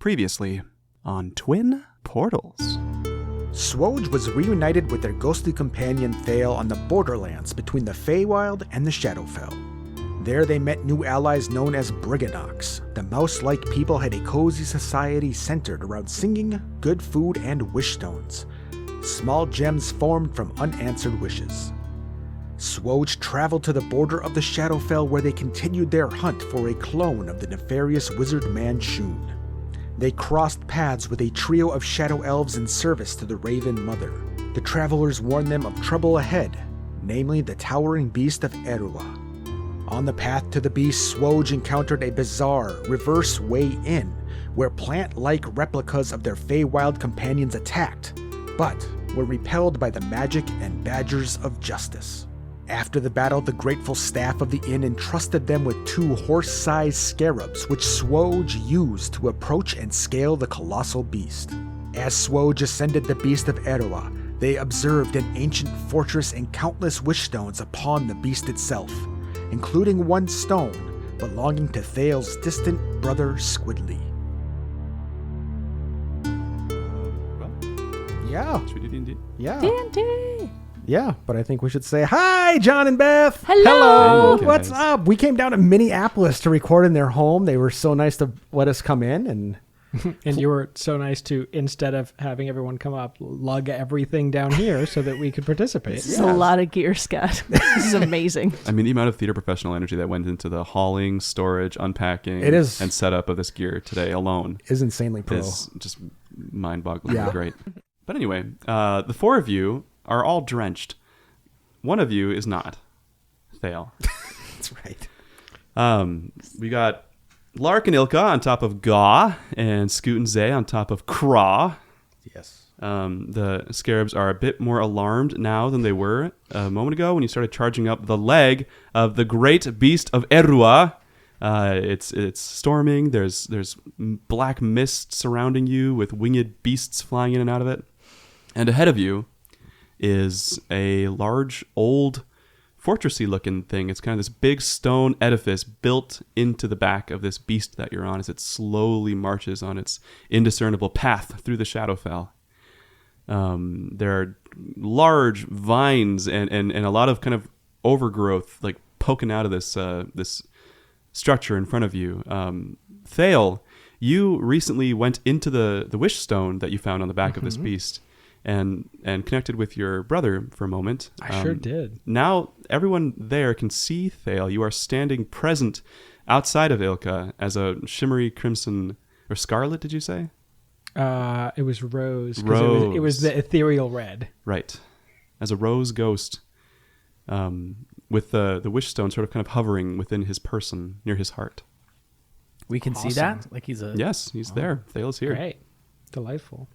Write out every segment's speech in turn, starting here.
Previously on Twin Portals. SWOJ was reunited with their ghostly companion Thale on the borderlands between the Feywild and the Shadowfell. There they met new allies known as Briganocks. The mouse-like people had a cozy society centered around singing, good food, and wish stones. Small gems formed from unanswered wishes. SWOJ traveled to the border of the Shadowfell where they continued their hunt for a clone of the nefarious wizard man Shun. They crossed paths with a trio of shadow elves in service to the Raven Mother. The travelers warned them of trouble ahead, namely the towering beast of Erua. On the path to the beast, SWOJ encountered a bizarre reverse way in, where plant-like replicas of their Feywild companions attacked, but were repelled by the magic and badgers of justice. After the battle, the grateful staff of the inn entrusted them with 2 horse-sized scarabs, which SWOJ used to approach and scale the colossal beast. As SWOJ ascended the beast of Erua, they observed an ancient fortress and countless wish stones upon the beast itself, including one stone belonging to Thale's distant brother Squidly. Yeah. Should we do D&D? Yeah. D&D. Yeah, but I think we should say, hi, John and Beth. Hello. Hey, What's guys. up? We came down to Minneapolis to record in their home. They were so nice to let us come in. And you were so nice to, instead of having everyone come up, lug everything down here so that we could participate. This is a lot of gear, Scott. This is amazing. I mean, the amount of theater professional energy that went into the hauling, storage, unpacking, It is. and setup of this gear today alone Is insanely pro. is just mind-bogglingly Yeah. great. But anyway, the 4 of you are all drenched. One of you is not. Thale. That's right. We got Lark and Ilka on top of Gaw, and Scoot and Zay on top of Craw. Yes. The scarabs are a bit more alarmed now than they were a moment ago when you started charging up the leg of the great beast of Erua. It's storming. There's black mist surrounding you with winged beasts flying in and out of it. And ahead of you is a large, old, fortressy looking thing. It's kind of this big stone edifice built into the back of this beast that you're on as it slowly marches on its indiscernible path through the Shadowfell. There are large vines and a lot of kind of overgrowth like poking out of this structure in front of you. Thale, you recently went into the wish stone that you found on the back of this beast and connected with your brother for a moment. I sure did. Now everyone there can see Thale. You are standing present outside of Ilka as a shimmery crimson or scarlet, did you say? It was rose. 'Cause Rose. It was the ethereal red. Right. As a rose ghost, with the wish stone sort of kind of hovering within his person, near his heart. We can see Awesome. that? Like he's a... Yes, he's there. Thale is here. Great. Delightful.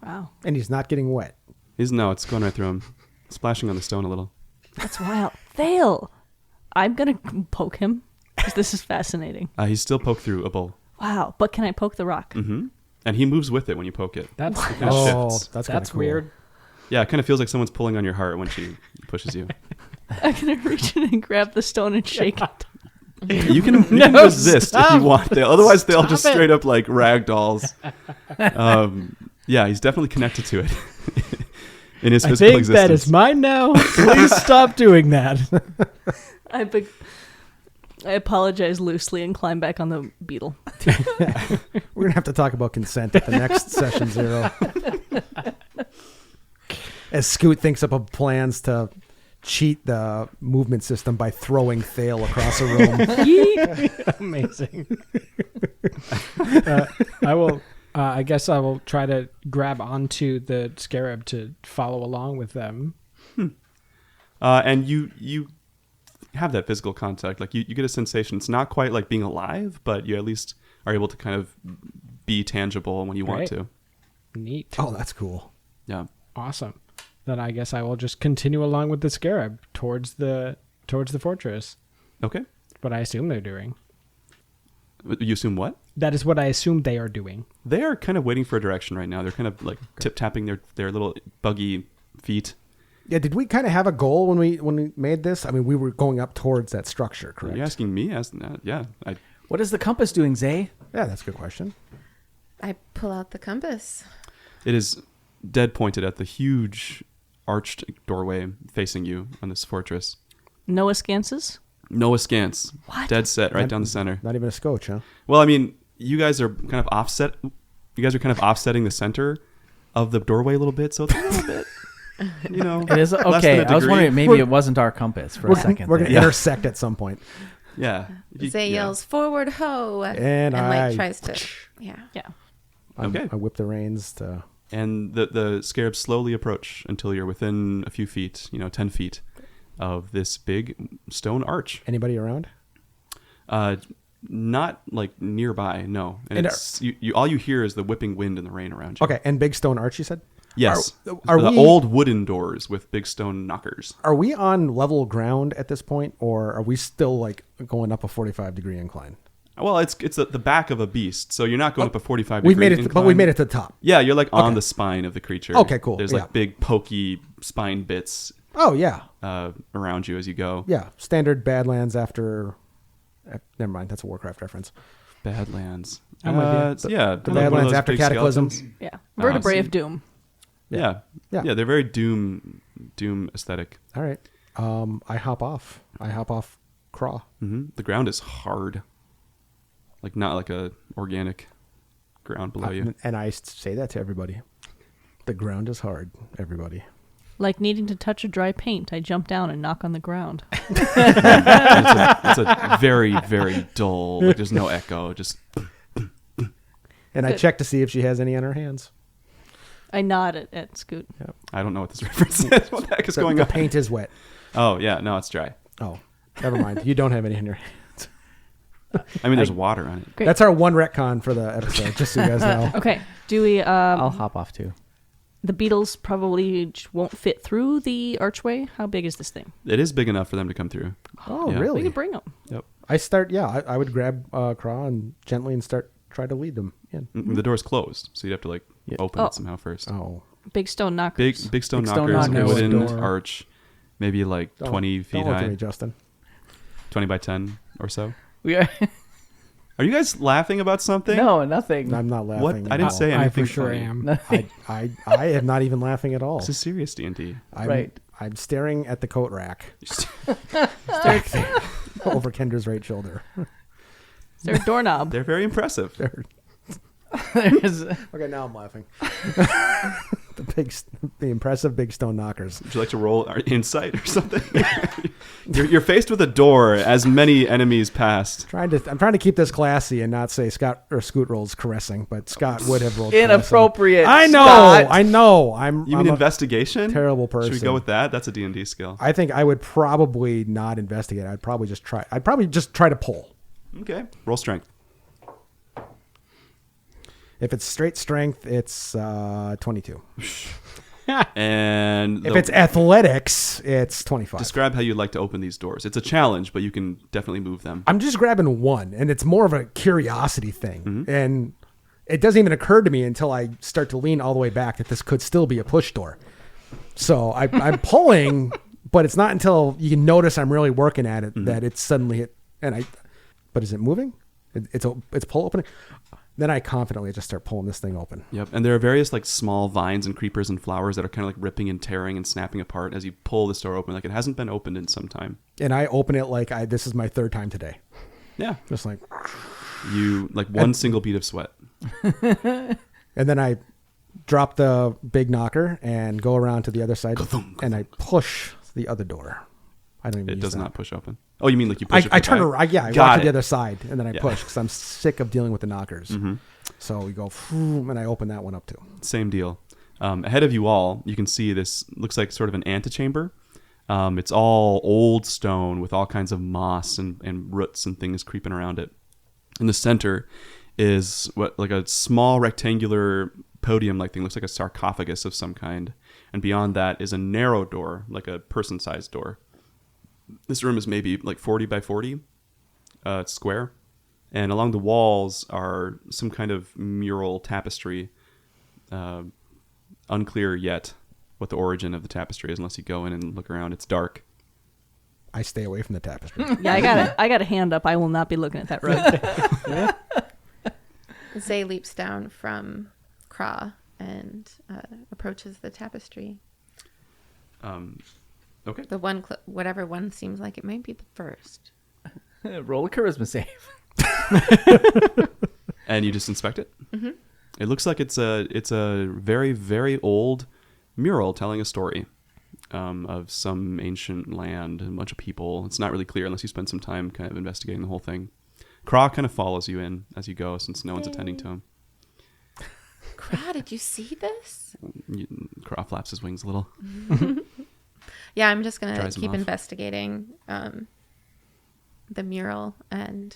Wow. And he's not getting wet. No, it's going right through him. Splashing on the stone a little. That's wild. Thale. I'm going to poke him because this is fascinating. He's still poked through a bowl. Wow. But can I poke the rock? Mm-hmm. And he moves with it when you poke it. That's It kind of shifts. that's kinda cool. weird. Yeah, it kind of feels like someone's pulling on your heart when she pushes you. I'm going to reach in and grab the stone and shake it. You can resist if you want. Otherwise, they'll just Stop it. straight up like rag dolls. Yeah, he's definitely connected to it in his I physical think existence. that is mine now. Please stop doing that. I apologize loosely and climb back on the beetle. We're going to have to talk about consent at the next session 0. As Scoot thinks up of plans to cheat the movement system by throwing Thale across a room. Yeet. Amazing. I guess I will try to grab onto the scarab to follow along with them. And you have that physical contact. Like you get a sensation. It's not quite like being alive, but you at least are able to kind of be tangible when you want Great. to. Neat. Oh, that's cool. Yeah. Awesome. Then I guess I will just continue along with the scarab towards the fortress. Okay. What I assume they're doing. You assume what? That is what I assume they are doing. They are kind of waiting for a direction right now. They're kind of like tip-tapping their little buggy feet. Yeah, did we kind of have a goal when we made this? I mean, we were going up towards that structure, correct? Are you asking me? Yeah. What is the compass doing, Zay? Yeah, that's a good question. I pull out the compass. It is dead pointed at the huge arched doorway facing you on this fortress. No aiscances? No askance. What? Dead set right down the center. Not even a scotch, huh? Well, I mean, you guys are kind of offset. You guys are kind of offsetting the center of the doorway a little bit, so it's a little bit, you know. It is less than okay. a I was degree. wondering maybe it wasn't our compass for a second. We're going to there. intersect at some point. Yeah. Zay yells, "Forward, ho!" And I- like tries to, yeah. Yeah. Okay. I whip the reins to... And the scarabs slowly approach until you're within a few feet, 10 feet of this big stone arch. Anybody around? Not like nearby, no. And And it's all you hear is the whipping wind and the rain around you. Okay, and big stone arch, you said? Yes. Are the we- old wooden doors with big stone knockers. Are we on level ground at this point, or are we still like going up a 45-degree incline? Well, it's the back of a beast, so you're not going up a 45 We've degree made it, incline. but we made it to the top. Yeah, you're like on Okay. the spine of the creature. Okay, cool. There's Yeah. like big pokey spine bits Oh yeah, around you as you go. yeah. Standard Badlands after. Never mind, that's a Warcraft reference. Badlands. I'm with you. It's- yeah, The kind of one of Badlands those after big Cataclysm. skeletons. Yeah. Vertebrae see. of Doom. Yeah. Yeah. Yeah, they're very doom aesthetic. All right. I hop off. Craw. The ground is hard. Like not like a organic ground below you. And I say that to everybody. The ground is hard, everybody. Like needing to touch a dry paint, I jump down and knock on the ground. It's a very, very dull, like there's no echo, just And I check to see if she has any on her hands. I nod at Scoot. I don't know what this reference is. What the heck is going The on? paint is wet. Oh yeah, no, it's dry. Oh, never mind. You don't have any in your hands. I mean, there's water on it. Great. That's our one retcon for the episode, just so you guys know. Okay. Do we? I'll hop off too. The beetles probably won't fit through the archway. How big is this thing? It is big enough for them to come through. Oh, Yeah. We really? can bring them. Yep. I would grab Craw and gently and try to lead them in. The door's closed, so you'd have to like open Oh. it somehow first. Oh. Big stone knockers. Big stone Big stone knockers, knockers. wooden Door. arch, maybe like 20 feet Don't look at high, me, Justin. 20 by 10 or so. We are Are you guys laughing about something? no, nothing. I'm not laughing. What? at I didn't all. say I anything for sure funny. am. I am not even laughing at all. This is serious D&D. Right. I'm staring at the coat rack back there, over Kendra's right shoulder. Is there a doorknob? They're very impressive. There's Okay, now I'm laughing. The impressive big stone knockers. Would you like to roll our insight or something? you're faced with a door as many enemies passed. I'm trying to keep this classy and not say Scott or Scoot rolls caressing, but Scott would have rolled caressing. inappropriate. I know. Scott. I know. I'm You mean a investigation? terrible person. Should we go with that? That's a D&D skill. I think I would probably not investigate. I'd probably just try to pull. Okay. Roll strength. If it's straight strength, it's 22. And If it's athletics, it's 25. describe how you'd like to open these doors. It's a challenge, but you can definitely move them. I'm just grabbing one, and it's more of a curiosity thing. And it doesn't even occur to me until I start to lean all the way back that this could still be a push door. So I'm pulling, but it's not until you can notice I'm really working at it that it's suddenly hit. But is it moving? It's pull opening. Then I confidently just start pulling this thing open. Yep. And there are various like small vines and creepers and flowers that are kind of like ripping and tearing and snapping apart as you pull this door open. Like it hasn't been opened in some time. And I open it like this is my third time today. Yeah. Just like, You like one single bead of sweat. and then I drop the big knocker and go around to the other side, and I push the other door. I don't even. It use does that. not push open. Oh, you mean like you push it? I from turn back? around. Yeah, I Got walk to it. the other side, and then I Yeah. push because I'm sick of dealing with the knockers. So we go, and I open that one up too. Same deal. Ahead of you all, you can see this looks like sort of an antechamber. It's all old stone with all kinds of moss and roots and things creeping around it. In the center is like a small rectangular podium-like thing. Looks like a sarcophagus of some kind. And beyond that is a narrow door, like a person-sized door. This room is maybe like 40 by 40. It's square. And along the walls are some kind of mural tapestry. Unclear yet what the origin of the tapestry is unless you go in and look around. It's dark. I stay away from the tapestry. Yeah, I got a hand up. I will not be looking at that rug. Zay leaps down from Craw and approaches the tapestry. Okay. The one, whatever one seems like it might be the first. Roll a charisma save. And you just inspect it. Mm-hmm. It looks like it's a very, very old mural telling a story of some ancient land and a bunch of people. It's not really clear unless you spend some time kind of investigating the whole thing. Craw kind of follows you in as you go since no one's attending to him. Craw, did you see this? Craw flaps his wings a little. Yeah, I'm just going Dries to him keep off. investigating the mural and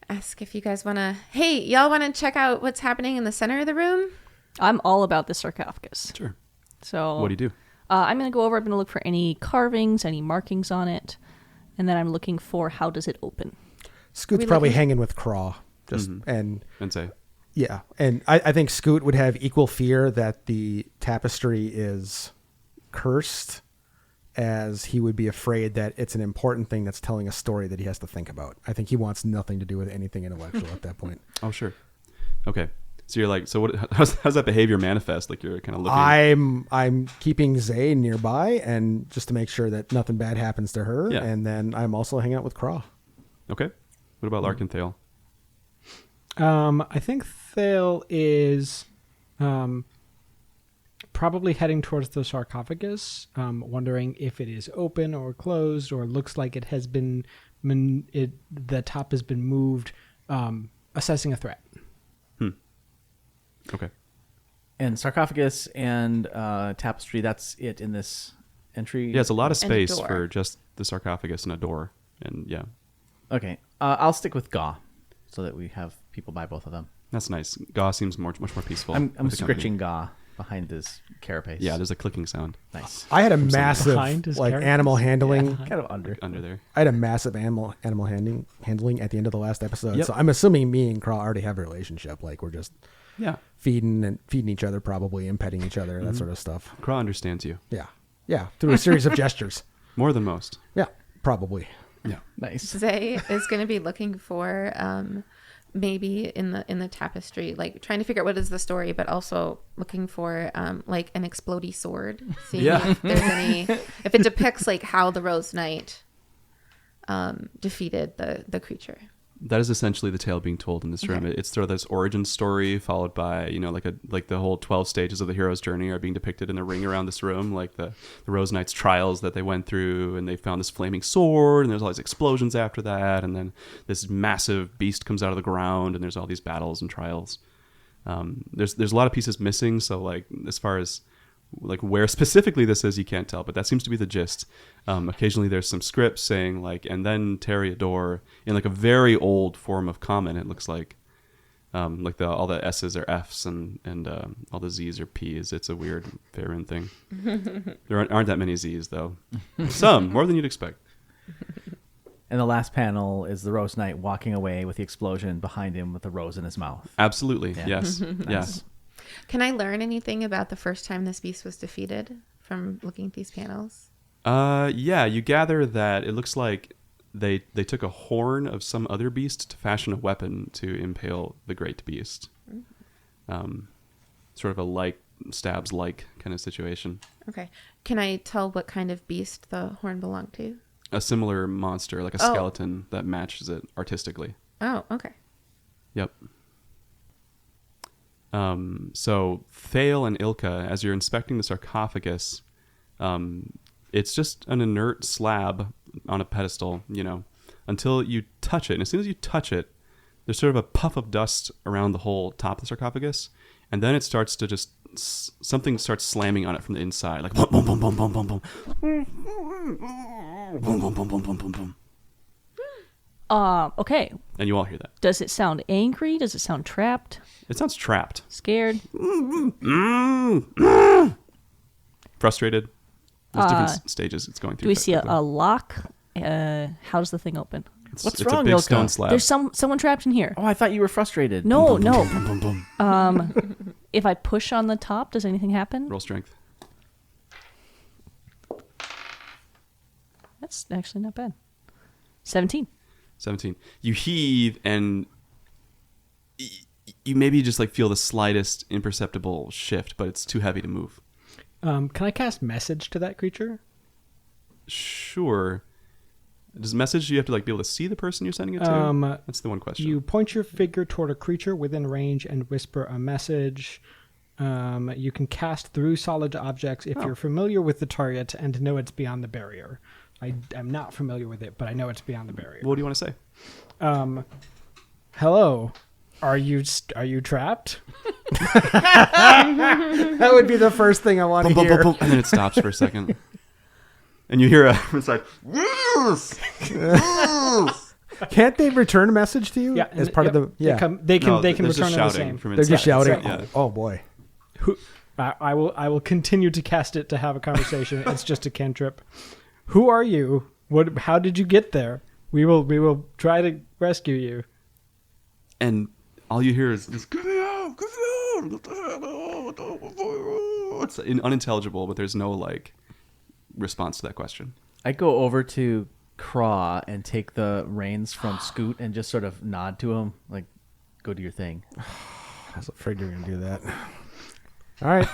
ask if you guys want to... Hey, y'all want to check out what's happening in the center of the room? I'm all about the sarcophagus. Sure. So What do you do? I'm going to go over. I'm going to look for any carvings, any markings on it. And then I'm looking for how does it open. Scoot's we probably looking- hanging with Craw. Just and say, yeah, and I think Scoot would have equal fear that the tapestry is cursed as he would be afraid that it's an important thing that's telling a story that he has to think about. I think he wants nothing to do with anything intellectual at that point. oh, sure. Okay. So you're like, so what? How's that behavior manifest? Like you're kind of looking. I'm keeping Zay nearby and just to make sure that nothing bad happens to her. Yeah. And then I'm also hanging out with Craw. Okay. What about Lark and Thale? I think Thale is probably heading towards the sarcophagus, wondering if it is open or closed or looks like it has been, the top has been moved, assessing a threat. Okay. And sarcophagus and tapestry, that's it in this entry? Yeah, it's a lot of And a space door. for just the sarcophagus and a door. And yeah, Okay. I'll stick with Gaw so that we have people buy both of them. that's nice. Gaw seems much more peaceful. I'm with the company. scritching Gaw behind this carapace. Yeah, there's a clicking sound Nice. I had a massive behind his like characters? animal handling. Kind of under. under there. I had a massive animal handling at the end of the last episode. Yep. So I'm assuming me and Craw already have a relationship. Like we're just Yeah. feeding each other probably and petting each other, that sort of stuff. Craw understands you Yeah, through a series of gestures. more than most. Yeah, probably. Yeah. Nice. Zay is going to be looking for maybe in the tapestry, like trying to figure out what is the story, but also looking for like an explodey sword. Seeing Yeah. if there's any, if it depicts like how the Rose Knight defeated the creature. That is essentially the tale being told in this room. Okay. It's sort of this origin story followed by, like the whole 12 stages of the hero's journey are being depicted in the ring around this room, like the Rose Knight's trials that they went through, and they found this flaming sword, and there's all these explosions after that, and then this massive beast comes out of the ground, and there's all these battles and trials. There's a lot of pieces missing, so like as far as like where specifically this is, you can't tell, but that seems to be the gist. Occasionally there's some scripts saying like, and then Toreador in like a very old form of common. It looks like all the S's are F's and all the Z's are P's. It's a weird Faerun thing. There aren't that many Z's though. Some, more than you'd expect. And the last panel is the Rose Knight walking away with the explosion behind him with the rose in his mouth. Absolutely. Yeah. Yes. Nice. Yes. Can I learn anything about the first time this beast was defeated from looking at these panels? Yeah, you gather that it looks like they took a horn of some other beast to fashion a weapon to impale the great beast. Sort of a like stabs like kind of situation. Okay. Can I tell what kind of beast the horn belonged to? A similar monster, like a Oh. skeleton that matches it artistically. Oh, okay. Yep. So Thale and Ilka, as you're inspecting the sarcophagus, it's just an inert slab on a pedestal, until you touch it. And as soon as you touch it, there's sort of a puff of dust around the whole top of the sarcophagus, and then it starts to just something starts slamming on it from the inside, like boom, boom, boom, boom, boom, boom, boom, boom, boom, boom, boom, boom, boom, boom. Okay. And you all hear that. Does it sound angry? Does it sound trapped? It sounds trapped, Scared? frustrated. There's different stages it's going through. Do we see a technically. lock? How does the thing open? What's It's wrong, a big Ilka? stone slab. There's someone trapped in here. Oh, I thought you were frustrated. No. Boom, boom, boom. If I push on the top, does anything happen? Roll strength. That's actually not bad. 17. 17. You heave, and you maybe just like feel the slightest imperceptible shift, but it's too heavy to move. Can I cast message to that creature? Sure. Does message you have to like be able to see the person you're sending it to? That's the one question. You point your figure toward a creature within range and whisper a message. You can cast through solid objects if you're familiar with the target and know it's beyond the barrier. I am not familiar with it, but I know it's beyond the barrier. What do you want to say? Hello. Are you trapped? That would be the first thing I want to hear. And then it stops for a second. And you hear it's like, yes! Yes! Can't they return a message to you? Yeah, as part of the They can No, they can there's return just it the shouting same. from They're just inside. shouting. Yeah. Oh boy. I will continue to cast it to have a conversation. It's just a cantrip. Who are you? How did you get there? We will try to rescue you. And all you hear is this, get me out, get me out, what the hell? It's unintelligible, but there's no like response to that question. I go over to Craw and take the reins from Scoot and just sort of nod to him, like, go do your thing. I was afraid you were going to do that. All right.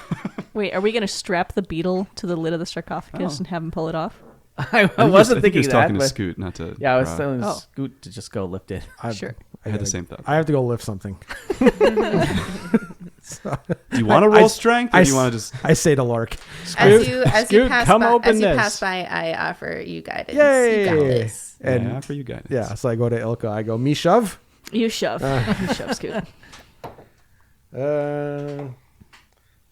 Wait, are we going to strap the beetle to the lid of the sarcophagus and have him pull it off? I I wasn't think he thinking was that. talking to But Scoot, not to yeah, I was Craw. telling Oh. Scoot to just go lift it. Sure. I had the same thought. I have to go lift something. Do you want to roll strength, or do you want to just... I say to Lark. As you Scoot, pass come by, open as you this. pass by, I offer you guidance. Yay! You got this. And yeah, for you guys. yeah, so I go to Ilka. I go, me shove. You shove. You shove, Scoot.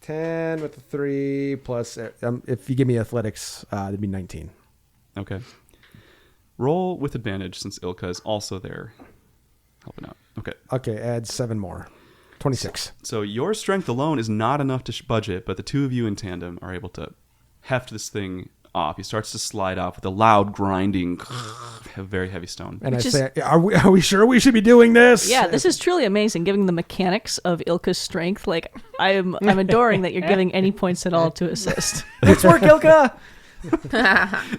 10 with the 3 plus, if you give me athletics, it'd be 19. Okay. Roll with advantage since Ilka is also there helping out. Okay. Okay, add 7 more. 26. So your strength alone is not enough to budget, but the two of you in tandem are able to heft this thing off. He starts to slide off with a loud grinding, a very heavy stone. And Which I is- say, are we sure we should be doing this? Yeah, this is truly amazing, given the mechanics of Ilka's strength. Like, I'm adoring that you're giving any points at all to assist. Let's work, Ilka! You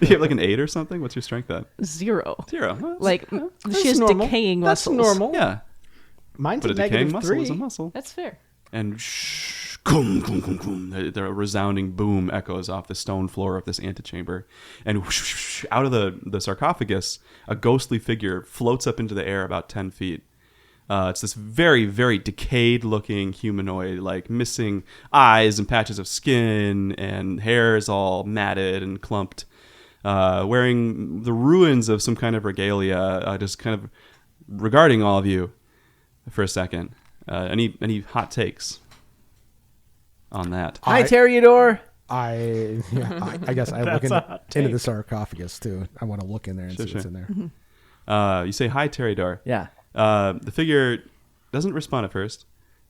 have like an 8 or something? What's your strength at? 0. 0. Well, Like, That's she has normal. decaying That's muscles. normal. yeah. Mine's But a a decaying negative muscle is a 3. muscle. That's fair. And boom, boom, boom, boom. The resounding boom echoes off the stone floor of this antechamber. And out of the sarcophagus, a ghostly figure floats up into the air about 10 feet. It's this very, very decayed-looking humanoid, like missing eyes and patches of skin, and hair is all matted and clumped, wearing the ruins of some kind of regalia, just kind of regarding all of you for a second. Any hot takes on that? Hi, Teriador! I guess I look That's a hot into take. the sarcophagus, too. I want to look in there and Sure, see what's sure. in there. You say, hi, Teridar. Yeah. The figure doesn't respond at first.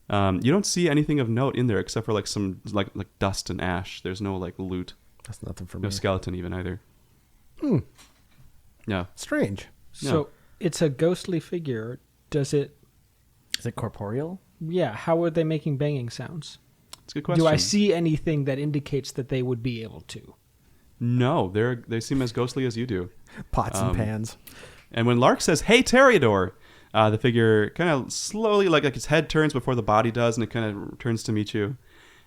You don't see anything of note in there except for like some like dust and ash. There's no like loot, That's nothing for no me. skeleton even either. Yeah. Strange. So it's a ghostly figure. Does it? Is it corporeal? Yeah. How are they making banging sounds? It's a good question. Do I see anything that indicates that they would be able to? No, they seem as ghostly as you do. Pots and pans. And when Lark says, "Hey, Teridor," the figure kind of slowly, like its head turns before the body does, and it kind of turns to meet you,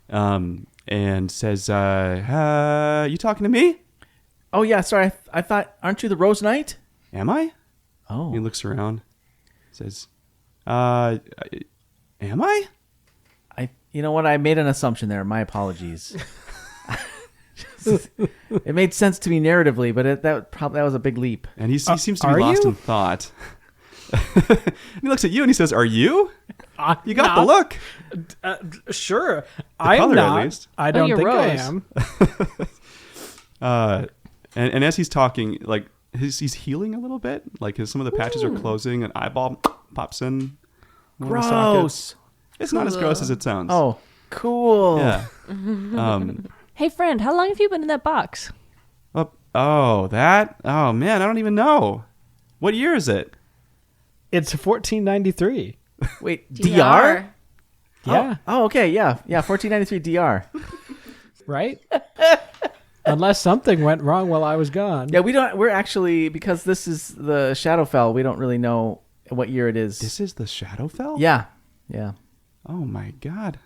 and says, "You talking to me? Oh, yeah, sorry. I thought, aren't you the Rose Knight? Am I?" Oh. He looks around, says, "Am I?" You know what? I made an assumption there. My apologies. It made sense to me narratively, but that was a big leap. And he seems to be are lost you? in thought. And he looks at you and he says, "Are you? You got the not. look." Sure. I'm color, at not. least. I don't you're think I Rose. am. And as he's talking, like he's healing a little bit. Like some of the patches are closing, an eyeball pops in. one of the sockets. Gross. It's not as gross as it sounds. Oh, cool. yeah. Hey, friend, how long have you been in that box? That? Oh man, I don't even know. What year is it? It's 1493. Wait, DR? Yeah. Oh, okay. Yeah. Yeah. 1493 DR. Right? Unless something went wrong while I was gone. Yeah, we're actually, because this is the Shadowfell, we don't really know what year it is. This is the Shadowfell? Yeah. Yeah. Oh my God.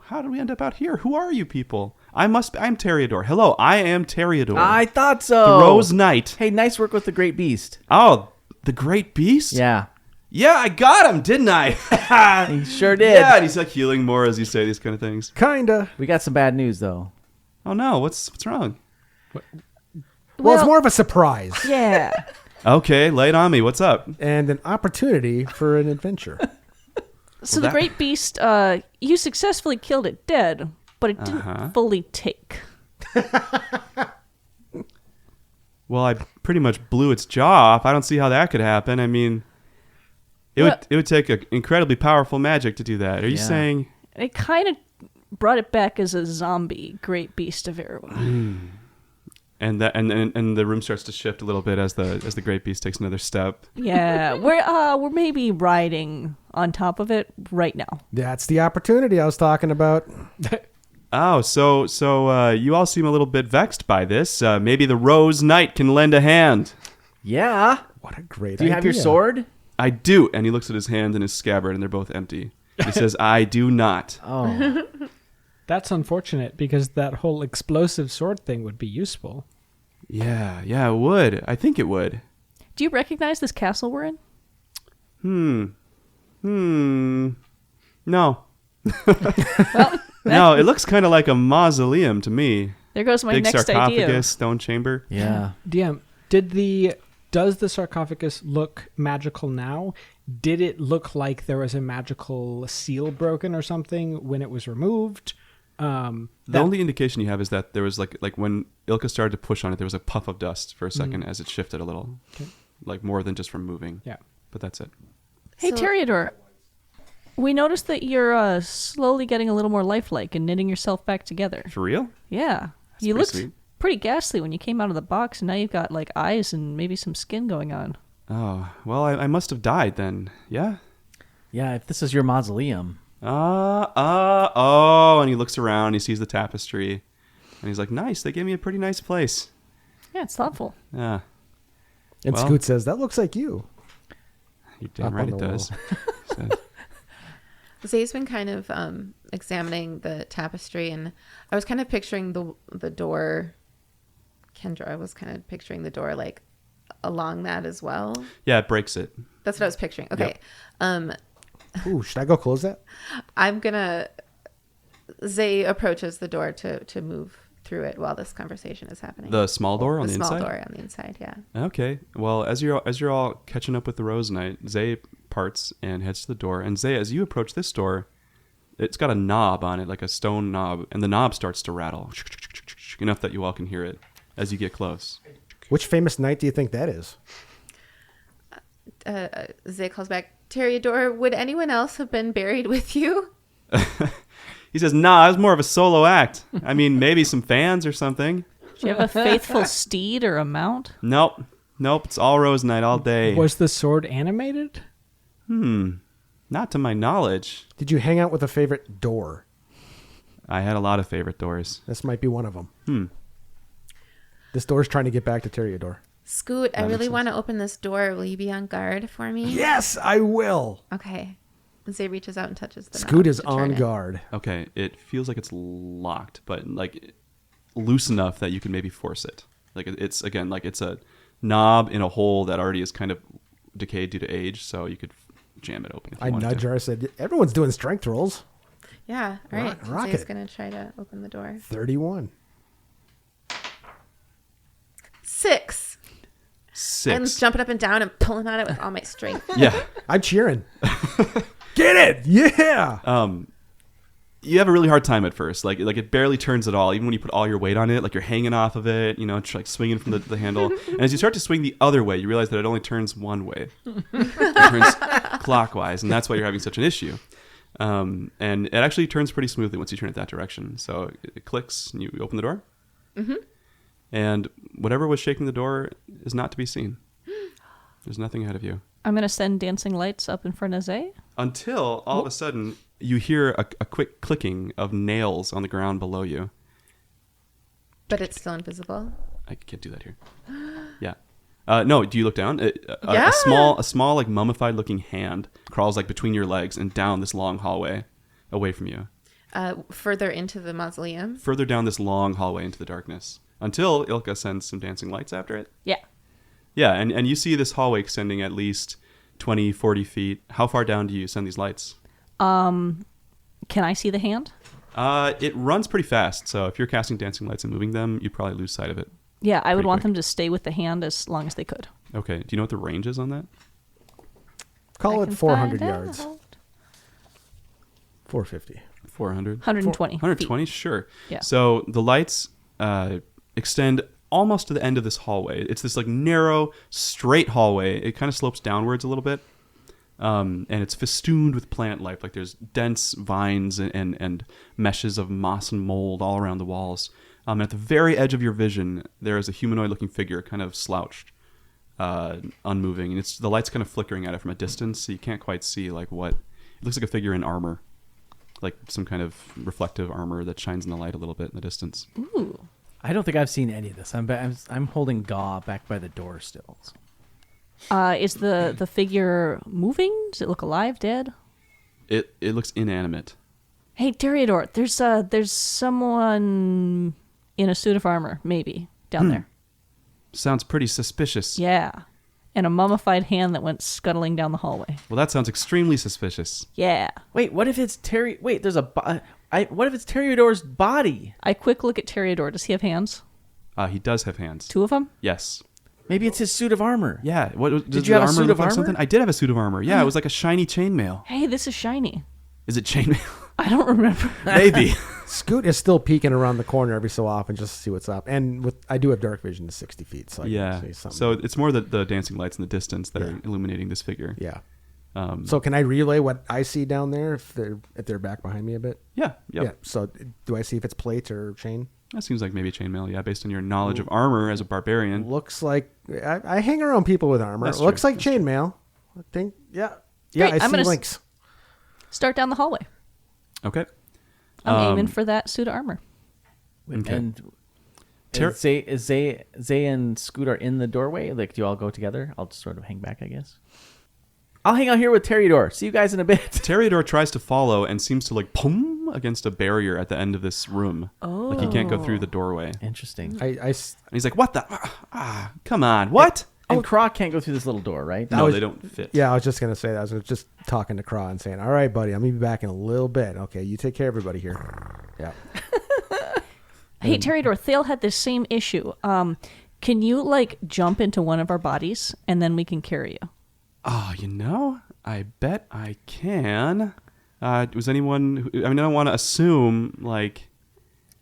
How did we end up out here? Who are you people? I'm Teriador. Hello, I am Teriador. I thought so. The Rose Knight. Hey, nice work with the Great Beast. Oh, the Great Beast? Yeah. Yeah, I got him, didn't I? He sure did. Yeah, and he's like healing more as you say these kind of things. Kinda. We got some bad news, though. Oh no, what's wrong? Well, it's more of a surprise Yeah. Okay, lay it on me. What's up? and an opportunity for an adventure. So Well, the that- great beast, you successfully killed it dead, but it didn't fully take. Well, I pretty much blew its jaw off. I don't see how that could happen. I mean, it would take an incredibly powerful magic to do that. Are you Yeah. saying? It kind of brought it back as a zombie great beast of Erwa. And the room starts to shift a little bit as the great beast takes another step. Yeah, we're maybe riding on top of it right now. That's the opportunity I was talking about. Oh, so you all seem a little bit vexed by this. Maybe the Rose Knight can lend a hand. Yeah. What a great Do you idea. have your sword? I do. And he looks at his hand and his scabbard, and they're both empty. He says, I do not. Oh. That's unfortunate because that whole explosive sword thing would be useful. Yeah, it would. I think it would. Do you recognize this castle we're in? No. No, it looks kind of like a mausoleum to me. There goes my Big next sarcophagus, idea. stone chamber. Yeah. DM, does the sarcophagus look magical now? Did it look like there was a magical seal broken or something when it was removed? The only indication you have is that there was like when Ilka started to push on it, there was a puff of dust for a second as it shifted a little, like more than just from moving. Yeah. But that's it. Hey, So- Teriador, we noticed that you're slowly getting a little more lifelike and knitting yourself back together. For real? Yeah. You pretty looked sweet. pretty ghastly when you came out of the box, and now you've got like eyes and maybe some skin going on. Oh, well, I must have died then. Yeah? Yeah, if this is your mausoleum. Oh, and he looks around, he sees the tapestry, and he's like, nice, they gave me a pretty nice place. Yeah, it's thoughtful. Yeah. And Well- Scoot says, that looks like you. You're damn Up right on it the does. So- Zay's been kind of examining the tapestry, and I was kind of picturing the door. Kendra, I was kind of picturing the door like along that as well. yeah, it breaks it. That's what I was picturing. Okay. Ooh, should I go close that? I'm gonna. Zay approaches the door to move through it while this conversation is happening. The small door on the small inside? door on the inside, yeah. Okay. Well, as you're all catching up with the Rose Knight, Zay parts and heads to the door. And Zay, as you approach this door, it's got a knob on it, like a stone knob, and the knob starts to rattle enough that you all can hear it as you get close. Which famous knight do you think that is? Zay calls back, Teriador, would anyone else have been buried with you? He says, "Nah, it was more of a solo act. I mean, maybe some fans or something." Do you have a faithful steed or a mount? Nope. It's all Rose Knight all day. Was the sword animated? Not to my knowledge. Did you hang out with a favorite door? I had a lot of favorite doors. This might be one of them. This door's trying to get back to Teriador. Scoot, I That really makes want to open this door. Will you be on guard for me? Yes, I will. Okay. Zay reaches out and touches the knob Scoot is to turn on it. guard. Okay, it feels like it's locked, but like loose enough that you can maybe force it. Like it's again, like it's a knob in a hole that already is kind of decayed due to age, so you could jam it open. If you I wanted nudge to. her. I said, everyone's doing strength rolls. Yeah. All right. Rock Zay's it. going to try to open the door. 31. 6. I'm 6. jumping up and down and pulling on it with all my strength. Yeah. I'm cheering. Get it. Yeah. You have a really hard time at first. Like it barely turns at all. Even when you put all your weight on it, like you're hanging off of it, it's like swinging from the handle. And as you start to swing the other way, you realize that it only turns one way. It turns clockwise, and that's why you're having such an issue. And it actually turns pretty smoothly once you turn it that direction. So it clicks, and you open the door. Mm-hmm. And whatever was shaking the door is not to be seen. There's nothing ahead of you. I'm going to send dancing lights up in front of Zay. Until all of a sudden you hear a quick clicking of nails on the ground below you. But it's still invisible. I can't do that here. Yeah. No, do you look down? Yeah. A small like mummified looking hand crawls like between your legs and down this long hallway away from you. Further into the mausoleum. Further down this long hallway into the darkness until Ilka sends some dancing lights after it. Yeah. Yeah, and you see this hallway extending at least 20, 40 feet. How far down do you send these lights? Can I see the hand? It runs pretty fast, so if you're casting dancing lights and moving them, you probably lose sight of it. Yeah, I would Pretty want quick. them to stay with the hand as long as they could. Okay, do you know what the range is on that? Call I it can 400 find yards. out. 450. 400? 120. 120, feet. sure. Yeah. So the lights extend almost to the end of this hallway. It's this like narrow, straight hallway. It kind of slopes downwards a little bit. And it's festooned with plant life. Like there's dense vines and meshes of moss and mold all around the walls. And at the very edge of your vision, there is a humanoid-looking figure, kind of slouched, unmoving. And the light's kind of flickering at it from a distance, so you can't quite see like what. It looks like a figure in armor, like some kind of reflective armor that shines in the light a little bit in the distance. Ooh. I don't think I've seen any of this. I'm holding Gaw back by the door still. Is the figure moving? Does it look alive, dead? It looks inanimate. Hey, Toreador, there's someone in a suit of armor, maybe, down there. Sounds pretty suspicious. Yeah. And a mummified hand that went scuttling down the hallway. Well, that sounds extremely suspicious. Yeah. Wait, what if it's Terry? Wait, there's what if it's Toreador's body? I quick look at Toreador. Does he have hands? He does have hands. 2 of them? Yes. Maybe it's his suit of armor. Yeah. Did you have a suit look of like armor? something? I did have a suit of armor. Yeah, it was like a shiny chainmail. Hey, this is shiny. Is it chainmail? I don't remember. Maybe. Scoot is still peeking around the corner every so often just to see what's up. And I do have dark vision to 60 feet, so I Yeah. can see something. So it's more the dancing lights in the distance that are illuminating this figure. yeah. Um, So can I relay what I see down there if they're back behind me a bit? yeah. Yep. Yeah. So do I see if it's plate or chain? That seems like maybe chainmail. Yeah, based on your knowledge of armor as a barbarian. Looks like I hang around people with armor. That's Looks true. like chainmail. I think. Yeah. Great, I I'm see gonna links. Start down the hallway. Okay. I'm aiming for that suit of armor. Okay. And Ter- is Zay and Scoot are in the doorway? Like, do you all go together? I'll just sort of hang back, I guess. I'll hang out here with Toreador. See you guys in a bit. Toreador tries to follow and seems to like pum against a barrier at the end of this room. Oh. Like he can't go through the doorway. Interesting. And he's like, "What the? Come on, what?" And Croc can't go through this little door, right? No, was- they don't fit. Yeah, I was just gonna say that. I was just talking to Craw and saying, "All right, buddy, I'm gonna be back in a little bit. Okay, you take care of everybody here." Yeah. Hey, Toreador, Thale had this same issue. Can you, like, jump into one of our bodies, and then we can carry you? Oh, I bet I can. Was anyone? I don't want to assume like.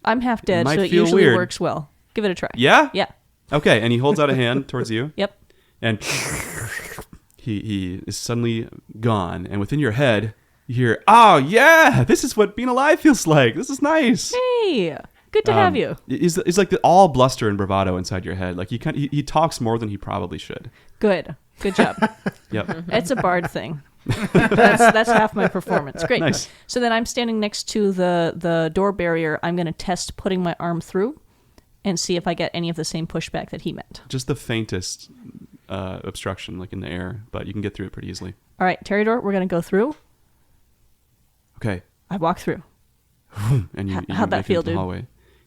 I'm half dead, might so it feel usually weird. works well. Give it a try. Yeah. Yeah. Okay, and he holds out a hand towards you. Yep. And he is suddenly gone, and within your head you hear, "Oh yeah, this is what being alive feels like. This is nice." Hey, good to have you. He's like all bluster and bravado inside your head. Like he talks more than he probably should. Good job. Yep. It's a bard thing. That's half my performance. Great. Nice. So then I'm standing next to the door barrier. I'm going to test putting my arm through and see if I get any of the same pushback that he meant. Just the faintest obstruction, like in the air, but you can get through it pretty easily. All right, Toreador, we're going to go through. Okay. I walk through. And you How'd that make it feel, into the dude? hallway. He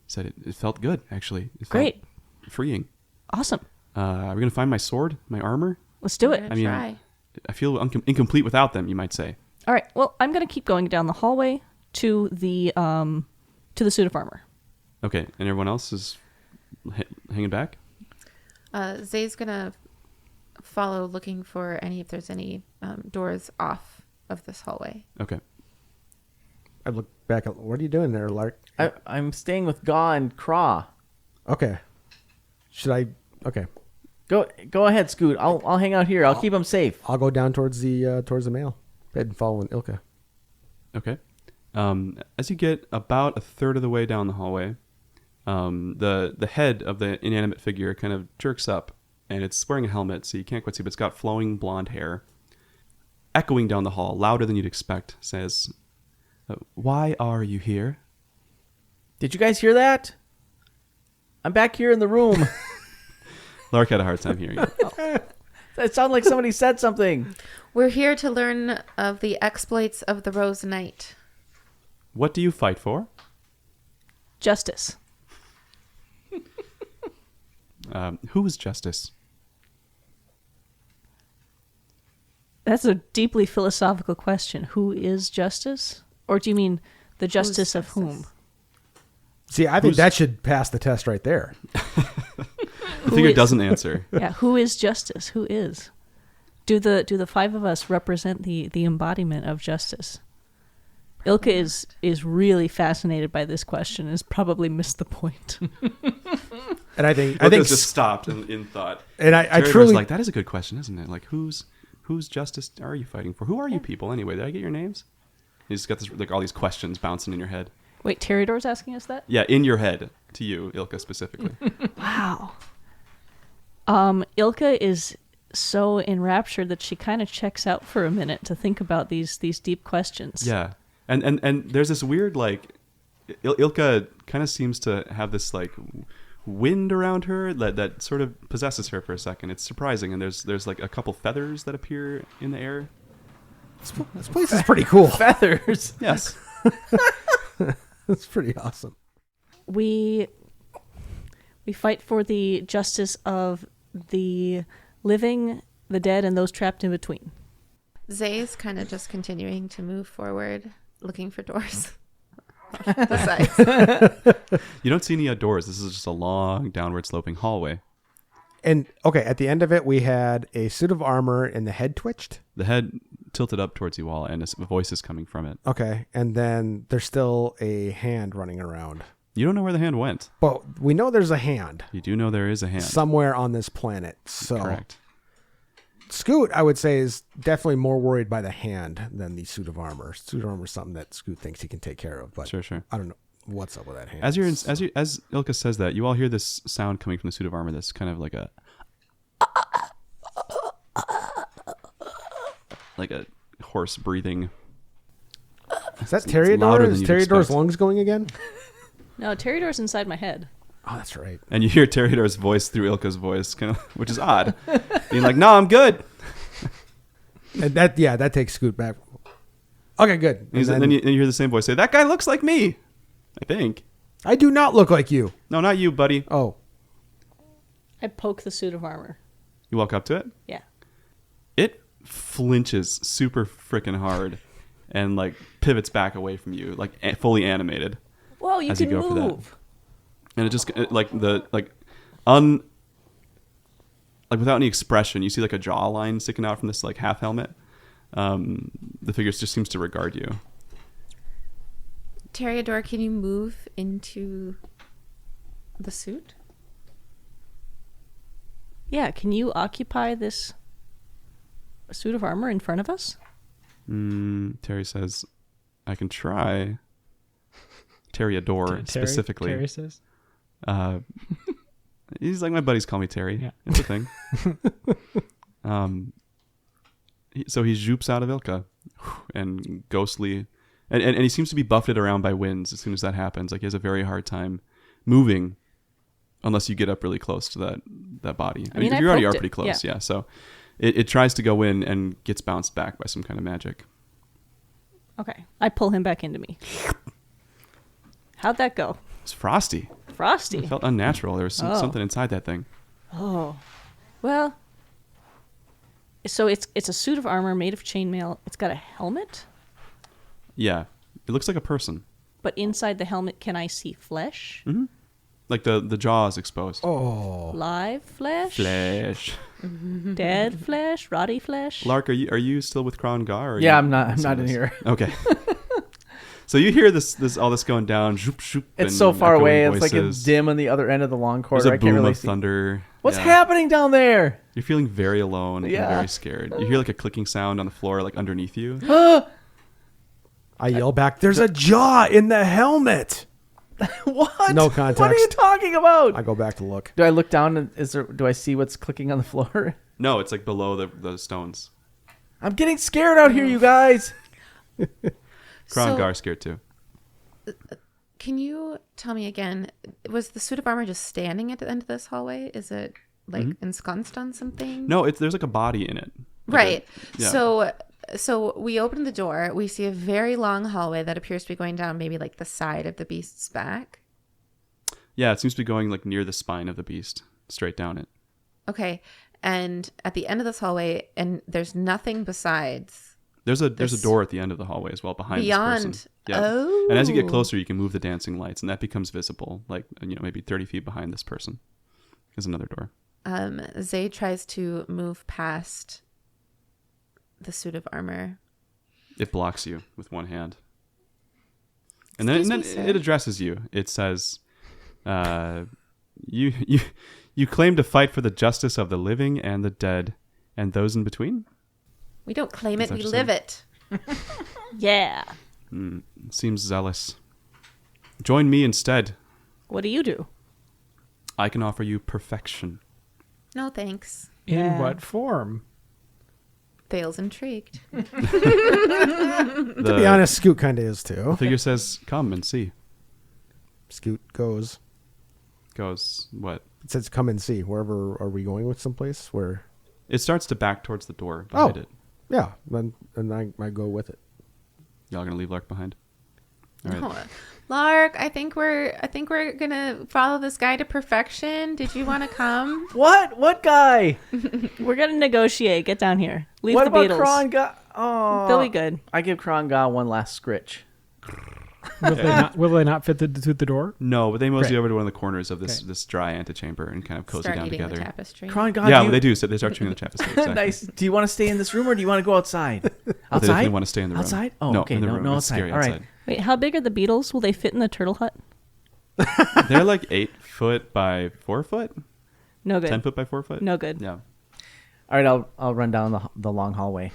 said it felt good, actually. It felt Great. freeing. Awesome. Are we gonna find my sword, my armor? Let's do it. Gonna I mean, try. I feel incomplete without them. You might say. All right. Well, I'm going to keep going down the hallway to the suit of armor. Okay, and everyone else is hanging back. Zay's gonna follow, looking for if there's any doors off of this hallway. Okay. I look back. What are you doing there, Lark? I'm staying with Gaw and Craw. Okay. Should I? Okay. Go ahead, Scoot. I'll hang out here. I'll keep him safe. I'll go down towards the male bed and follow Ilka. Okay. As you get about a third of the way down the hallway, the head of the inanimate figure kind of jerks up, and it's wearing a helmet, so you can't quite see, but it's got flowing blonde hair. Echoing down the hall, louder than you'd expect, says, "Why are you here?" Did you guys hear that? I'm back here in the room. Lark had a hard time hearing it. It sounded like somebody said something. We're here to learn of the exploits of the Rose Knight. What do you fight for? Justice. Who is justice? That's a deeply philosophical question. Who is justice? Or do you mean the justice of whom? See, I think that should pass the test right there. The figure doesn't answer. Yeah, who is justice? Who is? Do the five of us represent the embodiment of justice? Ilka is really fascinated by this question and has probably missed the point. And I think just stopped in thought. And I Terry truly was like, that is a good question, isn't it? Like, whose justice are you fighting for? Who are you people anyway? Did I get your names? You just got this like all these questions bouncing in your head. Wait, Teridor's asking us that? Yeah, in your head to you, Ilka specifically. Wow. Ilka is so enraptured that she kind of checks out for a minute to think about these deep questions. Yeah, and there's this weird like, Ilka kind of seems to have this like wind around her that sort of possesses her for a second. It's surprising, and there's like a couple feathers that appear in the air. this place is pretty cool. Feathers. Yes. It's pretty awesome. We fight for the justice of the living, the dead, and those trapped in between. Zay's kind of just continuing to move forward, looking for doors. The sides. You don't see any doors. This is just a long downward sloping hallway. And okay, at the end of it, we had a suit of armor and the head twitched. The head tilted up towards you all, and a voice is coming from it. Okay, and then there's still a hand running around. You don't know where the hand went. But we know there's a hand You do know there is a hand. somewhere on this planet. So Correct. Scoot, I would say, is definitely more worried by the hand than the suit of armor. Suit of armor is something that Scoot thinks he can take care of. But Sure. I don't know what's up with that hand. As Ilka says that, you all hear this sound coming from the suit of armor. That's kind of like a horse breathing. Is that it's louder Teridor? than Is you'd Teridor's expect. lungs going again? No, Teridor's inside my head. Oh, that's right. And you hear Teridor's voice through Ilka's voice, kind of, which is odd. Being like, "No, I'm good." And that takes Scoot back. Okay, good. And then you hear the same voice say, "That guy looks like me." I think. I do not look like you. No, not you, buddy. Oh, I poke the suit of armor. You walk up to it. Yeah. It flinches super freaking hard, and like pivots back away from you, like fully animated. Whoa, you As you can go for that. move. And it just like without any expression, you see like a jawline sticking out from this like half helmet. The figure just seems to regard you. Teridor, can you move into the suit? Yeah, can you occupy this suit of armor in front of us? Terry says, "I can try." Teridor specifically. Terry says. He's like, my buddies call me Terry. Yeah. It's a thing. So he zoops out of Ilka and ghostly, and he seems to be buffeted around by winds as soon as that happens. Like he has a very hard time moving unless you get up really close to that body. I mean, I you already are poked it, pretty close. yeah. Yeah. So it tries to go in and gets bounced back by some kind of magic. Okay. I pull him back into me. How'd that go? It's frosty. Frosty. It felt unnatural. There was something inside that thing. Oh. Well, so it's a suit of armor made of chainmail. It's got a helmet, Yeah. It looks like a person. but inside the helmet, can I see flesh? Mm-hmm. Like the jaw is exposed. oh, Live flesh? Flesh. Dead flesh? Rotty flesh? Lark, are you still with Kron Gar? Yeah, I'm not in here. Okay. So you hear this all this going down. Zoop, zoop, It's and so far echoing away. It's like voices. it's dim on the other end of the long There's corridor. a I can't boom really of see. thunder. What's Yeah. happening down there? You're feeling very alone Yeah. and very scared. You hear like a clicking sound on the floor, like underneath you. I yell back, there's a jaw in the helmet. What? No context. What are you talking about? I go back to look. Do I look down and do I see what's clicking on the floor? No, it's like below the stones. I'm getting scared out here, you guys. Kron So- Gar scared too. Can you tell me again, was the suit of armor just standing at the end of this hallway? Is it like ensconced on something? No, there's like a body in it. Right. Yeah. So we open the door. We see a very long hallway that appears to be going down maybe like the side of the beast's back. Yeah, it seems to be going like near the spine of the beast, straight down it. Okay. And at the end of this hallway, and there's nothing besides. There's a door at the end of the hallway as well behind this person. Yeah. Oh. And as you get closer, you can move the dancing lights, and that becomes visible, like maybe 30 feet behind this person. There's another door. Zay tries to move past the suit of armor. It blocks you with one hand. And then it addresses you. It says, you claim to fight for the justice of the living and the dead and those in between? We don't claim it, that we just live it. Yeah. Seems zealous. Join me instead. What do you do? I can offer you perfection. No, thanks. In Yeah. what form? Thale's intrigued. To be honest, Scoot kind of is The too. figure says, come and see. Scoot goes. Goes, what? It says, "Come and see." Wherever are we going with someplace where? It starts to back towards the door behind it. Yeah. Then I go with it. Y'all gonna leave Lark behind? All right. No. Lark, I think we're gonna follow this guy to perfection. Did you want to come? What guy? We're gonna negotiate. Get down here. Leave What the about Beatles. Kron Ga? Oh, They'll be good. I give Kron Ga one last scritch. Will they not fit through the door? No, but they mosey Great. over to one of the corners of this Okay. this dry antechamber and kind of cozy Start down eating the together. tapestry. Kron Ga, Yeah, they do. So they start chewing the tapestry. Exactly. Nice. Do you want to stay in this room or do you want to go outside? But they Outside? definitely want to stay in the room. Outside? Oh, no, okay. in the No, room. no It's outside. scary All right. outside. Wait, how big are the Beatles? Will they fit in the turtle hut? They're like 8 foot by 4 foot, No good. 10 foot by 4 foot. No good. Yeah. All right, I'll run down the long hallway.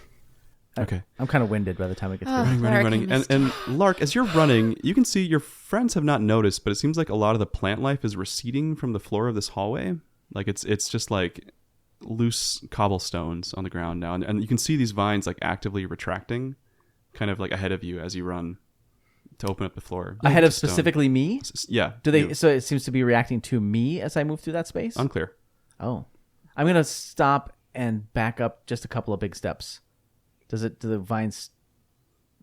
Okay. I'm kind of winded by the time I get to Oh. the Running. And Lark, as you're running, you can see your friends have not noticed, but it seems like a lot of the plant life is receding from the floor of this hallway. Like it's just like loose cobblestones on the ground now, and you can see these vines like actively retracting, kind of like ahead of you as you run to open up the floor. ahead of Stone. specifically me. Yeah. Do they? you. So it seems to be reacting to me as I move through that space. Unclear. Oh, I'm gonna stop and back up just a couple of big steps. Do the vines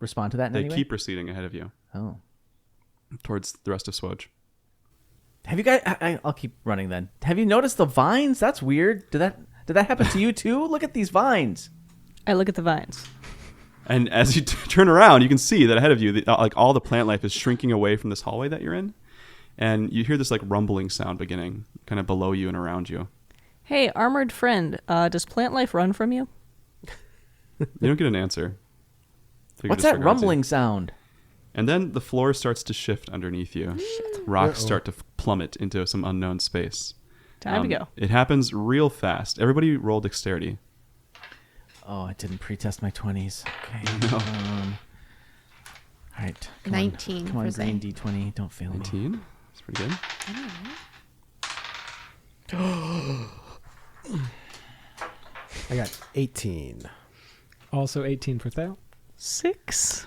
respond to that in They any way? keep receding ahead of you Oh, towards the rest of SWOJ. have you guys? I'll keep running then. Have you noticed the vines? That's weird. Did that happen to you too? Look at these vines. I look at the vines. And as you turn around, you can see that ahead of you, like all the plant life is shrinking away from this hallway that you're in, and you hear this like rumbling sound beginning, kind of below you and around you. Hey, armored friend, does plant life run from you? You don't get an answer. Figure What's that disregards you. rumbling sound? And then the floor starts to shift underneath you. Rocks start to plummet into some unknown space. Time to go. It happens real fast. Everybody roll dexterity. Oh, I didn't pre-test my 20s. Okay. No. All right. Come 19 On. Come on, for green Zay. D20. Don't fail me. 19. That's pretty good. I got 18. Also 18 for Thale. 6.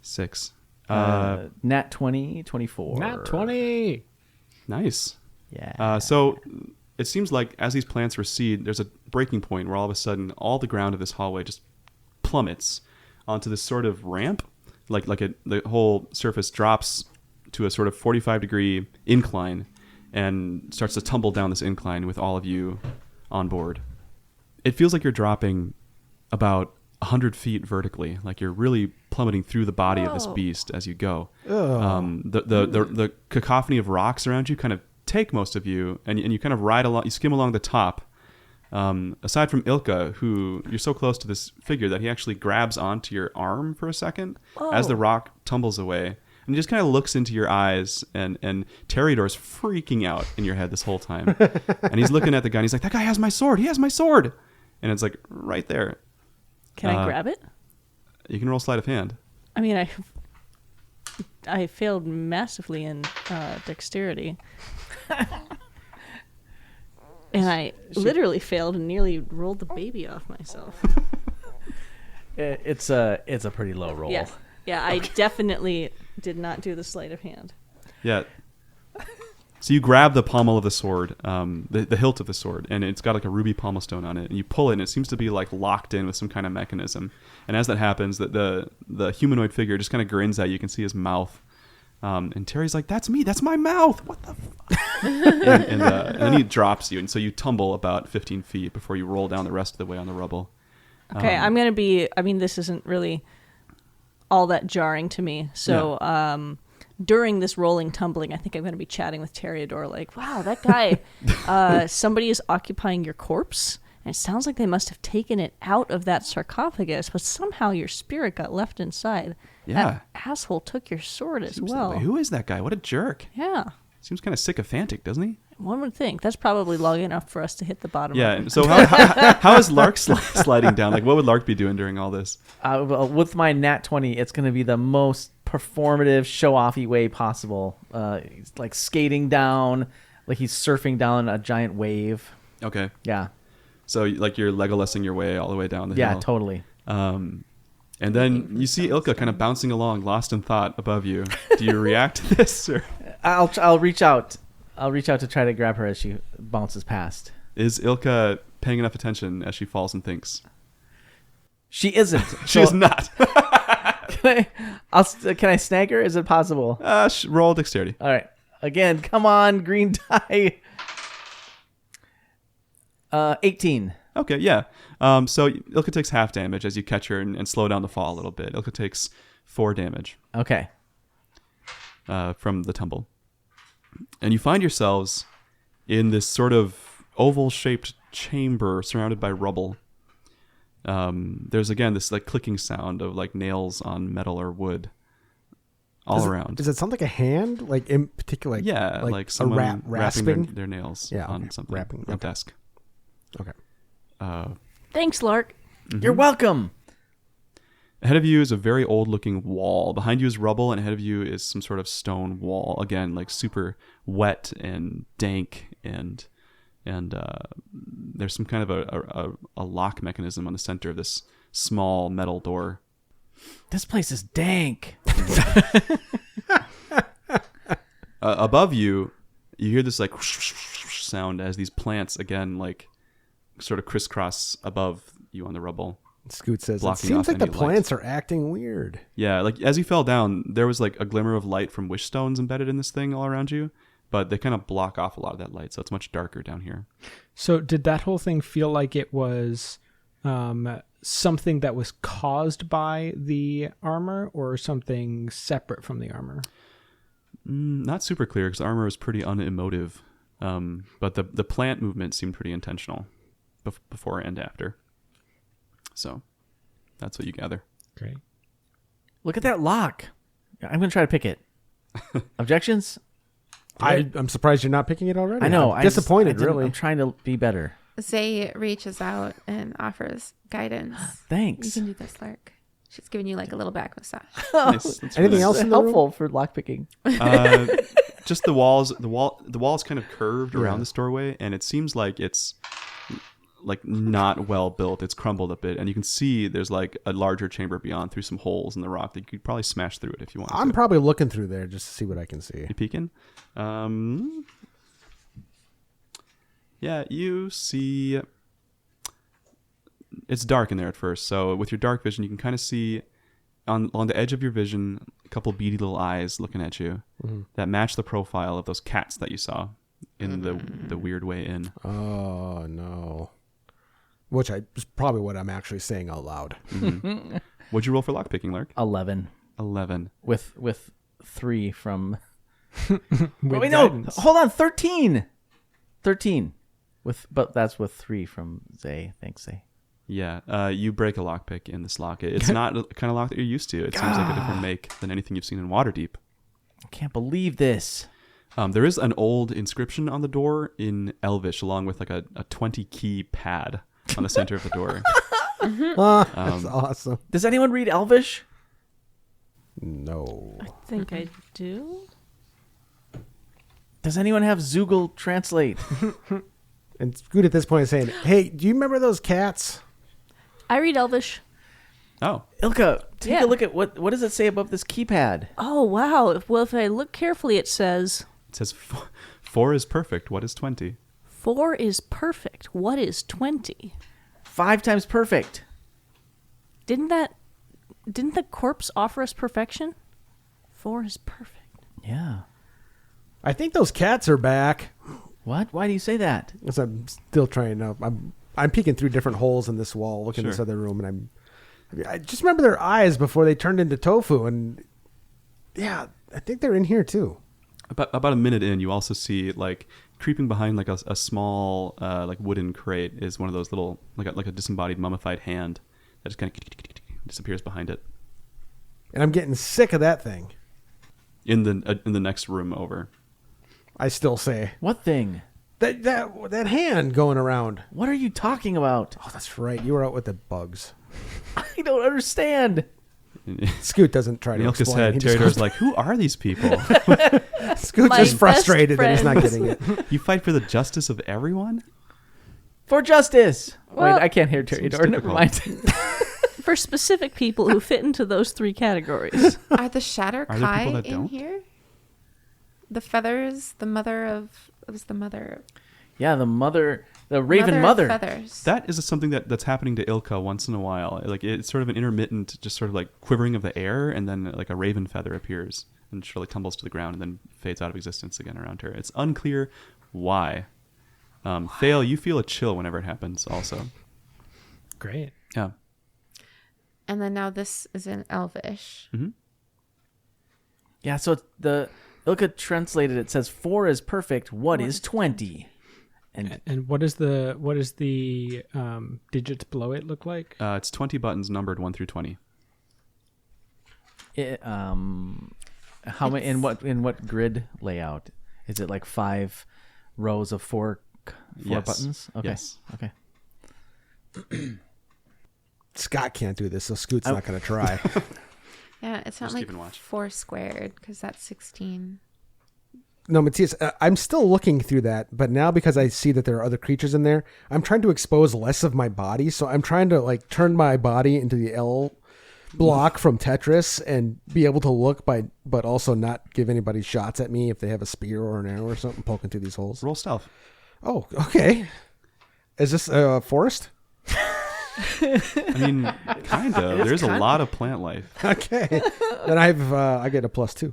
6. Nat 20, 24. Nat 20. Nice. Yeah. So it seems like as these plants recede, there's a breaking point where all of a sudden all the ground of this hallway just plummets onto this sort of ramp. The whole surface drops to a sort of 45-degree incline and starts to tumble down this incline with all of you on board. It feels like you're dropping about 100 feet vertically, like you're really plummeting through the body of this beast as you go. The cacophony of rocks around you kind of take most of you, and you kind of ride along, you skim along the top. Aside from Ilka, who you're so close to this figure that he actually grabs onto your arm for a second as the rock tumbles away. And he just kind of looks into your eyes, and Teridor's freaking out in your head this whole time. And he's looking at the guy, and he's like, that guy has my sword. He has my sword. And it's like right there. Can I grab it? You can roll sleight of hand. I mean, I failed massively in dexterity. And I literally failed and nearly rolled the baby off myself. It's a pretty low roll. Yeah, I definitely did not do the sleight of hand. Yeah. So you grab the pommel of the sword, the hilt of the sword, and it's got like a ruby pommel stone on it. And you pull it, and it seems to be like locked in with some kind of mechanism. And as that happens, the humanoid figure just kind of grins at you. You can see his mouth. And Terry's like, "That's me. That's my mouth. What the fuck?" and then he drops you, and so you tumble about 15 feet before you roll down the rest of the way on the rubble. Okay, I'm going to be... I mean, this isn't really all that jarring to me. So during this rolling, tumbling, I think I'm going to be chatting with Toreador like, wow, that guy, somebody is occupying your corpse. And it sounds like they must have taken it out of that sarcophagus, but somehow your spirit got left inside. Yeah. That asshole took your sword as Seems that well. way. Who is that guy? What a jerk. Yeah. Seems kind of sycophantic, doesn't he? One would think. That's probably long enough for us to hit the bottom Yeah. of it. And so how is Lark sliding down? Like, what would Lark be doing during all this? Well, with my nat 20, it's going to be the most performative, show-offy way possible. He's like skating down, like he's surfing down a giant wave. Okay. Yeah. So, like, you're Legolasing your way all the way down the hill. Yeah, totally. And then you see Ilka kind of bouncing along, lost in thought, above you. Do you react to this? Or I'll reach out. I'll reach out to try to grab her as she bounces past. is Ilka paying enough attention as she falls and thinks? She isn't. She is not. Can I snag her? Is it possible? Roll dexterity. All right. Again, come on, green die. 18. Okay, yeah. So Ilka takes half damage as you catch her and slow down the fall a little bit. Ilka takes 4 damage Okay. from the tumble. And you find yourselves in this sort of oval-shaped chamber surrounded by rubble. There's, again, this like clicking sound of like nails on metal or wood all around. Does it sound like a hand? Like in particular? Yeah, like a someone rasping? wrapping their nails Yeah, on okay. something. Wrapping, A okay. desk. Okay. Thanks, Lark. You're welcome. Ahead of you is a very old-looking wall. Behind you is rubble, and ahead of you is some sort of stone wall. Again, like super wet and dank, and there's some kind of a lock mechanism on the center of this small metal door. This place is dank. Above you, you hear this like sound as these plants again like sort of crisscross above you on the rubble. Scoot says, it Blocking seems off like the any light. plants are acting weird. Yeah, like as you fell down, there was like a glimmer of light from wish stones embedded in this thing all around you, but they kind of block off a lot of that light, so it's much darker down here. So did that whole thing feel like it was something that was caused by the armor or something separate from the armor? Not super clear because armor is pretty unemotive, but the plant movement seemed pretty intentional before and after. So that's what you gather. Great. Look at that lock. I'm going to try to pick it. Objections? I'm surprised you're not picking it already. I know. I'm disappointed, really. I'm trying to be better. Zay reaches out and offers guidance. You Thanks. can do this, Lark. She's giving you like a little back massage. Nice. That's Anything really else in the room? Helpful for lockpicking. just the walls. The wall is kind of curved around this doorway, and it seems like it's like not well built. It's crumbled a bit, and you can see there's like a larger chamber beyond through some holes in the rock that you could probably smash through it if you want. I'm to. probably looking through there just to see what I can see. You peeking? Yeah, you see. It's dark in there at first, so with your dark vision, you can kind of see on the edge of your vision a couple beady little eyes looking at you that match the profile of those cats that you saw in the weird way in. Oh, no. Which is probably what I'm actually saying out loud. What'd you roll for lockpicking, Lark? 11 11. with 3 from. With Wait, no, guidance. hold on. 13. But that's with 3 from Zay. Thanks, Zay. Yeah, you break a lockpick in this lock. It's not the kind of lock that you're used to. It seems like a different make than anything you've seen in Waterdeep. I can't believe this. There is an old inscription on the door in Elvish, along with like a 20-key pad on the center of the door. That's awesome. Does anyone read Elvish? No. I think I do. Does anyone have Zoogle Translate? And Scoot at this point is saying, hey, do you remember those cats? I read Elvish. Oh, Ilka, take Yeah. a look at what does it say above this keypad? Oh, wow. Well, if I look carefully, it says... it says 4 is perfect. What is 20? 4 is perfect. What is 20? 5 times perfect. Didn't the corpse offer us perfection? 4 is perfect. Yeah. I think those cats are back. What? Why do you say that? Because I'm still trying to. I'm peeking through different holes in this wall, looking in this Sure. other room, and I just remember their eyes before they turned into tofu, and yeah, I think they're in here too. About a minute in, you also see like creeping behind like a small like wooden crate is one of those little like a disembodied mummified hand that just kind of disappears behind it. And I'm getting sick of that thing. In the next room over. I still say What thing? that hand going around. What are you talking about? Oh, that's right. You were out with the bugs. I don't understand. Scoot doesn't try to Ilka's explain. head, He just Terador's goes- like, who are these people? Scoot's My just best frustrated that he's not friends. getting it. You fight for the justice of everyone? For justice. Well, Wait, I can't hear seems Terador. Never difficult. mind. For specific people who fit into those 3 categories. Are the Shatter Are there Kai people that in don't? here? The feathers, the mother of... It was the mother... Yeah, the Raven Mother. of feathers. That is something that's happening to Ilka once in a while. Like it's sort of an intermittent, just sort of like quivering of the air, and then like a raven feather appears and she like tumbles to the ground and then fades out of existence again around her. It's unclear why. Thale, you feel a chill whenever it happens. Also, Great. yeah. And then now this is in Elvish. Yeah, so it's Ilka translated it says 4 is perfect. What is 20? And what is the digits below it look like? It's 20 buttons numbered 1 through 20. How many in what grid layout? Is it like 5 rows of 4 Yes. buttons? Okay. Yes. Okay. Scott can't do this, so Scoot's not going to try. Yeah, it's not Just like keeping watch. 4 squared because that's 16. No, Matthias, I'm still looking through that, but now because I see that there are other creatures in there, I'm trying to expose less of my body. So I'm trying to like turn my body into the L block from Tetris and be able to look but also not give anybody shots at me if they have a spear or an arrow or something poking through these holes. Roll stealth. Oh, okay. Is this a forest? I mean, kind of. There's a lot of plant life. Okay. Then I get a +2.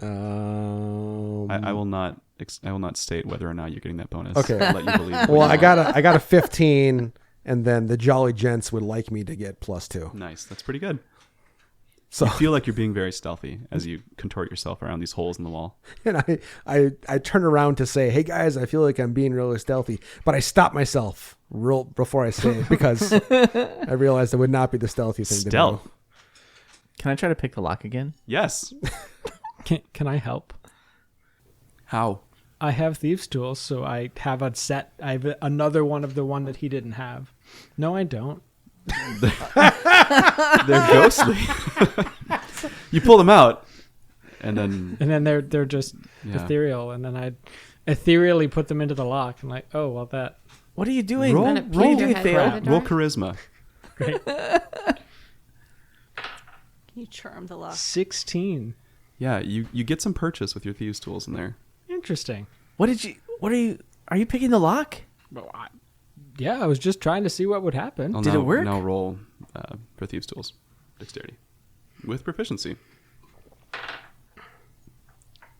I will not state whether or not you're getting that bonus. Okay. I'll let you believe. what Well, you I got a 15, and then the Jolly Gents would like me to get +2. Nice. That's pretty good. So You feel like you're being very stealthy as you contort yourself around these holes in the wall. and I turn around to say, "Hey guys, I feel like I'm being really stealthy," but I stop myself real before I say it because I realized it would not be the stealthy thing Stealth. to do. Can I try to pick the lock again? Yes. Can I help? How? I have thieves' tools, so I have a set. I have another one of the one that he didn't have. No, I don't. They're ghostly. You pull them out, and then they're just Yeah. ethereal, and then I ethereally put them into the lock, and like, oh well, that What are you doing? Roll- And it roll peeked your head Thale. through the roll door. charisma. great. You charm the lock. 16. Yeah, you get some purchase with your thieves' tools in there. Interesting. What are you picking the lock? Well, yeah, I was just trying to see what would happen. Well, Did now, it work? Now roll for thieves' tools, dexterity, with proficiency.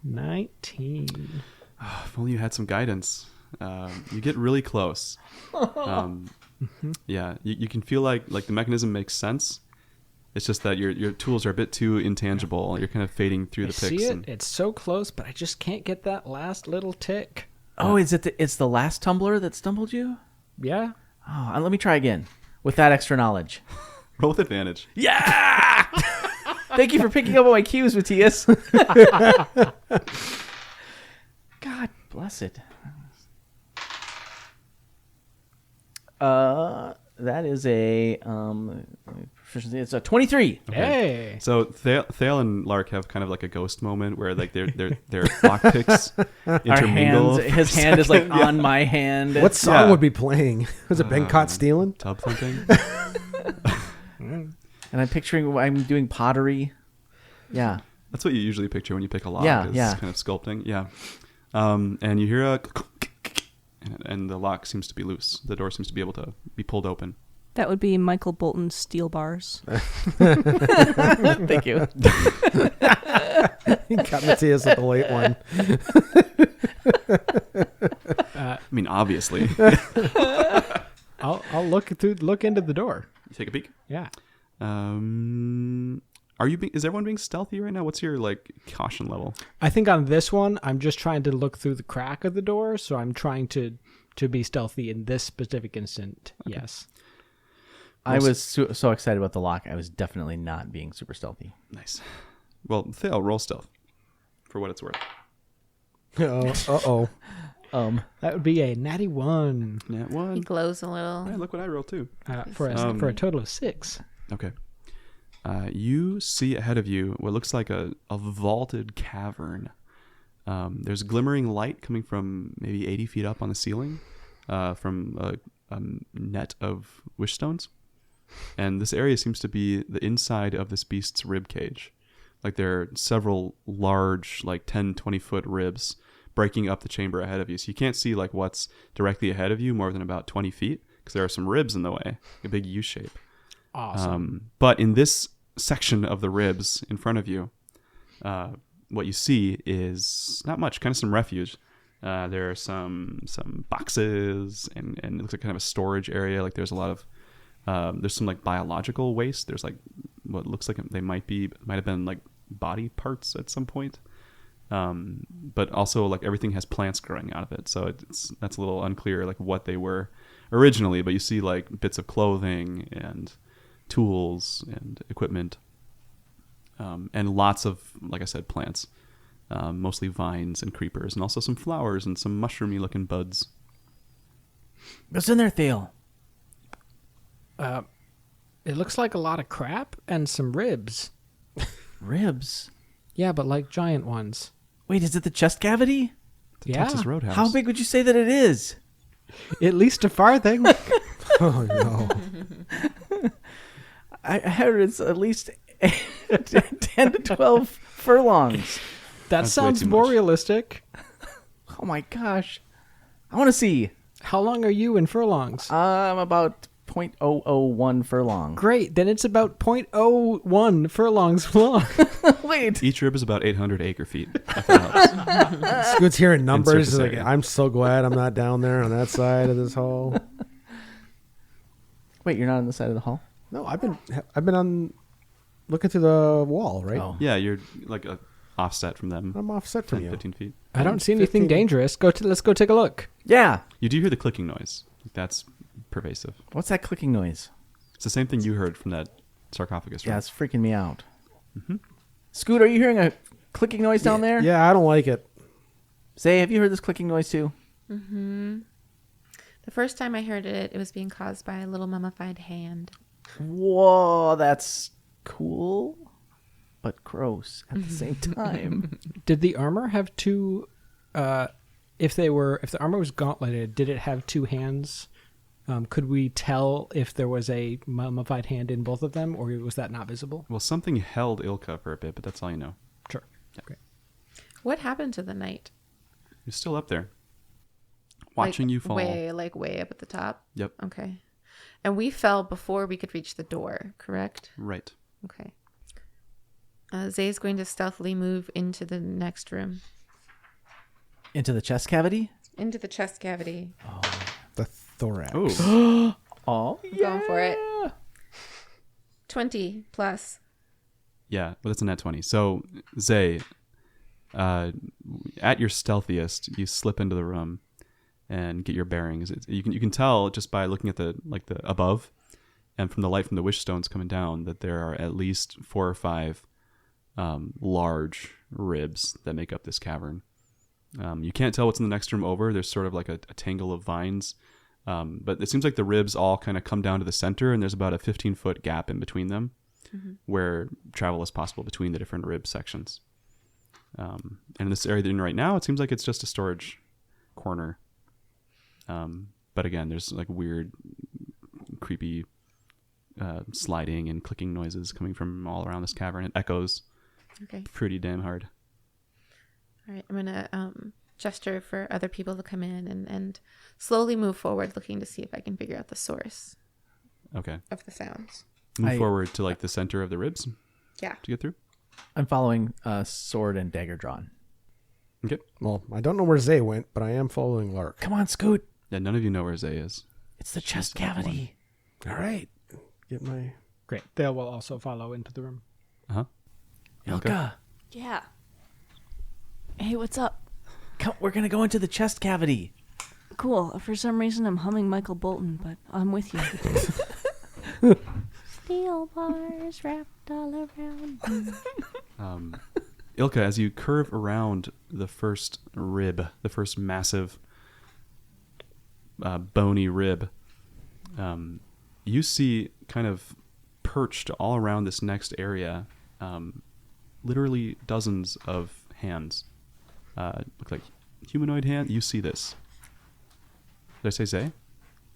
19. If only you had some guidance. You get really close. Yeah, you can feel like the mechanism makes sense. It's just that your tools are a bit too intangible. You're kind of fading through I the see picks. it. It's so close, but I just can't get that last little tick. Oh, it's the last tumbler that stumbled you? Yeah. Oh, let me try again with that extra knowledge. Roll with advantage. Yeah! Thank you for picking up on my cues, Matthias. God bless it. That is a proficiency. It's a 23. Hey. So Thale and Lark have kind of like a ghost moment where like their lockpicks Our intermingle. hands, his hand is like on my hand. What song Yeah. would be playing? Was it Ben Caught Stealing? Tub thumping. And I'm picturing I'm doing pottery. Yeah. That's what you usually picture when you pick a lock. Yeah, is yeah. kind of sculpting. Yeah. And you hear a and the lock seems to be loose. The door seems to be able to be pulled open. That would be Michael Bolton's steel bars. Thank you. Got Matthias with the late one. I mean, obviously. I'll look into the door. You take a peek. Yeah. Is everyone being stealthy right now? What's your caution level? I think on this one, I'm just trying to look through the crack of the door, so I'm trying to be stealthy in this specific instant. Okay. Yes. I was so excited about the lock. I was definitely not being super stealthy. Nice. Well, Theo, roll stealth for what it's worth. Uh-oh. That would be a natty 1. Nat He 1. glows a little. Hey, look what I rolled too. For a total of 6. Okay. You see ahead of you what looks like a vaulted cavern. There's glimmering light coming from maybe 80 feet up on the ceiling from a net of wish stones. And this area seems to be the inside of this beast's rib cage. Like there are several large, 10, 20-foot ribs breaking up the chamber ahead of you. So you can't see what's directly ahead of you more than about 20 feet because there are some ribs in the way, a big U shape. Awesome. But in this section of the ribs in front of you, what you see is not much, kind of some refuge. There are some boxes and it looks like kind of a storage area. There's a lot of there's some biological waste. There's what looks like they might have been body parts at some point. But also everything has plants growing out of it. So that's a little unclear what they were originally, but you see bits of clothing and tools and equipment, and lots of, like I said, plants, mostly vines and creepers, and also some flowers and some mushroomy looking buds. What's in there, Theo? It looks like a lot of crap and some ribs. Ribs? Yeah, but giant ones. Wait, is it the chest cavity? The Yeah. Texas Roadhouse. How big would you say that it is? At least a farthing. Oh, no. I heard it's at least 10 to 12 furlongs. That That's way sounds too more much. realistic. Oh my gosh. I want to see. How long are you in furlongs? I'm about 0.001 furlong. Great, then it's about 0.01 furlongs long. Wait. Each rib is about 800 acre feet. If that helps. Scoot's hearing numbers. surface Like, area. I'm so glad I'm not down there on that side of this hall. Wait, you're not on the side of the hall? No, I've been on looking through the wall, right? Oh. Yeah, you're a offset from them. I'm offset from 10, you. 15 feet. I don't see anything 15. dangerous. Let's go take a look. Yeah. You do hear the clicking noise. That's pervasive. What's that clicking noise? It's the same thing you heard from that sarcophagus, right? Yeah, it's freaking me out. Scoot, are you hearing a clicking noise down there? Yeah, I don't like it. Zay, have you heard this clicking noise too? The first time I heard it, it was being caused by a little mummified hand. Whoa, that's cool, but gross at the same time. Did the armor have two? If the armor was gauntleted, did it have two hands? Could we tell if there was a mummified hand in both of them, or was that not visible? Well, something held Ilka for a bit, but that's all you know. Sure. Okay. What happened to the knight? You're still up there, watching you fall. Way up at the top? Yep. Okay. And we fell before we could reach the door, correct? Right. Okay. Zay's going to stealthily move into the next room. Into the chest cavity? Into the chest cavity. The thorax. Oh, Oh, I'm going for it. 20 plus. yeah. Well, that's a net 20. So, Zay, at your stealthiest, you slip into the room and get your bearings. You can tell just by looking at the above, and from the light from the wish stones coming down, that there are at least 4 or 5 large ribs that make up this cavern. You can't tell what's in the next room over. There's sort of like a tangle of vines, but it seems like the ribs all kind of come down to the center, and there's about a 15-foot gap in between them, where travel is possible between the different rib sections. And in this area that you're in right now, it seems like it's just a storage corner. But again, there's weird, creepy sliding and clicking noises coming from all around this cavern. It echoes Okay. pretty damn hard. All right. I'm gonna gesture for other people to come in and slowly move forward, looking to see if I can figure out the source Okay. of the sounds. Move forward to like the center of the ribs Yeah. to get through. I'm following sword and dagger drawn. Okay. Well, I don't know where Zay went, but I am following Lark. Come on, Scoot. Yeah, none of you know where Zay is. It's the chest cavity. All right. Get my... Great. Thale will also follow into the room. Uh-huh. Ilka, Yeah. Hey, what's up? come, we're going to go into the chest cavity. Cool. For some reason, I'm humming Michael Bolton, but I'm with you. Steel bars wrapped all around me. Ilka, as you curve around the first rib, the first massive bony rib, you see kind of perched all around this next area, literally dozens of hands. Look like humanoid hand. You see this. Did I say Zay?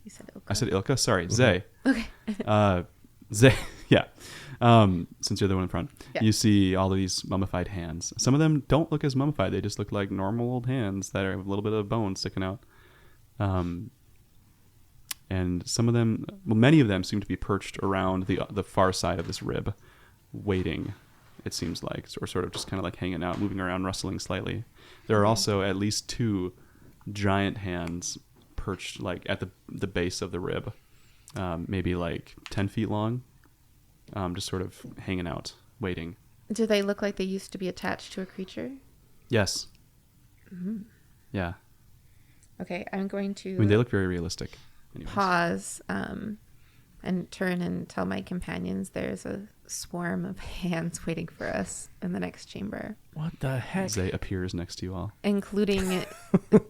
You said Ilka. I said Ilka. Sorry, Zay. Okay. Zay, yeah. Since you're the one in front, Yeah. you see all of these mummified hands. Some of them don't look as mummified; they just look like normal old hands that have a little bit of bone sticking out. And some of them, well, many of them seem to be perched around the far side of this rib, waiting. It seems like, or sort of just kind of like hanging out, moving around, rustling slightly. There are also at least 2 giant hands perched like at the base of the rib, maybe like 10 feet long, just sort of hanging out, waiting. Do they look like they used to be attached to a creature? Yes. Yeah. Okay, I'm going to I mean, they look very realistic. Anyways. pause and turn and tell my companions there's a swarm of hands waiting for us in the next chamber, What the heck? Zay appears next to you all. including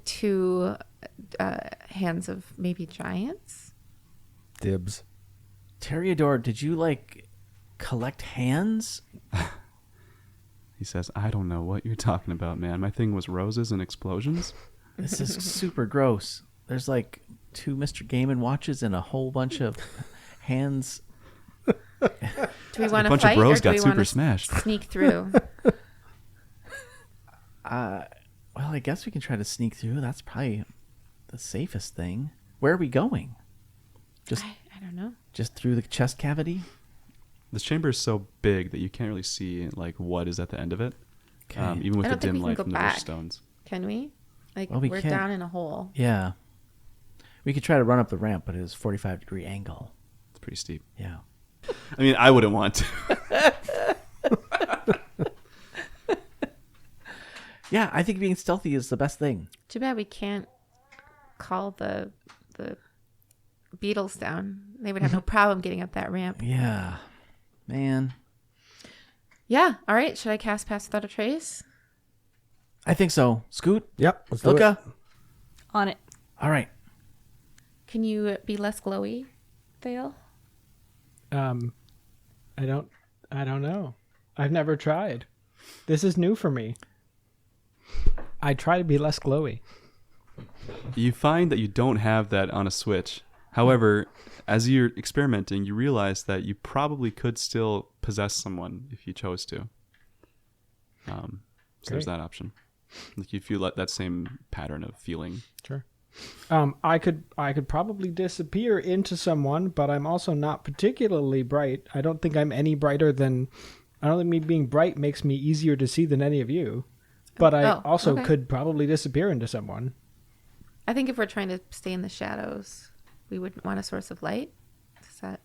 2 hands of maybe giants. Dibs. Teriador, did you like collect hands? He says, "I don't know what you're talking about, man. My thing was roses and explosions." This is super gross. There's like 2 Mr. Gaiman watches and a whole bunch of hands. Do we want to bunch of fight, or bros do got we super want to smashed. sneak through? Well, I guess we can try to sneak through. That's probably the safest thing. Where are we going? I don't know. Just through the chest cavity? This chamber is so big that you can't really see like what is at the end of it, Okay. even with I the don't think dim we light can from go the back. rich stones. Can we? Like, Well, we we're can't. down in a hole. Yeah. We could try to run up the ramp, but it is 45-degree angle. It's pretty steep. Yeah. I mean, I wouldn't want to. Yeah, I think being stealthy is the best thing. Too bad we can't call the beetles down. They would have no problem getting up that ramp. Yeah. Man. Yeah. All right. Should I cast Pass Without a Trace? I think so. Scoot? Yep. Let's do it. Ilka? On it. All right. Can you be less glowy, Thale? I don't know. I've never tried. This is new for me. I try to be less glowy. You find that you don't have that on a switch. However, as you're experimenting, you realize that you probably could still possess someone if you chose to. So there's Great. that option. Like if you let that same pattern of feeling. Sure. I could probably disappear into someone, but I'm also not particularly bright. I don't think I'm any brighter than. I don't think me being bright makes me easier to see than any of you. But I also okay. could probably disappear into someone. I think if we're trying to stay in the shadows, we wouldn't want a source of light. Is that?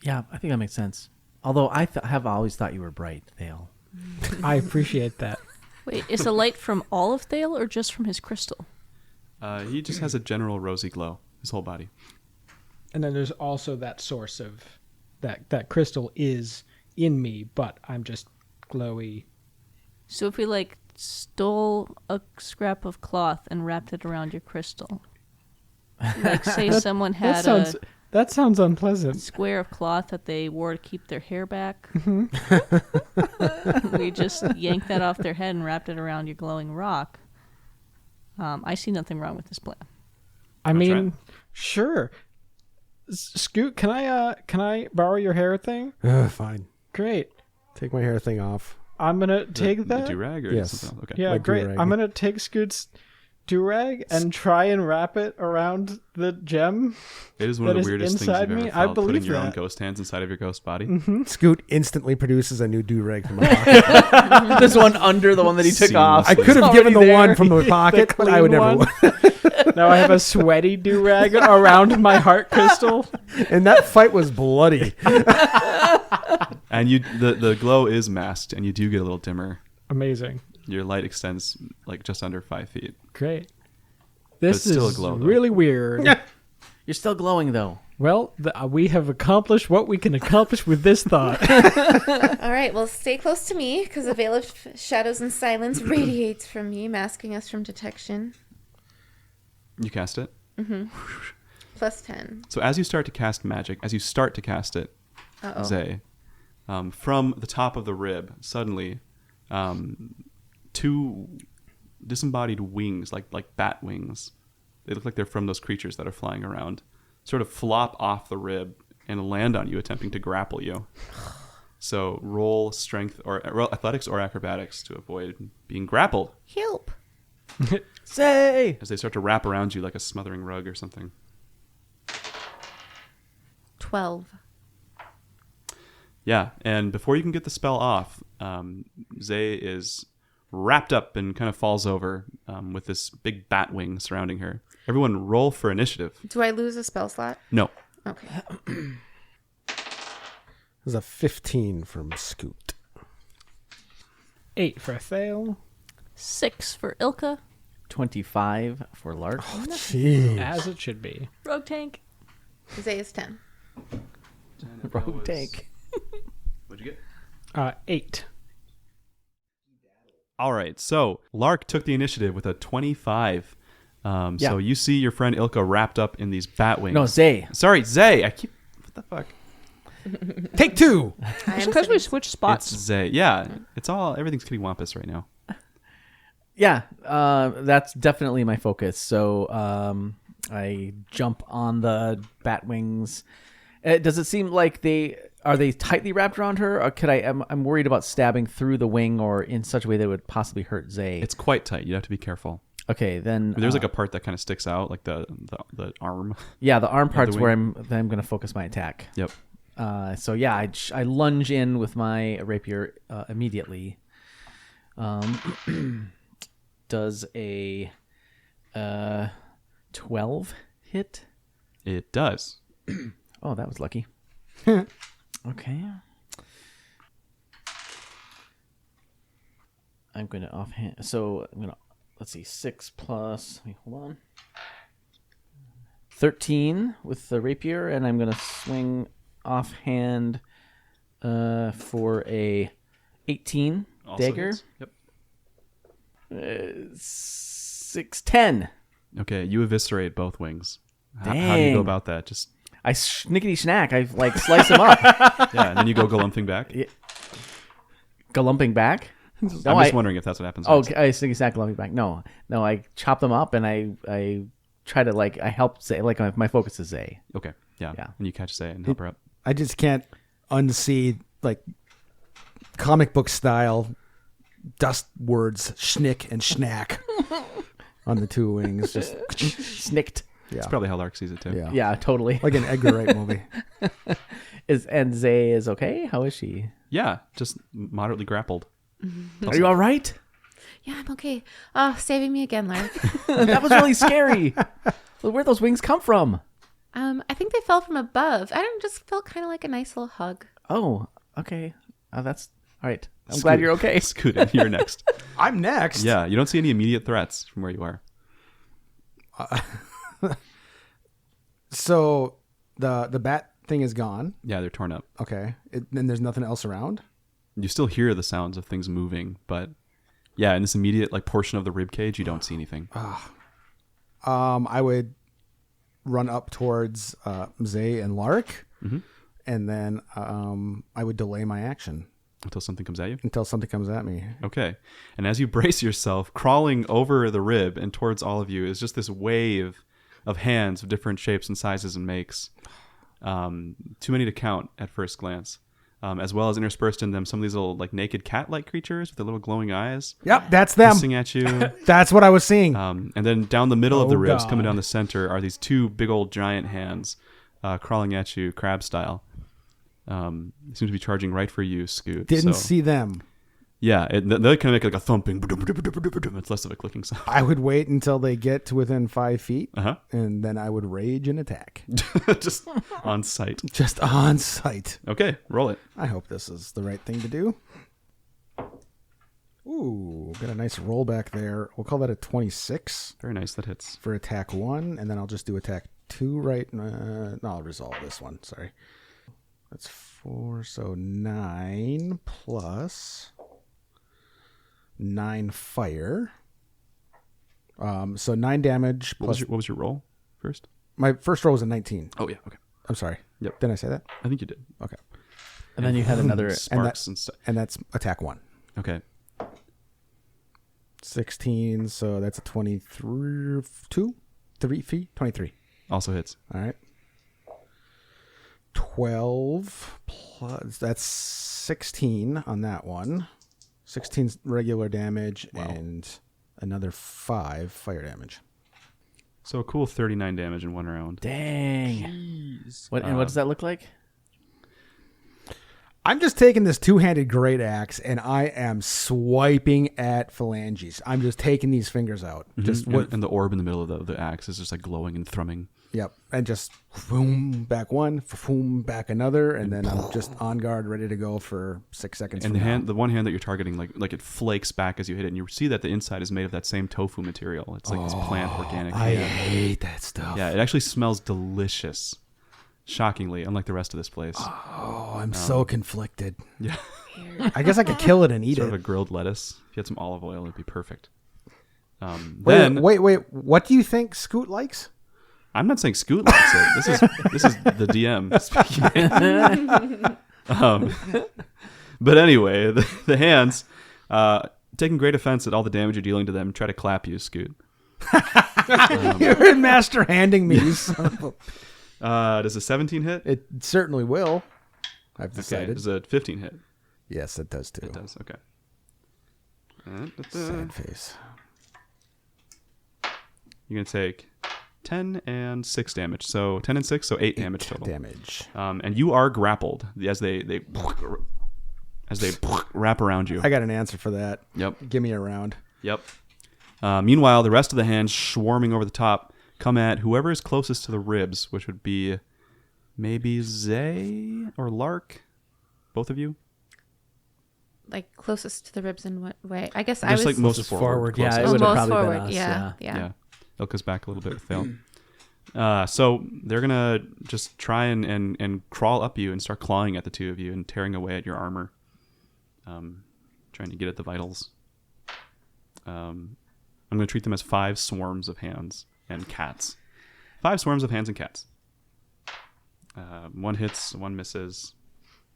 Yeah, I think that makes sense. Although I have always thought you were bright, Thale. I appreciate that. Wait, is the light from all of Thale or just from his crystal? He just has a general rosy glow, his whole body. And then there's also that source of that crystal is in me, but I'm just glowy. So if we like stole a scrap of cloth and wrapped it around your crystal, like say someone had That sounds unpleasant. square of cloth that they wore to keep their hair back. We just yanked that off their head and wrapped it around your glowing rock. I see nothing wrong with this plan. I Wanna mean, sure. Scoot, can I borrow your hair thing? Fine. Great. Take my hair thing off. I'm gonna take the that. do-rag or Yes. something else? Okay. Yeah, Like great. do-rag. I'm gonna take Scoot's do-rag and try and wrap it around the gem. It is one of that the is weirdest things inside you've me. ever I felt, putting believe your own that. ghost hands inside of your ghost body. Scoot instantly produces a new do-rag from my pocket. There's one under the one that he took off. I could have given the one from the pocket, but I would clean never one. would. Now I have a sweaty do-rag around my heart crystal. And that fight was bloody. And the glow is masked, and you do get a little dimmer. Amazing. Your light extends like just under 5 feet. Great. it's This still a is glow, though. really weird. You're still glowing though. Well, we have accomplished what we can accomplish with this thought. All right, well, stay close to me because a veil of shadows and silence radiates from me, masking us from detection. You cast it. Plus 10. So as you start to cast magic, Uh-oh. Zay, from the top of the rib, suddenly, 2 disembodied wings, like bat wings, they look like they're from those creatures that are flying around, sort of flop off the rib and land on you, attempting to grapple you. So roll strength or roll athletics or acrobatics to avoid being grappled Help. Say. as they start to wrap around you like a smothering rug or something. 12. Yeah, and before you can get the spell off, Zay is wrapped up and kind of falls over with this big bat wing surrounding her. Everyone roll for initiative. Do I lose a spell slot? No. Okay. There's a 15 from Scoot. 8 for Thale. 6 for Ilka. 25 for Lark. Jeez. As it should be. Rogue tank. Zay is 10. Rogue tank. What'd you get? 8. All right, so Lark took the initiative with a 25. So you see your friend Ilka wrapped up in these bat wings. No, Zay. Sorry, Zay. What the fuck? Take 2. I It's am because we sitting- switched It's spots. Zay. Yeah, everything's kitty wampus right now. Yeah, that's definitely my focus. So I jump on the bat wings. Does it seem like are they tightly wrapped around her, or I'm worried about stabbing through the wing or in such a way that it would possibly hurt Zay. It's quite tight. You have to be careful. Okay, then There's like a part that kind of sticks out, like the arm. yeah, the arm part's wing. where I'm going to focus my attack. Yep. So yeah, I lunge in with my rapier immediately. Does a 12 hit? It does. Oh, that was lucky. Okay. I'm going to offhand. So I'm going to, let's see, 6 plus, hold on. 13 with the rapier, and I'm going to swing offhand for a 18 Also dagger. hits. Yep. 6, 10. Okay, you eviscerate both wings. How do you Dang. go about that? Just I snickety snack. I like slice them up. yeah, and then you go galumphing back. Galumping back. I'm just wondering if that's what happens. Oh, next. I snickety snack galumping back. No, I chop them up and I try to I help Zay. Like my focus is Zay. Okay, yeah. Yeah. And you catch Zay and help her up. I just can't unsee, like, comic book style dust words, schnick and schnack on the 2 wings. Just, Snicked. yeah. That's probably how Lark sees it too. Yeah. Yeah, totally. Like an Edgar Wright movie. And Zay is okay. How is she? Yeah, just moderately grappled. Are you all right? Yeah, I'm okay. Oh, saving me again, Lark. That was really scary. Where'd those wings come from? I think they fell from above. I don't just felt kind of like a nice little hug. Oh, okay. That's all right. I'm glad you're okay. Scootin', you're next. I'm next. Yeah, you don't see any immediate threats from where you are. So the bat thing is gone. Yeah, they're torn up. Okay. Then there's nothing else around? You still hear the sounds of things moving, but yeah, in this immediate portion of the rib cage, you don't see anything. I would run up towards Zay and Lark, and then I would delay my action Until something comes at you. until something comes at me. Okay. And as you brace yourself, crawling over the rib and towards all of you is just this wave of hands of different shapes and sizes and makes. Too many to count at first glance. as well as interspersed in them some of these little like naked cat-like creatures with their little glowing eyes Yep, that's them. hissing at you. That's what I was seeing. And then down the middle of the Oh, ribs, God. coming down the center, are these two big old giant hands crawling at you, crab style. Seem to be charging right for you, Scoot. Didn't So, see them. Yeah, they kind of make like a thumping. It's less of a clicking sound. I would wait until they get to within 5 feet, Uh-huh. and then I would rage and attack. Just on sight. Just on sight. Okay, roll it. I hope this is the right thing to do. Ooh, got a nice roll back there. We'll call that a 26 Very nice. That hits. for attack 1, and then I'll just do attack 2 right. No, I'll resolve this one. Sorry. That's 4, so 9 plus 9 fire. So 9 damage What plus. was your roll first? My first roll was a 19. Oh, yeah. Okay. I'm sorry. Yep. Didn't I say that? I think you did. Okay. And then you had another. Sparks and stuff. And that's attack 1. Okay. 16, so that's a 23. 23. Also hits. All right. 12 plus, that's 16 on that one. 16 regular damage and another 5 fire damage. So a cool 39 damage in one round. Dang. What does that look like? I'm just taking this two-handed great axe and I am swiping at phalanges. I'm just taking these fingers out. Just what? And the orb in the middle of the axe is just like glowing and thrumming. Yep, and just boom back one, boom back another, and then I'm just on guard, ready to go for 6 seconds. And from now. the one hand that you're targeting, like it flakes back as you hit it, and you see that the inside is made of that same tofu material. It's like this plant organic. I hand. hate that stuff. Yeah, it actually smells delicious. Shockingly, unlike the rest of this place. Oh, I'm so conflicted. Yeah. I guess I could kill it and eat Sort of it. a grilled lettuce. If you had some olive oil, it'd be perfect. Wait. What do you think Scoot likes? I'm not saying Scoot likes it. This is the DM speaking. But anyway, the hands taking great offense at all the damage you're dealing to them, try to clap you, Scoot. You're master handing me. you son of a- Does a 17 hit? It certainly will. I've Okay. decided. Does a 15 hit? Yes, it does too. It does. Okay. Sad face. You're gonna take 10 and 6 damage. So 10 and 6, so 8 damage total. Damage. And you are grappled as they wrap around you. I got an answer for that. Yep. Give me a round. Yep. Meanwhile, the rest of the hands swarming over the top come at whoever is closest to the ribs, which would be maybe Zay or Lark. Both of you. Like closest to the ribs in what way? I guess I Just was like most forward. Yeah, it closest. would have most probably forward. been us. Yeah. Yeah. Ilka's back a little bit with Thale. So they're gonna just try and crawl up you and start clawing at the two of you and tearing away at your armor, trying to get at the vitals. I'm gonna treat them as 5 swarms of hands and cats. 5 swarms of hands and cats. One hits, one misses,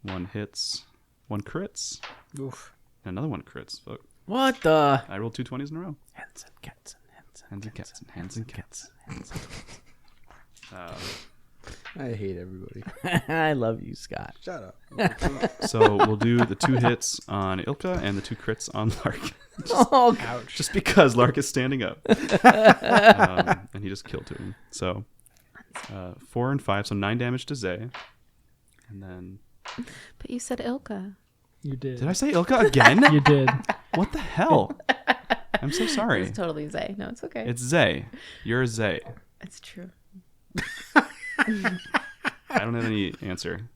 one hits, one crits, Oof. and another one crits. Fuck. What the? I rolled 2 20s in a row. Hands and cats and hands Hands and cats and hands and cats. I hate everybody. I love you, Scott. Shut up. So we'll do the 2 hits on Ilka and the 2 crits on Lark. Oh, Just because Lark is standing up. And he just killed 2 of them. So 4 and 5, so 9 damage to Zay. And then... But you said Ilka. You did. Did I say Ilka again? You did. What the hell? I'm so sorry. It's totally Zay. No, it's okay. It's Zay. You're Zay. It's true. I don't have any answer.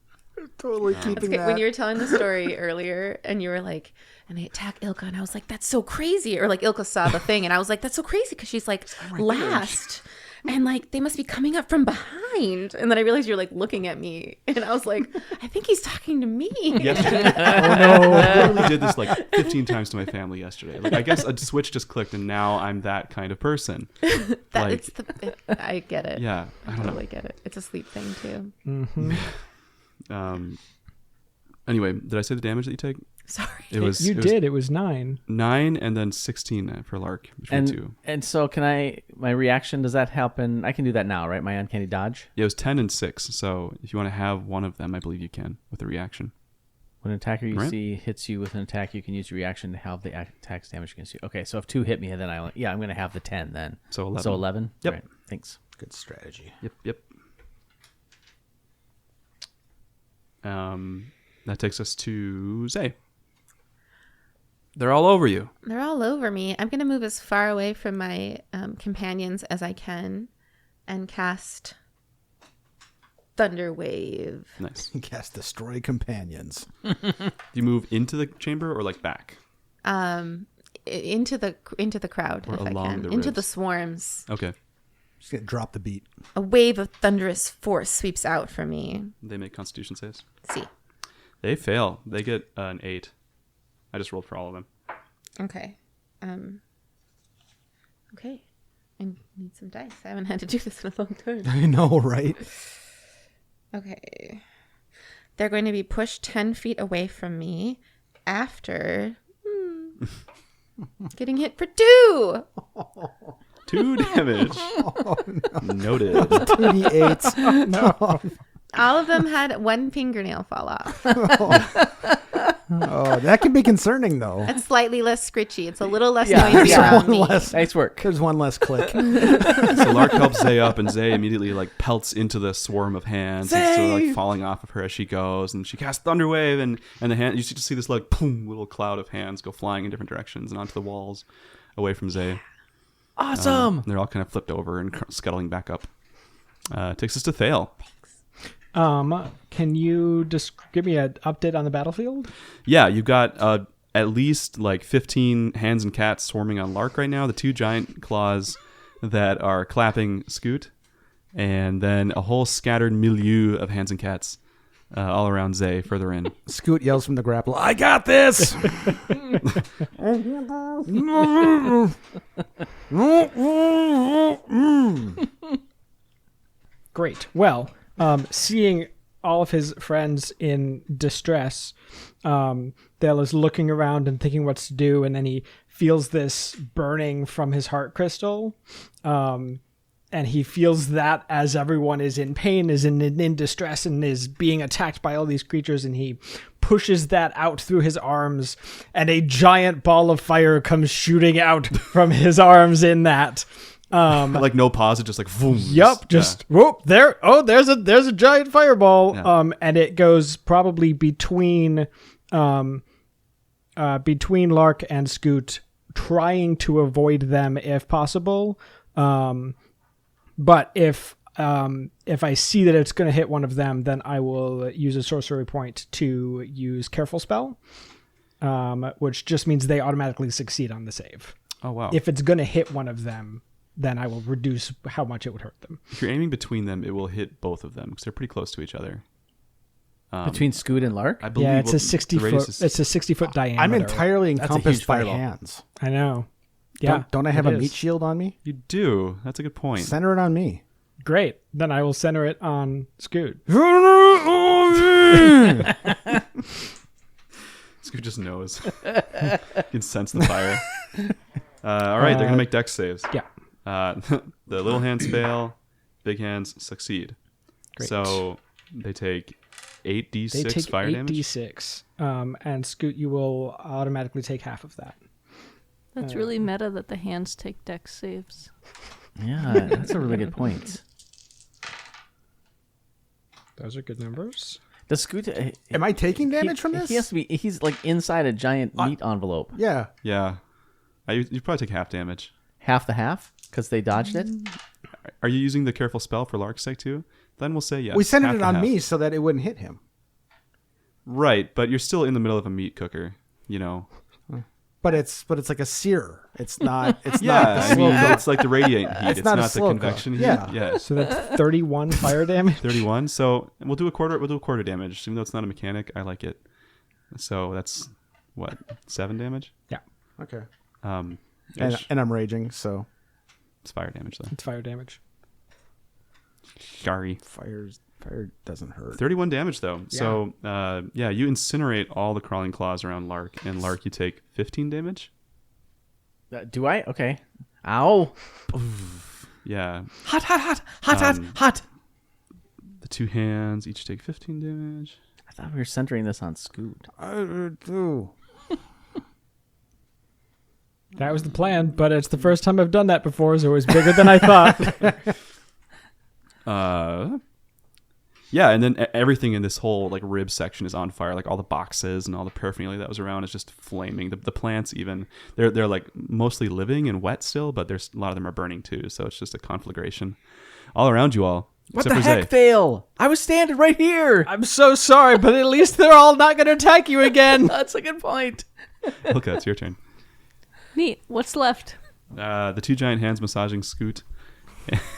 Totally It's keeping okay. that. When you were telling the story earlier and you were like, and they attack Ilka, and I was like, that's so crazy. Or like Ilka saw the thing and I was like, that's so crazy because she's like last. And like they must be coming up from behind. And then I realized you're like looking at me. And I was like, I think he's talking to me. Yesterday, I literally did this like 15 times to my family yesterday. Like I guess a switch just clicked and now I'm that kind of person. Like, I get it. yeah, I I don't know. totally get it. It's a sleep thing too. Anyway, did I say the damage that you take? Sorry. It was You did. It was 9. 9 and then 16 for Lark between 2. And so can I? My reaction, does that happen? I can do that now, right? My uncanny dodge. Yeah, it was 10 and 6. So if you want to have one of them, I believe you can with the reaction. When an attacker you Right. see hits you with an attack, you can use your reaction to have the attack's damage against you. Okay, so if 2 hit me, then I'm going to have the 10 then. So 11. So 11? Yep. Right, thanks. Good strategy. Yep. That takes us to Zay. They're all over you. They're all over me. I'm going to move as far away from my companions as I can and cast Thunder Wave. Nice. Cast destroy companions. Do you move into the chamber or like back? Into the crowd, Or if I along can. the Into ribs. the swarms. Okay. Just gonna drop the beat. A wave of thunderous force sweeps out from me. They make Constitution saves. See. They fail. They get an 8. I just rolled for all of them. Okay. Okay. I need some dice. I haven't had to do this in a long time. I know, right? Okay. They're going to be pushed 10 feet away from me after getting hit for 2. 2 damage. Noted. 2d8s. No. All of them had 1 fingernail fall off. Oh, that can be concerning, though. It's slightly less scritchy. It's a little less Yeah, noisy yeah. around One me. less. Nice work. There's one less click. So Lark helps Zay up, and Zay immediately like pelts into the swarm of hands, and sort of like falling off of her as she goes. And she casts Thunder Wave, and the hand you just see this like boom little cloud of hands go flying in different directions and onto the walls, away from Zay. Awesome. They're all kind of flipped over and scuttling back up. Takes us to Thale. Can you just give me an update on the battlefield? Yeah, you've got at least like 15 hands and cats swarming on Lark right now. The 2 giant claws that are clapping Scoot, and then a whole scattered milieu of hands and cats all around Zay further in. Scoot yells from the grapple, I got this! Great. Well, seeing all of his friends in distress, Thale is looking around and thinking what to do, and then he feels this burning from his heart crystal. And he feels that as everyone is in pain, is in distress, and is being attacked by all these creatures, and he pushes that out through his arms, and a giant ball of fire comes shooting out from his arms in that. Like no pause, it just like boom. Yep, whoop there. Oh, there's a giant fireball. Yeah. And it goes probably between Lark and Scoot, trying to avoid them if possible. But if I see that it's going to hit one of them, then I will use a sorcery point to use Careful Spell, which just means they automatically succeed on the save. Oh wow. If it's going to hit one of them, then I will reduce how much it would hurt them. If you're aiming between them, it will hit both of them because they're pretty close to each other. Between Scoot and Lark? I believe Yeah, it's a the 60 radius foot. is- It's a 60-foot diameter. I'm entirely That's a encompassed huge by fireball. hands. I know. Yeah. Don't I have it a is. meat shield on me? You do. That's a good point. Center it on me. Great. Then I will center it on Scoot. Scoot just knows. You can sense the fire. All right, they're gonna make dex saves. Yeah. The little hands fail, big hands succeed. Great. So they take 8d6 They take fire damage. 8d6. And Scoot, you will automatically take half of that. That's really meta that the hands take dex saves. Yeah, that's a really good point. Those are good numbers. Does Scoot... Am I taking damage from this? He has to be... He's like inside a giant meat envelope. Yeah. Yeah, you probably take half damage. Half the half? Because they dodged it? Are you using the careful spell for Lark's sake too? Then we'll say yes. We centered half it and on half. me so that it wouldn't hit him. Right, but you're still in the middle of a meat cooker. You know. But it's like a sear. It's not. It's Yeah, not the I mean, slow cook. it's like the radiant heat. It's It's not not, a the slow convection cook. heat. Yeah. Yeah. So that's 31 fire damage. 31. So we'll do a quarter. We'll do a quarter damage, even though it's not a mechanic. I like it. So that's what 7 damage. Yeah, Okay. Ish. And I'm raging, so It's fire damage though. it's fire damage. Sorry. fire doesn't hurt. 31 damage though. So you incinerate all the crawling claws around Lark, and Lark, you take 15 damage. Do I? Okay. Ow. Yeah. Hot. The 2 hands each take 15 damage. thought we were centering this on Scoot. I did too. That was the plan, but it's the first time I've done that before, so it was bigger than I thought. Yeah, and then everything in this whole like rib section is on fire. Like all the boxes and all the paraphernalia that was around is just flaming. The plants even they're like mostly living and wet still, but there's a lot of them are burning too. So it's just a conflagration all around you all. What except the for heck, Zay. Thale? I was standing right here. I'm so sorry, but at least they're all not going to attack you again. That's a good point. Okay, it's your turn. Neat. What's left? The two giant hands massaging Scoot,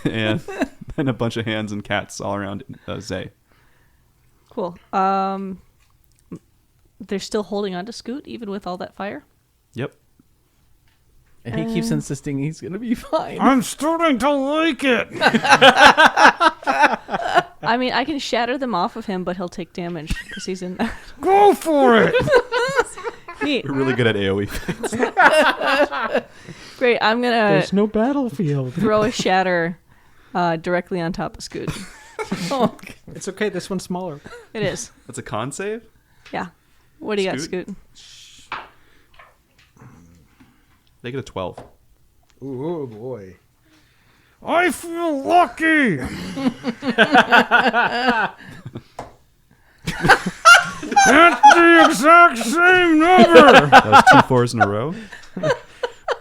and then a bunch of hands and cats all around Zay. Cool. They're still holding on to Scoot even with all that fire. Yep. And he keeps insisting he's going to be fine. I'm starting to like it. I mean, I can shatter them off of him, but he'll take damage because he's in that. Go for it. Neat. We're really good at AoE things. Great. I'm gonna There's no battlefield. throw a shatter directly on top of Scoot. It's okay. This one's smaller. It is. That's a con save? Yeah. What do you got, Scoot? Scoot? They get a 12. Ooh, oh boy. I feel lucky. That's the exact same number. That was 2 4s in a row.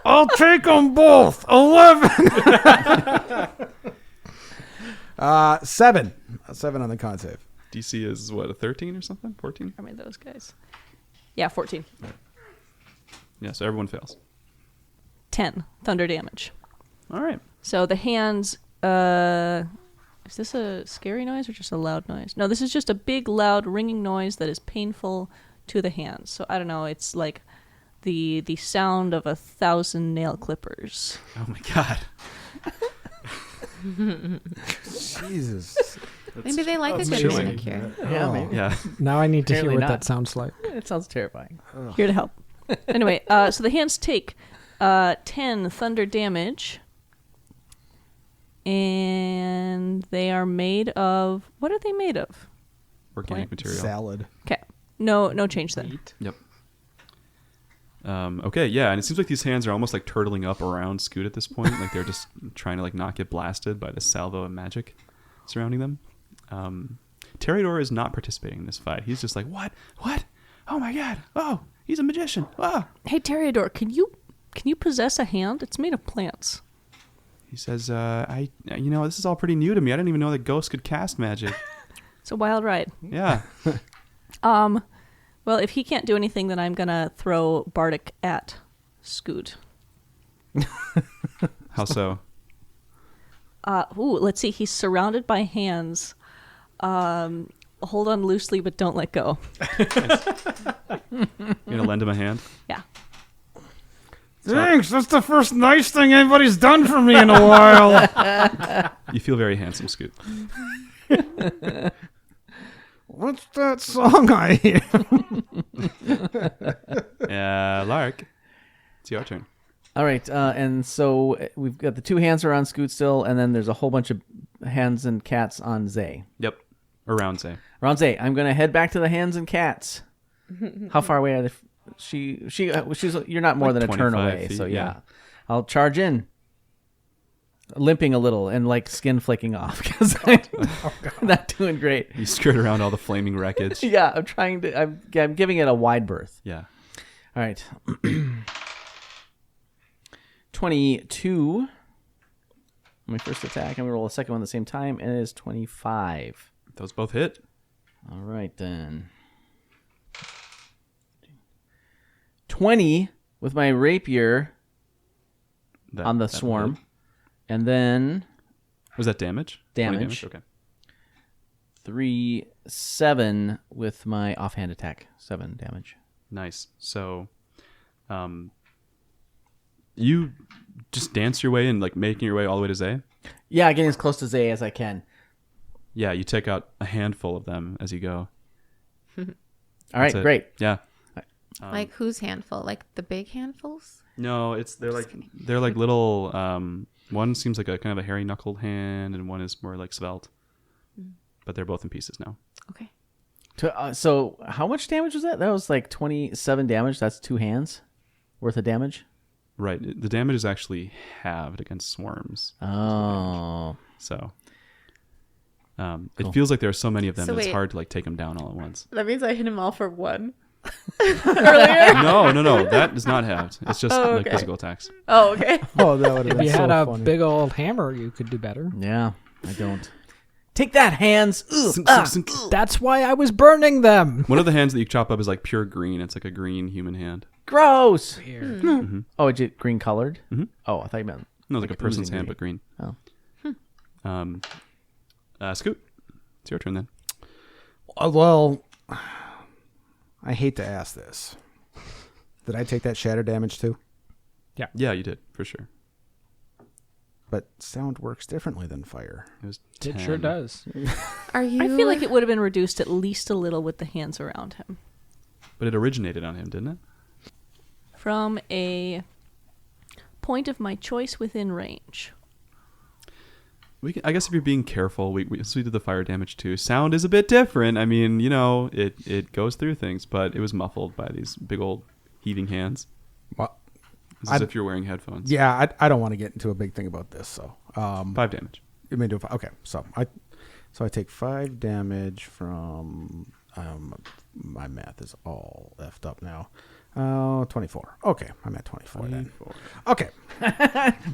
I'll take them both. 11. 7. 7 on the con save. DC is what, a 13 or something? 14? I mean, those guys. Yeah, 14. Yeah, so everyone fails. 10 thunder damage. All right. So the hands, is this a scary noise or just a loud noise? No, this is just a big, loud, ringing noise that is painful to the hands. So I don't know, it's like the sound of 1,000 nail clippers. Oh my god. Jesus. Maybe they like a good chilling. manicure. Yeah, maybe. Yeah. Now I need to hear Apparently what not. that sounds like. It sounds terrifying. Here to help. Anyway, so the hands take 10 thunder damage. And they are made of... What are they made of? Organic Plant? material. Salad. Okay. No change then. Yep. Okay, yeah, and it seems like these hands are almost like turtling up around Scoot at this point. Like they're just trying to like not get blasted by the salvo of magic surrounding them. Terador is not participating in this fight. He's just like, what? Oh my god! Oh, he's a magician! Oh. Hey, Terador, can you possess a hand? It's made of plants. He says, this is all pretty new to me. I didn't even know that ghosts could cast magic. It's a wild ride. Yeah. Well, if he can't do anything, then I'm gonna throw Bardic at Scoot. How so? Let's see. He's surrounded by hands. Hold on loosely, but don't let go. You gonna lend him a hand? Yeah. Thanks. That's the first nice thing anybody's done for me in a while. You feel very handsome, Scoot. What's that song I hear? Lark, it's your turn. All right, and so we've got the 2 hands are on Scoot still, and then there's a whole bunch of hands and cats on Zay. Yep. Around Zay. Around Zay, I'm going to head back to the hands and cats. How far away are they? She's you're not more Like than a turn 25 away, feet, so yeah. yeah. I'll charge in, limping a little and like skin flaking off because I'm not doing great. You skirt around all the flaming wreckage. Yeah, I'm trying to. I'm giving it a wide berth. Yeah. All right. 22. My first attack. I'm gonna roll a second one at the same time, and it is 25. Those both hit. All right then. 20 with my rapier on the That swarm, hit. and then Was that damage? 20 Damage. Okay. 7 with my offhand attack. 7 damage. Nice. So, you just dance your way and like making your way all the way to Zay. Yeah, getting as close to Zay as I can. Yeah, you take out a handful of them as you go. All right, That's it. great. Yeah. Like whose handful? Like the big handfuls? No, they're like little. One seems like a kind of a hairy knuckled hand, and one is more like svelte. But they're both in pieces now. Okay. So how much damage was that? That was like 27 damage. That's 2 hands worth of damage. Right. The damage is actually halved against swarms. Oh. So it feels like there are so many of them So that it's wait. hard to like take them down all at once. That means I hit him all for 1. No. That is not halved. It's just Oh, like okay. physical attacks. Oh, okay. Oh, that would have If been you so had a funny. big old hammer, you could do better. Yeah, I don't. Take that, hands. Ugh, Sink, ah. sink, sink. That's why I was burning them. One of the hands that you chop up is like pure green. It's like a green human hand. Gross. Mm-hmm. Oh, is it green colored? Mhm. Oh, I thought you meant. No, like a person's oozing hand, green. but green. Scoot, it's your turn then. Well, I hate to ask this. Did I take that shatter damage too? Yeah, you did for sure. But sound works differently than fire. It was 10. It sure does. Are you? I feel like it would have been reduced at least a little with the hands around him. But it originated on him, didn't it? From a point of my choice within range. I guess if you're being careful, we did the fire damage too. Sound is a bit different. I mean, it goes through things, but it was muffled by these big old heaving hands. Well, It's as if you're wearing headphones. yeah, I don't want to get into a big thing about this. So, 5 damage. you may do okay. So I take 5 damage from. My math is all effed up now. 24. Okay, I'm at 24 then. Okay,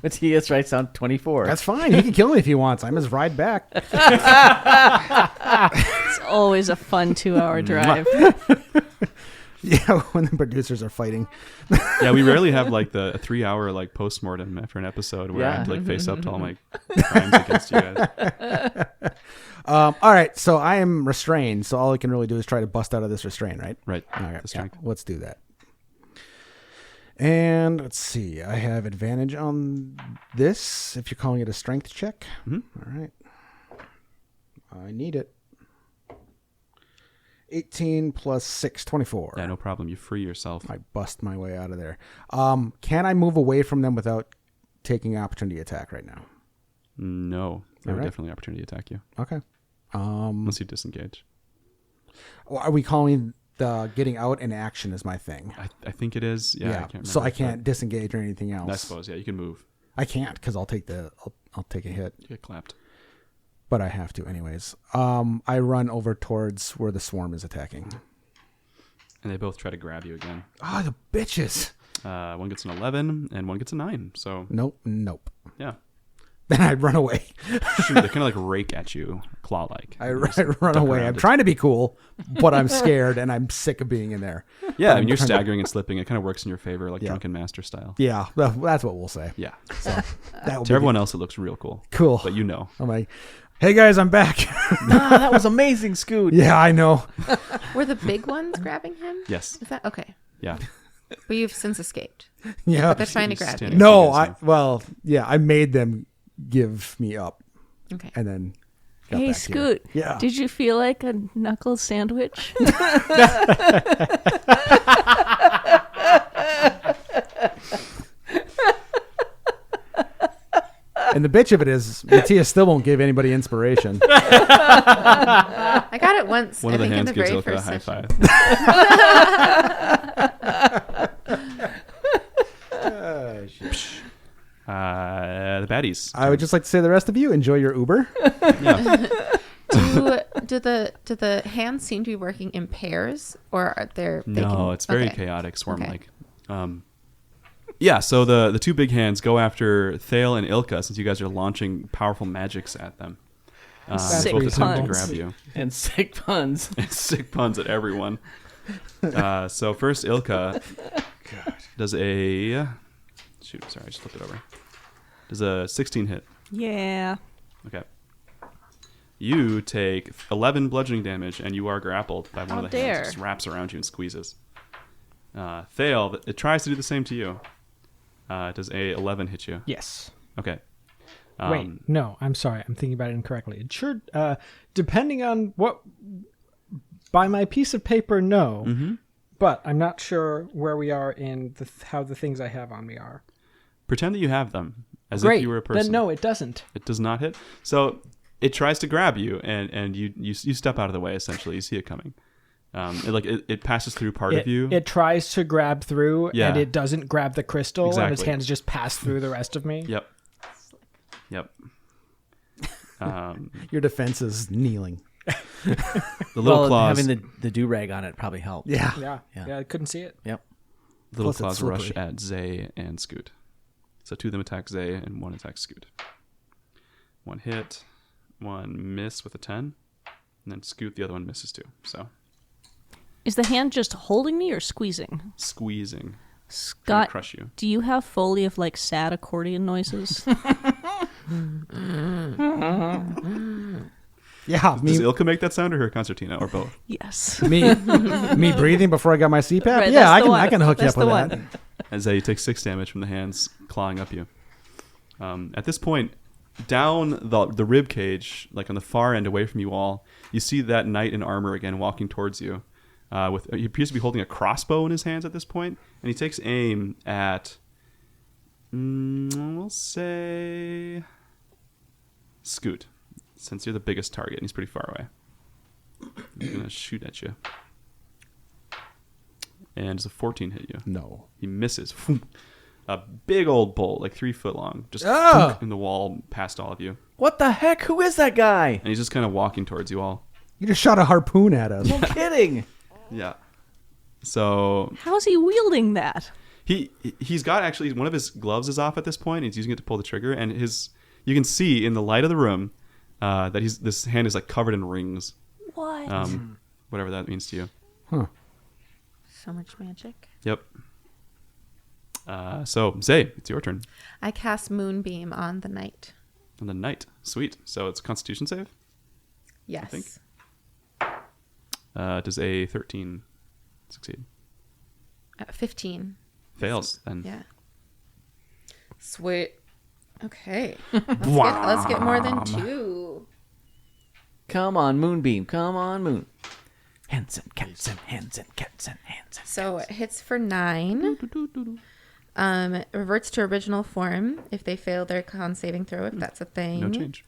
Matthias writes down 24. that's fine. He can kill me if he wants. I'm his ride back. It's always a fun 2-hour drive. Yeah, when the producers are fighting. Yeah, we rarely have like the 3-hour like postmortem after an episode where I have to like face up to all my crimes against you guys. All right, so I am restrained. So all I can really do is try to bust out of this restraint, right? Right. Okay, The strength. let's do that. And let's see. I have advantage on this if you're calling it a strength check. Mhm. All right. I need it. 18 plus 6, 24. Yeah, no problem. You free yourself. I bust my way out of there. Can I move away from them without taking opportunity attack right now? No, they All would right. definitely opportunity attack you Okay. unless you disengage. Are we calling the getting out an action is my thing? I think it is. Yeah. I can't remember, So I but can't disengage or anything else. I suppose. Yeah, you can move. I can't because I'll take I'll take a hit, You get clapped. but I have to anyways. I run over towards where the swarm is attacking. And they both try to grab you again. Ah, the bitches. One gets an 11 and one gets a 9. So Nope. yeah, Then I run away. shoot, they kind of like rake at you, claw-like. I You just run duck away. around I'm it. trying to be cool, but I'm scared and I'm sick of being in there. Yeah, I mean, you're trying to- staggering and slipping. It kind of works in your favor, like Yeah. drunken master style. Yeah, well, that's what we'll say. Yeah. That will To be everyone else, it looks real cool. cool. But you know. I'm like, hey guys, I'm back. That was amazing, Scoot. Yeah, I know. Were the big ones grabbing him? Yes. Is that okay? Yeah. But you've since escaped. Yeah. But they're trying to grab you. standing No, up against I made them give me up Okay. and then got Hey, back Scoot. here. Yeah. Did you feel like a knuckle sandwich? And the bitch of it is, Matthias still won't give anybody inspiration. I got it once. One I of the think hands in the gives very Ilka a first high session. five. The baddies. I would just like to say the rest of you enjoy your Uber. Yeah. Do the hands seem to be working in pairs, or are they No, it's very okay. chaotic, swarm-like. Yeah, so the two big hands go after Thale and Ilka since you guys are launching powerful magics at them. Sick Both attempt to puns. grab you. And sick puns. And sick puns at everyone. So first Ilka does a... Shoot, sorry, I just flipped it over. Does a 16 hit. Yeah. Okay. You take 11 bludgeoning damage, and you are grappled by one How of the hands. dare. It just wraps around you and squeezes. Thale, it tries to do the same to you. Does a 11 hit you? Yes. Okay. Wait, no, I'm sorry. I'm thinking about it incorrectly. It sure, depending on what, by my piece of paper, no. Mm-hmm. But I'm not sure where we are in how the things I have on me are. Pretend that you have them, as Great. if you were a person. Then no, it doesn't. It does not hit. So it tries to grab you, and you step out of the way, essentially. You see it coming. It passes through part of you. It tries to grab through, Yeah. and it doesn't grab the crystal, and his Exactly. hands just pass through the rest of me. Yep. Yep. Your defense is kneeling. The little claws. having the do-rag on it probably helped. Yeah. Yeah, I couldn't see it. Yep. Little Plus it's claws rush slippery. at Zay and Scoot. So 2 of them attack Zay and 1 attacks Scoot. 1 hit, 1 miss with a 10, and then Scoot, the other one misses too. So Is the hand just holding me or squeezing? squeezing, trying to Scott, crush you. do you have Foley of like sad accordion noises? Yeah. Does Me, Ilka make that sound or her concertina or both? Yes. me breathing before I got my CPAP. Right, Yeah, that's I the can one. I can hook That's you up the with one. that. And Zay takes 6 damage from the hands clawing up you. At this point, down the rib cage, like on the far end away from you all, you see that knight in armor again walking towards you. He appears to be holding a crossbow in his hands at this point, and he takes aim at, we'll say, Scoot, since you're the biggest target, and he's pretty far away. He's gonna shoot at you, and does a 14 hit you? No. He misses. A big old bolt, like 3 foot long, just Ah! in the wall past all of you, What the heck? Who is that guy? and he's just kind of walking towards you all. You just shot a harpoon at us. No kidding. Yeah. So How's he wielding that? he's got actually one of his gloves is off at this point. He's using it to pull the trigger, and you can see in the light of the room that this hand is like covered in rings. What? Whatever that means to you. Huh. So much magic. Yep. So Zay, it's your turn. I cast Moonbeam on the knight. On the knight. Sweet. So it's a Constitution save. Yes. think. Does a 13 succeed? 15. Fails then. Yeah. Sweet. Okay. Let's get more than 2. Come on, Moonbeam. Come on, Moon. Hansen, Hansen, Hansen, Hansen, Hansen. So it hits for 9. It reverts to original form if they fail their con saving throw, if that's a thing. No change.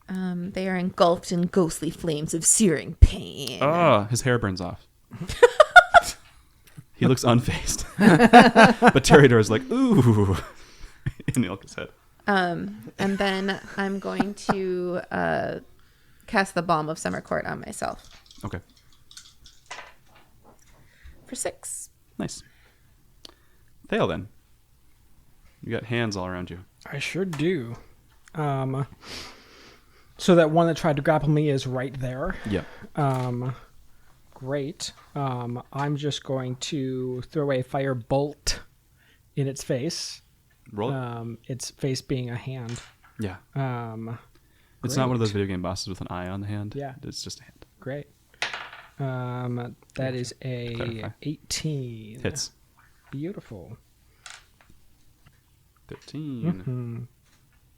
They are engulfed in ghostly flames of searing pain. Oh, his hair burns off. He looks unfazed. But Terador's like, ooh, in Ilka's head. And then I'm going to cast the Balm of Summer Court on myself Okay, for 6. nice. Fail then. You got hands all around you. I sure do. So that one that tried to grapple me is right there. Yeah. Great. I'm just going to throw a fire bolt in its face. Roll it. Its face being a hand. Yeah. It's Great. not one of those video game bosses with an eye on the hand. Yeah. It's just a hand. Great. That is a Clarify. 18. Hits. Beautiful. 13.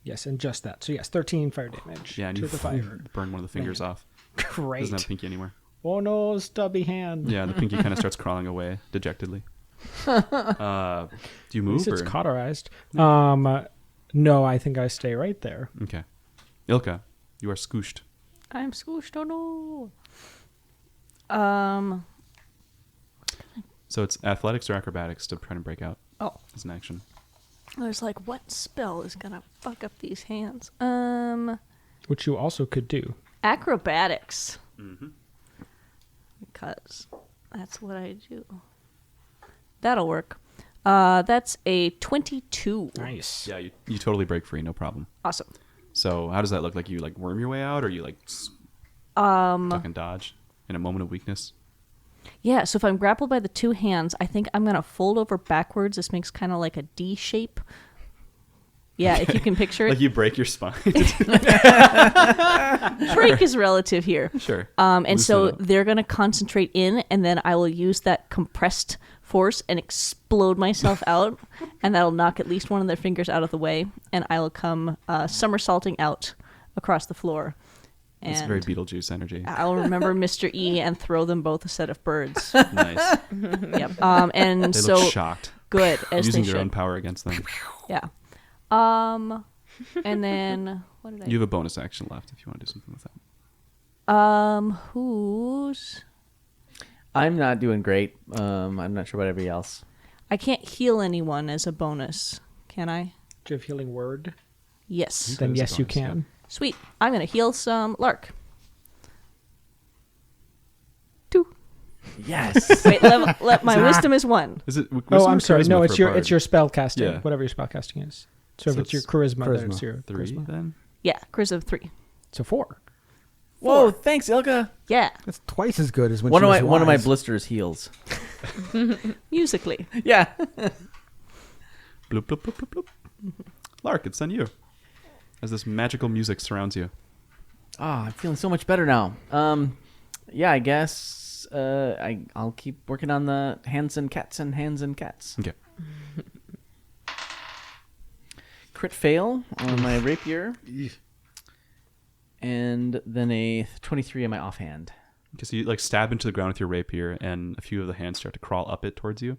Yes, and just that. So yes, 13 fire damage Yeah, and to you the fire. burn one of the fingers off. Great. Doesn't have pinky anymore. Oh no, stubby hand. Yeah, the pinky kind of starts crawling away dejectedly. Do you At move? least it's Or? cauterized. No, I think I stay right there. Okay. Ilka, you are scooshed. I'm squished. Oh no. So it's athletics or acrobatics to try to break out Oh, as an action. I was like, what spell is gonna fuck up these hands? Which you also could do. Acrobatics. Because that's what I do. That'll work. That's a 22. Nice. Yeah, you totally break free, no problem. Awesome. So how does that look? Like you like worm your way out, or you like duck and dodge in a moment of weakness? Yeah, so if I'm grappled by the 2 hands, I think I'm going to fold over backwards. This makes kind of like a D shape. Yeah, if you can picture it. Like you break your spine. Break is relative here. Sure. And Loosen so it up. they're going to concentrate in, and then I will use that compressed force and explode myself out, and that'll knock at least one of their fingers out of the way, and I will come somersaulting out across the floor. It's And very Beetlejuice energy. I'll remember Mr. E and throw them both a set of birds. Nice. Yep. And They so look shocked. good as Using they their own should. power against them. Yeah. And then what did I? You have a bonus action left if you want to do something with that. Who's I'm not doing great. I'm not sure about everybody else. I can't heal anyone as a bonus, can I? Do you have healing word? Yes. Then is a yes, you bonus, can. Sweet. I'm going to heal some Lark. 2. Yes. Wait, my wisdom is 1. Is it? Oh, wisdom I'm or sorry. charisma No, for it's a your bard? it's your spell casting. Yeah. Whatever your spell casting is. So if So it's your it's charisma, then charisma. it's your 3 charisma. then. Yeah, charisma of 3. So 4. Whoa! Thanks, Ilka. Yeah, That's twice as good as when One she of was my one of my wise. blisters heals. musically. Yeah. Bloop, bloop, bloop, bloop, bloop. Lark, it's on you. As this magical music surrounds you. Oh, I'm feeling so much better now. Yeah, I guess I'll keep working on the hands and cats. Okay. Crit fail on my rapier. And then a 23 on my offhand. Because you like stab into the ground with your rapier, and a few of the hands start to crawl up it towards you.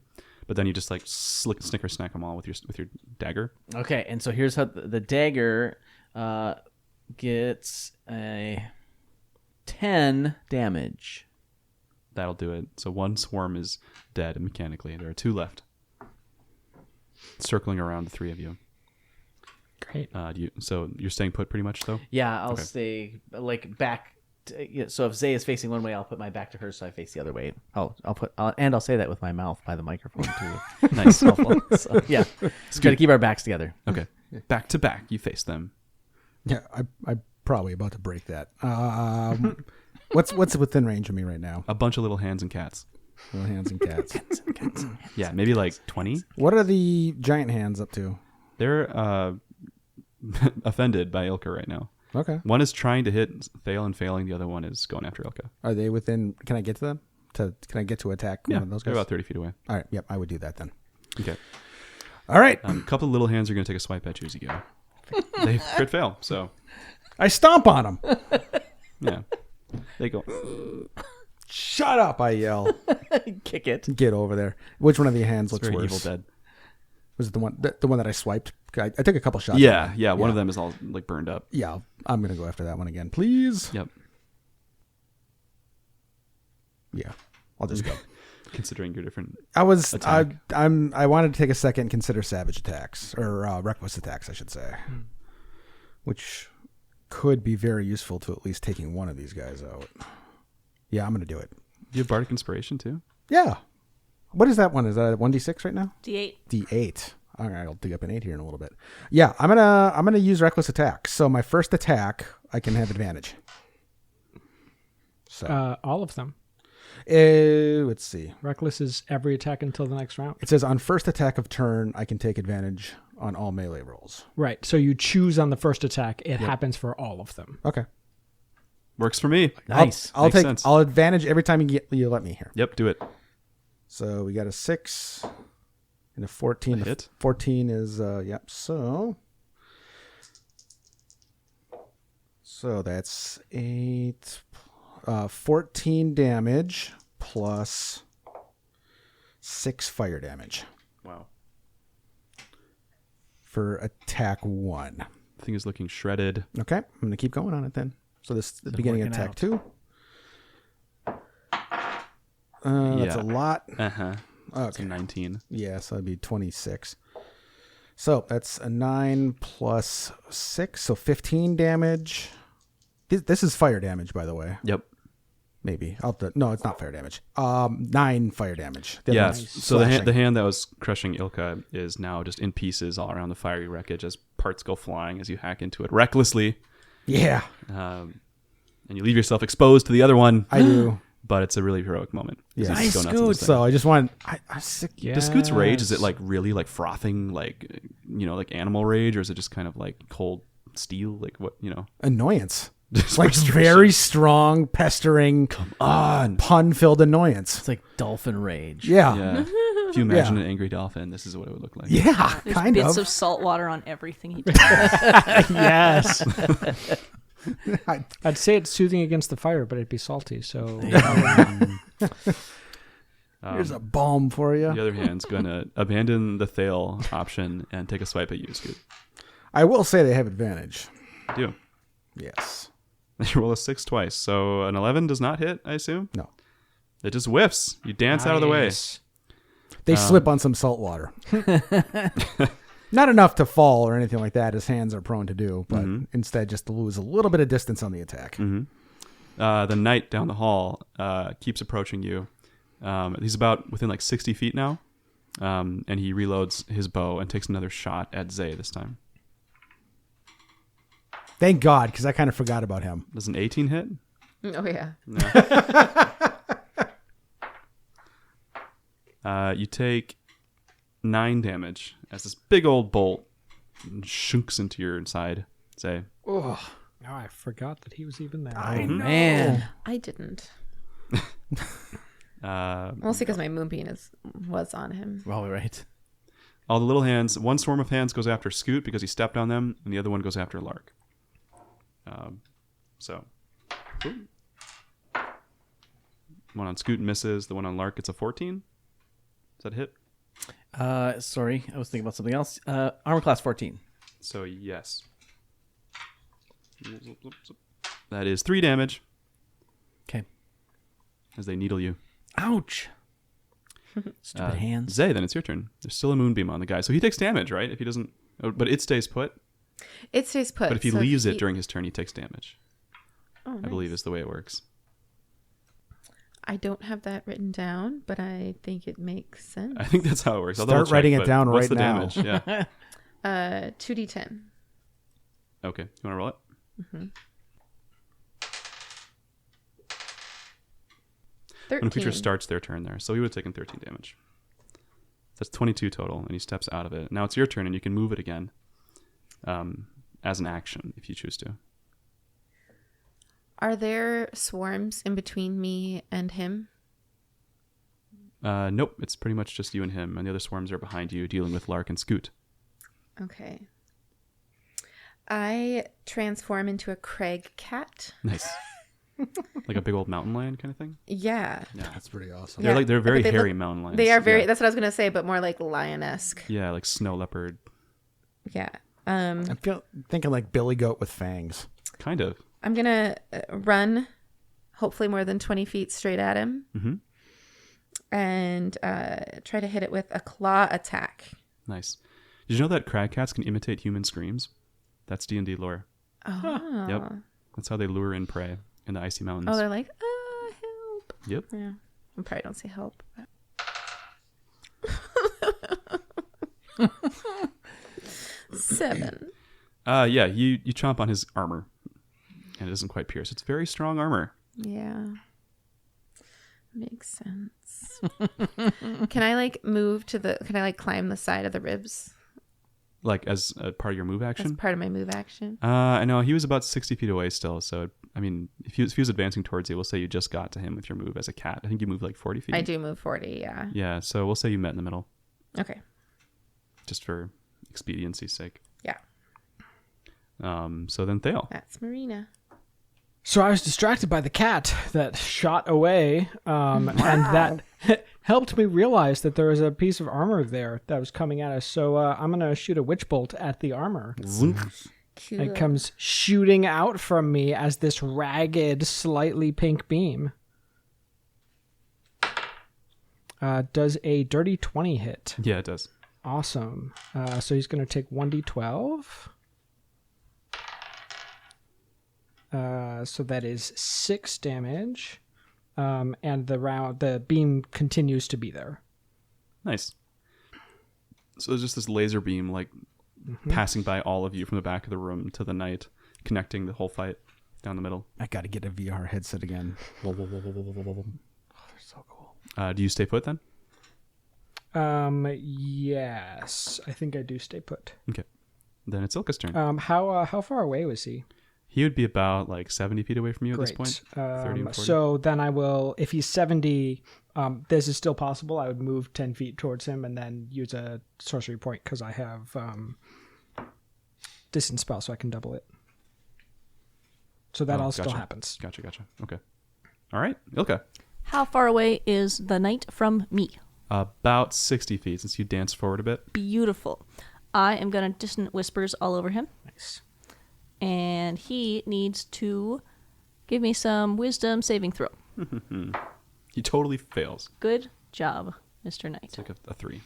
But then you just like snicker snack them all with your dagger. Okay, and so here's how the dagger gets a 10 damage. That'll do it. So one swarm is dead mechanically. There are 2 left, circling around the 3 of you. Great. So you're staying put pretty much though. Yeah, I'll Okay. stay like back. So if Zay is facing one way, I'll put my back to her, so I face the other way. I'll say that with my mouth by the microphone too. Nice. Helpful. So, yeah, just try to keep our backs together. Okay. Back to back, you face them. Yeah, I'm probably about to break that. What's within range of me right now? A bunch of little hands and cats. Little hands and cats. Yeah, maybe like 20. What are the giant hands up to? They're offended by Ilka right now. Okay. One is trying to hit Thale and failing. The other one is going after Ilka. Are they within? Can I get to them? Can I get to attack Yeah, one of those they're guys? about 30 feet away. All right. Yep. I would do that then. Okay. All right. A couple of little hands are going to take a swipe at you as you go. They crit fail, so I stomp on them. yeah. They go. Shut up! I yell. Kick it. Get over there. Which one of the hands It's looks very worse? Evil Dead. Was it the one that I swiped? I took a couple shots. Yeah. One of them is all like burned up. Yeah. I'm gonna go after that one again, please. Yep. Yeah. I'll just go. Considering your different. I Attack. wanted to take a second and consider savage attacks or reckless attacks, I should say, which could be very useful to at least taking one of these guys out. Yeah, I'm gonna do it. Do you have bardic inspiration too? Yeah. What is that one? Is that a 1d6 right now? D8. D8. All right, I'll dig up an 8 here in a little bit. Yeah, I'm gonna use reckless attack. So my first attack, I can have advantage. So All of them. let's see. Reckless is every attack until the next round. It says on first attack of turn, I can take advantage on all melee rolls. Right. So you choose on the first attack. It happens for all of them. Okay. Works for me. Nice. I'll Makes take. sense. I'll advantage every time you let me here. Yep, do it. So we got a 6 and a 14. A hit. 14 is yep. So that's 8, 14 damage plus 6 fire damage Wow. for attack 1. Thing is looking shredded. Okay, I'm gonna keep going on it then. So this is the beginning of working attack out. 2. That's Yeah. a lot. It's a Okay. 19. Yeah, so that'd be 26. So that's a 9 plus 6, so 15 damage. This is fire damage, by the way. Yep. Maybe. No, it's not fire damage. 9 fire damage. The other Yeah. one's So the slashing. hand that was crushing Ilka is now just in pieces all around the fiery wreckage as parts go flying as you hack into it recklessly. Yeah, And you leave yourself exposed to the other one. I do. But it's a really heroic moment. Yeah. You just Nice go nuts in this thing. So I just want. I'm sick. Yeah. Does Scoot's rage, is it like really like frothing, like, like animal rage, or is it just kind of like cold steel? Like what, Annoyance. Just Like frustration. very strong, pestering, on. pun-filled annoyance. It's like dolphin rage. Yeah. Yeah. If you imagine an angry dolphin, this is what it would look like. Yeah, There's kind bits of. of salt water on everything he does. Yes. I'd say it's soothing against the fire, but it'd be salty. So Here's a balm for you. The other hand's going to abandon the Thale option and take a swipe at you, Scoot. I will say they have advantage. Do. Yes. You roll a 6 twice, so an 11 does not hit, I assume? No. It just whiffs. You dance out of the way. Nice. They slip on some salt water. Not enough to fall or anything like that, as hands are prone to do, but instead just to lose a little bit of distance on the attack. The knight down the hall keeps approaching you. He's about within like 60 feet now, and he reloads his bow and takes another shot at Zay this time. Thank God, because I kind of forgot about him. Does an 18 hit? Oh yeah. No. You take 9 damage as this big old bolt shunks into your side. Zay. Oh, now I forgot that he was even there. I know. Man. I didn't. Uh, Mostly because my moonbeam was on him. Well, right. all the little hands. One swarm of hands goes after Scoot because he stepped on them, and the other one goes after Lark. So, ooh. One on Scoot misses. The one on Lark gets a 14. Is that a hit? Sorry, I was thinking about something else. Armor class 14. So yes. That is 3 damage Okay. as they needle you. Ouch. Stupid hands. Zay, then it's your turn. There's still a moonbeam on the guy, so he takes damage, right? If he doesn't, but it stays put. It stays put. But if he so leaves it during his turn, he takes damage. Oh, I believe is the way it works. I don't have that written down, but I think it makes sense. I think that's how it works. I'll Start double check, writing it but down what's right the now. damage? Yeah. 2d10. Okay. You want to roll it? Mm-hmm. 13. When a creature 13. starts their turn there, so he would have taken 13 damage. That's 22 total, and he steps out of it. Now it's your turn, and you can move it again as an action if you choose to. Are there swarms in between me and him? Nope, it's pretty much just you and him, and the other swarms are behind you, dealing with Lark and Scoot. Okay. I transform into a Craig cat. Nice. Like a big old mountain lion kind of thing? Yeah. Yeah. That's pretty awesome. They're they're very But they hairy look- mountain lions. They are very, Yeah. that's what I was going to say, but more like lion-esque. Yeah, like snow leopard. Yeah. I'm thinking like Billy Goat with fangs. Kind of. I'm going to run hopefully more than 20 feet straight at him. Mm-hmm. And try to hit it with a claw attack. Nice. Did you know that crag cats can imitate human screams? That's D&D lore. Oh. Yep. That's how they lure in prey in the icy mountains. Oh, they're like, help. Yep. Yeah. I probably don't say help. But... 7. Yeah, you chomp on his armor, and it doesn't quite pierce. It's very strong armor. Yeah. Makes sense. Can I move to can I climb the side of the ribs Like as a part of your move as action? part of my move action? I know he was about 60 feet away still, so I mean, if he was advancing towards you, we'll say you just got to him with your move as a cat. I think you move like 40 feet. I do move 40, yeah. Yeah, so we'll say you met in the middle, Okay. just for expediency's sake. Yeah. So then Thale. That's Marina. So I was distracted by the cat that shot away, and that helped me realize that there was a piece of armor there that was coming at us. So I'm going to shoot a witch bolt at the armor. Cute. It comes shooting out from me as this ragged, slightly pink beam. Does a dirty 20 hit? Yeah, it does. Awesome. So he's going to take 1d12. So that is 6 damage. And the beam continues to be there. Nice. So there's just this laser beam passing by all of you from the back of the room to the knight, connecting the whole fight down the middle. I got to get a VR headset again. Oh, they're so cool. Do you stay put then? Yes, I think I do stay put. Okay. Then it's Ilka's turn. How far away was he? He would be about 70 feet away from you at this point. 30 or 40. So then I will, if he's 70, this is still possible. I would move 10 feet towards him and then use a sorcery point because I have distance spell, so I can double it. So that all still gotcha. happens. Gotcha. Okay. All right, Ilka. How far away is the knight from me? About 60 feet since you danced forward a bit. Beautiful. I am going to dissonant whispers all over him. Nice. And he needs to give me some wisdom saving throw. He totally fails. Good job, Mr. Knight. It's like a 3.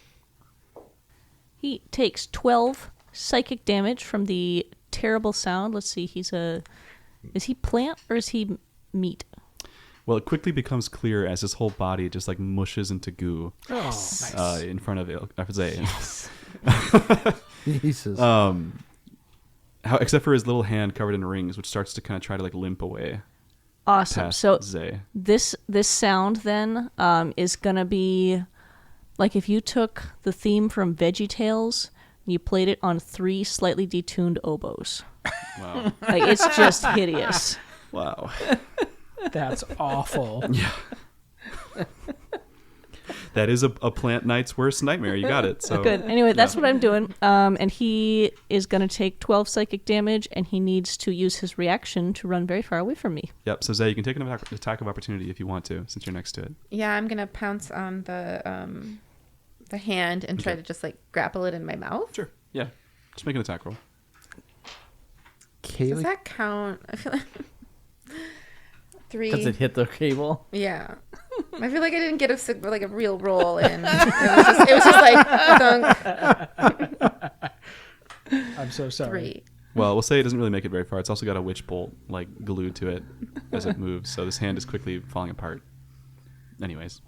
He takes 12 psychic damage from the terrible sound. Let's see, is he plant or is he meat? Well, it quickly becomes clear as his whole body just like mushes into goo Oh, in front of Zay. Yes. Jesus. Except for his little hand covered in rings, which starts to kind of try to like limp away Awesome. past So Zay. this sound then is gonna be like if you took the theme from VeggieTales and you played it on 3 slightly detuned oboes. Wow. Like, it's just hideous. Wow. That's awful. Yeah. That is a plant knight's worst nightmare. You got it. So Good. Anyway, that's what I'm doing. And he is going to take 12 psychic damage, and he needs to use his reaction to run very far away from me. Yep. So Zay, you can take an attack of opportunity if you want to, since you're next to it. Yeah, I'm gonna pounce on the hand and try to just like grapple it in my mouth. Sure. Yeah. Just make an attack roll. Does that count? I feel like 3. Does it hit the cable? Yeah. I feel like I didn't get a real roll in. It was just like thunk. I'm so sorry. 3. Well, we'll say it doesn't really make it very far. It's also got a witch bolt like glued to it as it moves, so this hand is quickly falling apart. Anyways,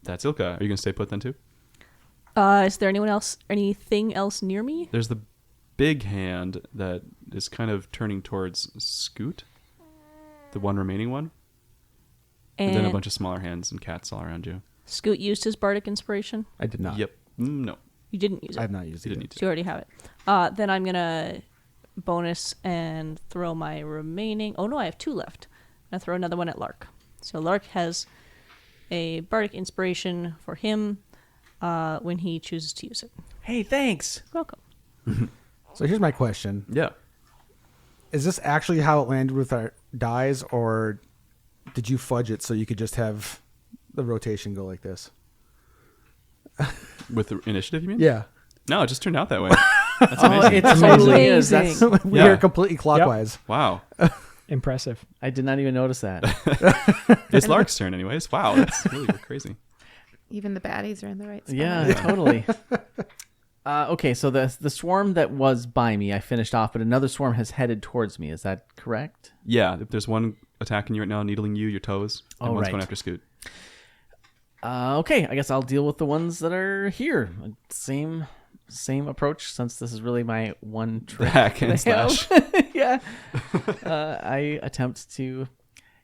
that's Ilka. Are you gonna stay put then too? Is there anything else near me? There's the big hand that is kind of turning towards Scoot, the one remaining one, and then a bunch of smaller hands and cats all around you. Scoot used his bardic inspiration. I did not. Yep. No. You didn't use it. I have not used You it. didn't need So to. you already have it. Then I'm going to bonus and throw my remaining... Oh, no, I have 2 left. I'm going to throw another one at Lark. So Lark has a bardic inspiration for him when he chooses to use it. Hey, thanks. Welcome. So here's my question. Yeah. Is this actually how it landed with our dies, or did you fudge it so you could just have the rotation go like this? With the initiative, you mean? Yeah. No, it just turned out that way. That's Oh, amazing. it totally is. Amazing. That's, We Yeah. are completely clockwise. Wow. Impressive. I did not even notice that. It's Lark's turn, anyways. Wow, that's really crazy. Even the baddies are in the right spot. Yeah, totally. Okay, so the swarm that was by me, I finished off, but another swarm has headed towards me. Is that correct? Yeah, if there's one attacking you right now, needling you, your toes, and Oh, one's right. going after Scoot. Okay, I guess I'll deal with the ones that are here. Same approach, since this is really my one trick. Hack and that I have. slash. Yeah. I attempt to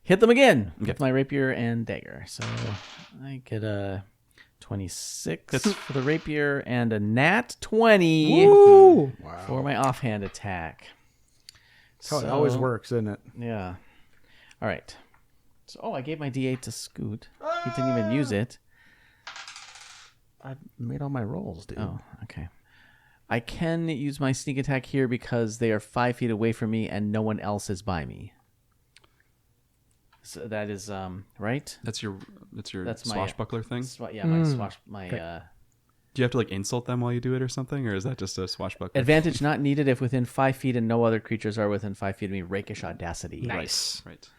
hit them again Okay. with my rapier and dagger. So I get a 26 for the rapier and a nat 20 Woo! for my offhand attack. That's how it always works, isn't it? Yeah. All right. So, I gave my D8 to Scoot. He didn't even use it. I made all my rolls, dude. Oh, okay. I can use my sneak attack here because they are 5 feet away from me and no one else is by me. So that is right. That's your My swashbuckler thing. My Do you have to like insult them while you do it or something, or is that just a swashbuckler? advantage not needed if within 5 feet and no other creatures are within 5 feet of me. Rakish audacity. Nice. Right.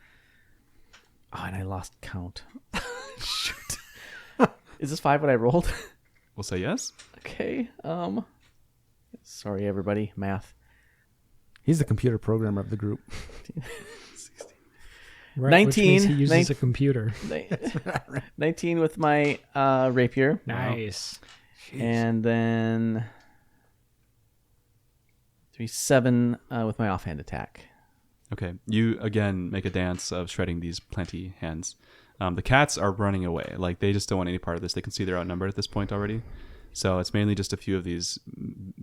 Oh, and I lost count. Shoot. Is this 5 what I rolled? We'll say yes. Okay. Sorry, everybody. Math. He's the computer programmer of the group. Right, which means 19. he uses a computer. 19 with my rapier. Nice. And then 7 with my offhand attack. Okay. You again make a dance of shredding these plenty hands. The cats are running away. Like they just don't want any part of this. They can see they're outnumbered at this point already. So it's mainly just a few of these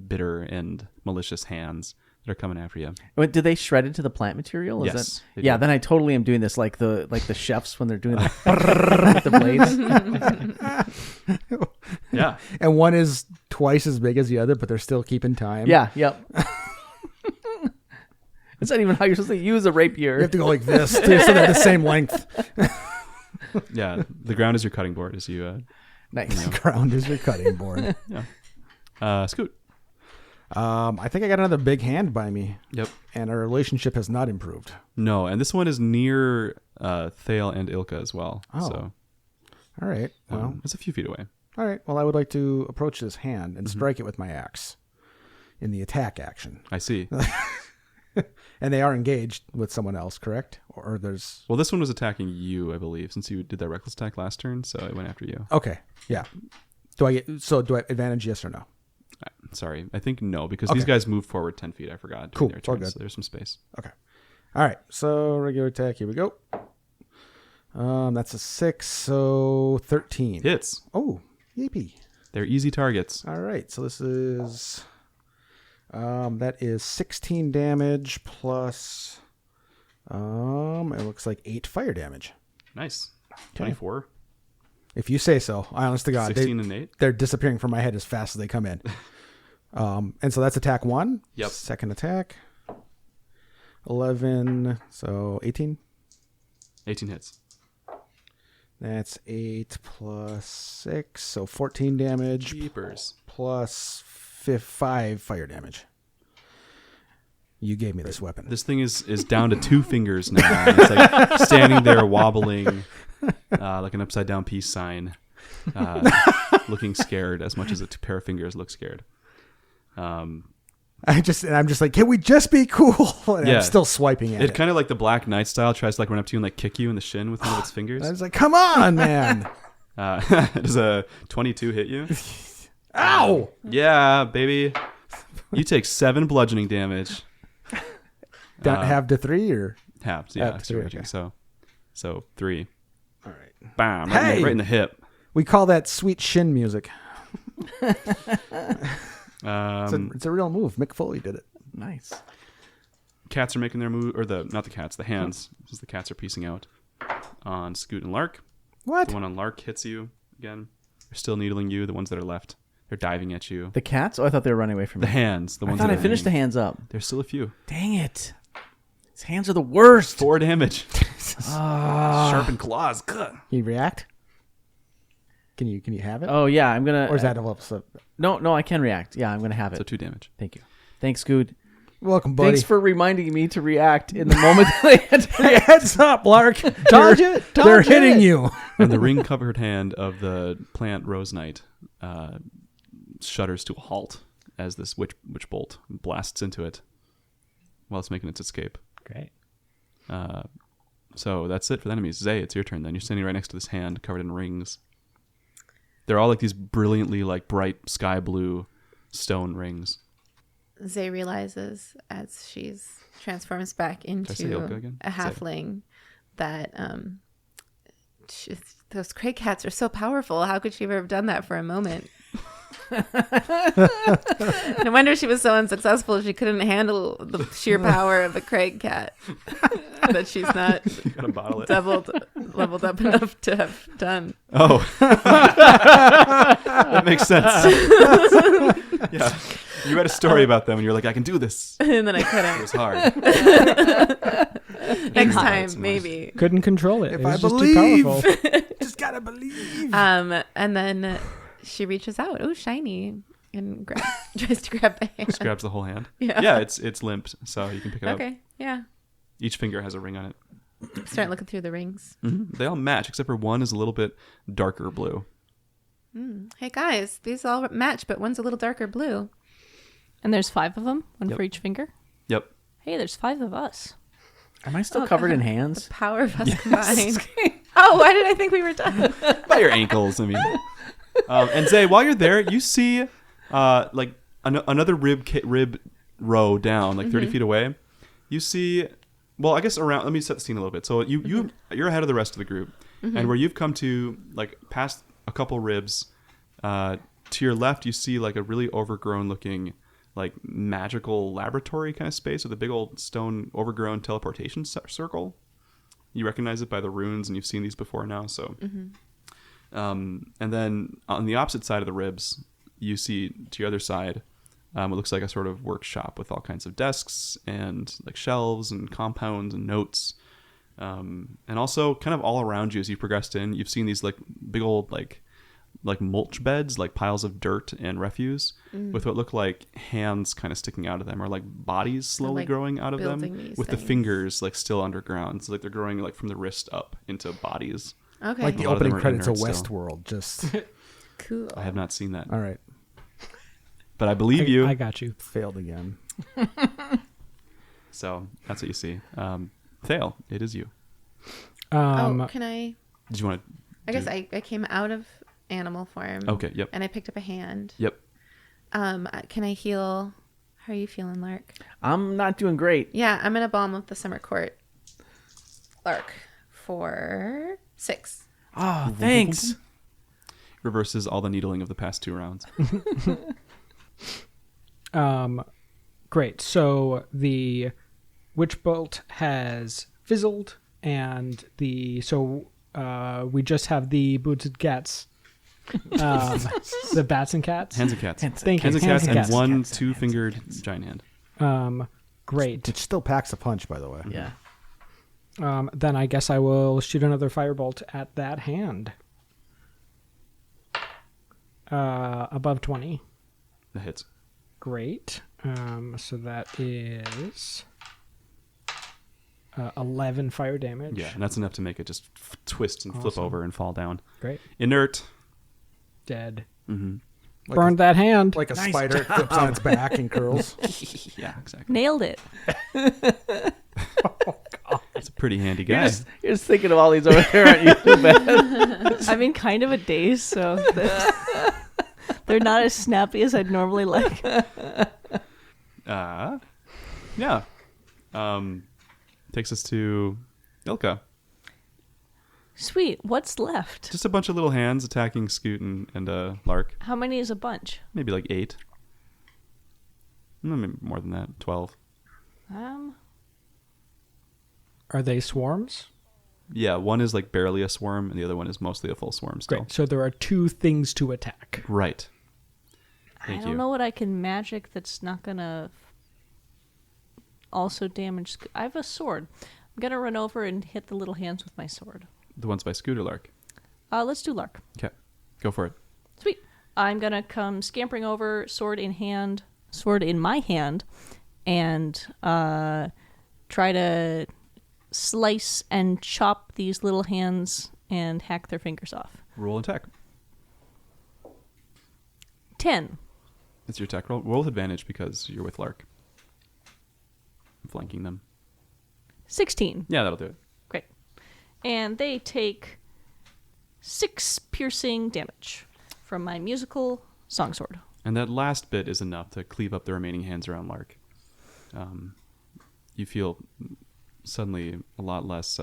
bitter and malicious hands that are coming after you. Wait, did they shred into the plant material? Is Yes, that... they Yeah, do. then I totally am doing this like the chefs when they're doing with the blades. Yeah. And one is twice as big as the other, but they're still keeping time. Yeah, yep. It's not even how you're supposed to use a rapier. You have to go like this so they're the same length. Yeah. The ground is your cutting board as you Nice. Ground is your cutting board. Scoot. I think I got another big hand by me. Yep. And our relationship has not improved. No, and this one is near Thale and Ilka as well. Oh. So All right. Well, it's a few feet away. all right. Well, I would like to approach this hand Mm-hmm. and strike it with my axe in the attack action. I see. And they are engaged with someone else, correct? Or there's... Well, this one was attacking you, I believe, since you did that reckless attack last turn, so it went after you. Okay. Yeah. Do I have advantage, yes or no? Sorry, I think no, because Okay. these guys moved forward 10 feet, I forgot. Cool, Their it's all turns, good. so there's some space. Okay. All right. So regular attack. Here we go. That's a 6, so 13. Hits. Oh, yippee. They're easy targets. All right. So this is... that is 16 damage plus... it looks like 8 fire damage. Nice. 24. If you say so. Honest to God. 16 and 8. They're disappearing from my head as fast as they come in. And so that's attack 1. Yep. Second attack. 11, so 18. 18 hits. That's 8 plus 6, so 14 damage Jeepers. plus 5 fire damage. You gave me this weapon. This thing is down to 2 fingers now. And it's like standing there wobbling like an upside down peace sign, looking scared as much as a pair of fingers look scared. I'm just like, can we just be cool? And Yeah. I'm still swiping at it. It kind of like the Black Knight style tries to like run up to you and like kick you in the shin with one of its fingers. I was like, come on, man. Does a 22 hit you? Ow! Yeah, baby. You take 7 bludgeoning damage. Have to 3 or? Halved, yeah. Halved to 3, raging. okay. So 3. All right. Bam. Hey! Right in the hip. We call that sweet shin music. Um, It's a real move. Mick Foley did it. Nice. Cats are making their move, or not the cats, the hands, because the cats are piecing out on Scoot and Lark. What? The one on Lark hits you again. They're still needling you. The ones that are left, they're diving at you. The cats? Oh, I thought they were running away from The me. hands, the I ones thought that I are finished the hanging. hands up. There's still a few. Dang it. His hands are the worst. 4 damage. Sharpened claws. Good. Can you react? Can you have it? Oh, yeah. I'm going to... Or is that a level up? No, I can react. Yeah, I'm going to have it. So 2 damage. Thank you. Thanks, Scoot. Welcome, buddy. Thanks for reminding me to react in the moment that I had to Heads up, Lark. Dodge it. They're Dodge hitting it. you. And the ring-covered hand of the plant Rose Knight shudders to a halt as this witch bolt blasts into it while it's making its escape. Great. So that's it for the enemies. Zay, it's your turn then. You're standing right next to this hand covered in rings. They're all like these brilliantly like bright sky blue stone rings. Zay realizes as she's transforms back I say Ilka into again? a halfling that those Craig cats are so powerful. How could she ever have done that for a moment? No wonder she was so unsuccessful. She couldn't handle the sheer power of a Craig cat that she's not You gotta bottle it. leveled up enough to have done. Oh. That makes sense. Yeah. You read a story about them and you're like, I can do this. And then I It couldn't. was hard. Next hot. time, maybe. Couldn't control it. If It was I just believe. too powerful. Just gotta believe. And then she reaches out, oh, shiny, and tries to grab the hand. Just grabs the whole hand. Yeah. It's limped, so you can pick it up. Okay, yeah. Each finger has a ring on it. Start looking through the rings. They all match, except for one is a little bit darker blue. Hey guys, these all match, but one's a little darker blue. And there's 5 of them, one Yep. for each finger. Yep. Hey, there's 5 of us. Am I still covered in hands? Power of us combined. Oh, why did I think we were done? By your ankles, I mean. And Zay, while you're there, you see like another rib row down, like 30 feet away. You see, well, I guess around. Let me set the scene a little bit. So you're ahead of the rest of the group, and where you've come to, like past a couple ribs, to your left, you see like a really overgrown looking, like magical laboratory kind of space with a big old stone overgrown teleportation circle. You recognize it by the runes, and you've seen these before now. So, and then on the opposite side of the ribs, you see to your other side, what looks like a sort of workshop with all kinds of desks and like shelves and compounds and notes. And also kind of all around you as you progressed in, you've seen these like big old like like mulch beds, like piles of dirt and refuse, with what look like hands kind of sticking out of them, or like bodies slowly like growing out of them, building these with the things. fingers like still underground. So like they're growing like from the wrist up into bodies. Okay. Like the A lot of them opening are credits of inert still. Westworld. Just Cool. I have not seen that, All right. but I believe you. I got you. Failed again. So that's what you see. Thale, it is you. Can I? Did you want to? I guess I came out of animal form. Okay. Yep. And I picked up a hand. Yep. Can I heal? How are you feeling, Lark? I'm not doing great. Yeah, I'm gonna balm up the summer court. Lark for 6. Oh, thanks. Reverses all the needling of the past 2 rounds. Great. So the witch bolt has fizzled, and we just have the booted cats, the bats and cats. Hands and cats. Thank you. Hands and cats, and cats. one 2-fingered giant hand. Great. It still packs a punch, by the way. Yeah. Then I guess I will shoot another firebolt at that hand. Above 20. That hits. Great. So that is 11 fire damage. Yeah, and that's enough to make it just twist and flip Awesome. over and fall down. Great. Inert. Dead. Mm-hmm. Like Burned that hand. Like a spider, it flips on its back and curls. Yeah, exactly. Nailed it. It's a pretty handy You're guy. just thinking of all these over there, aren't you? Too bad. I'm in kind of a daze, so they're not as snappy as I'd normally like. Yeah. Takes us to Ilka. Sweet. What's left? Just a bunch of little hands attacking Scoot and Lark. How many is a bunch? Maybe like 8. No, maybe more than that. 12. Are they swarms? Yeah, one is like barely a swarm, and the other one is mostly a full swarm still. Great. So there are 2 things to attack. Right. I Thank don't you. know what I can magic that's not gonna also damage. I have a sword. I'm gonna run over and hit the little hands with my sword. The ones by Scoot or Lark? Let's do Lark. Okay. Go for it. Sweet. I'm gonna come scampering over, sword in my hand, and try to slice and chop these little hands and hack their fingers off. Roll attack. 10. That's your attack roll. Roll with advantage because you're with Lark. Flanking them. 16. Yeah, that'll do it. Great. And they take 6 piercing damage from my musical song sword. And that last bit is enough to cleave up the remaining hands around Lark. You feel suddenly a lot less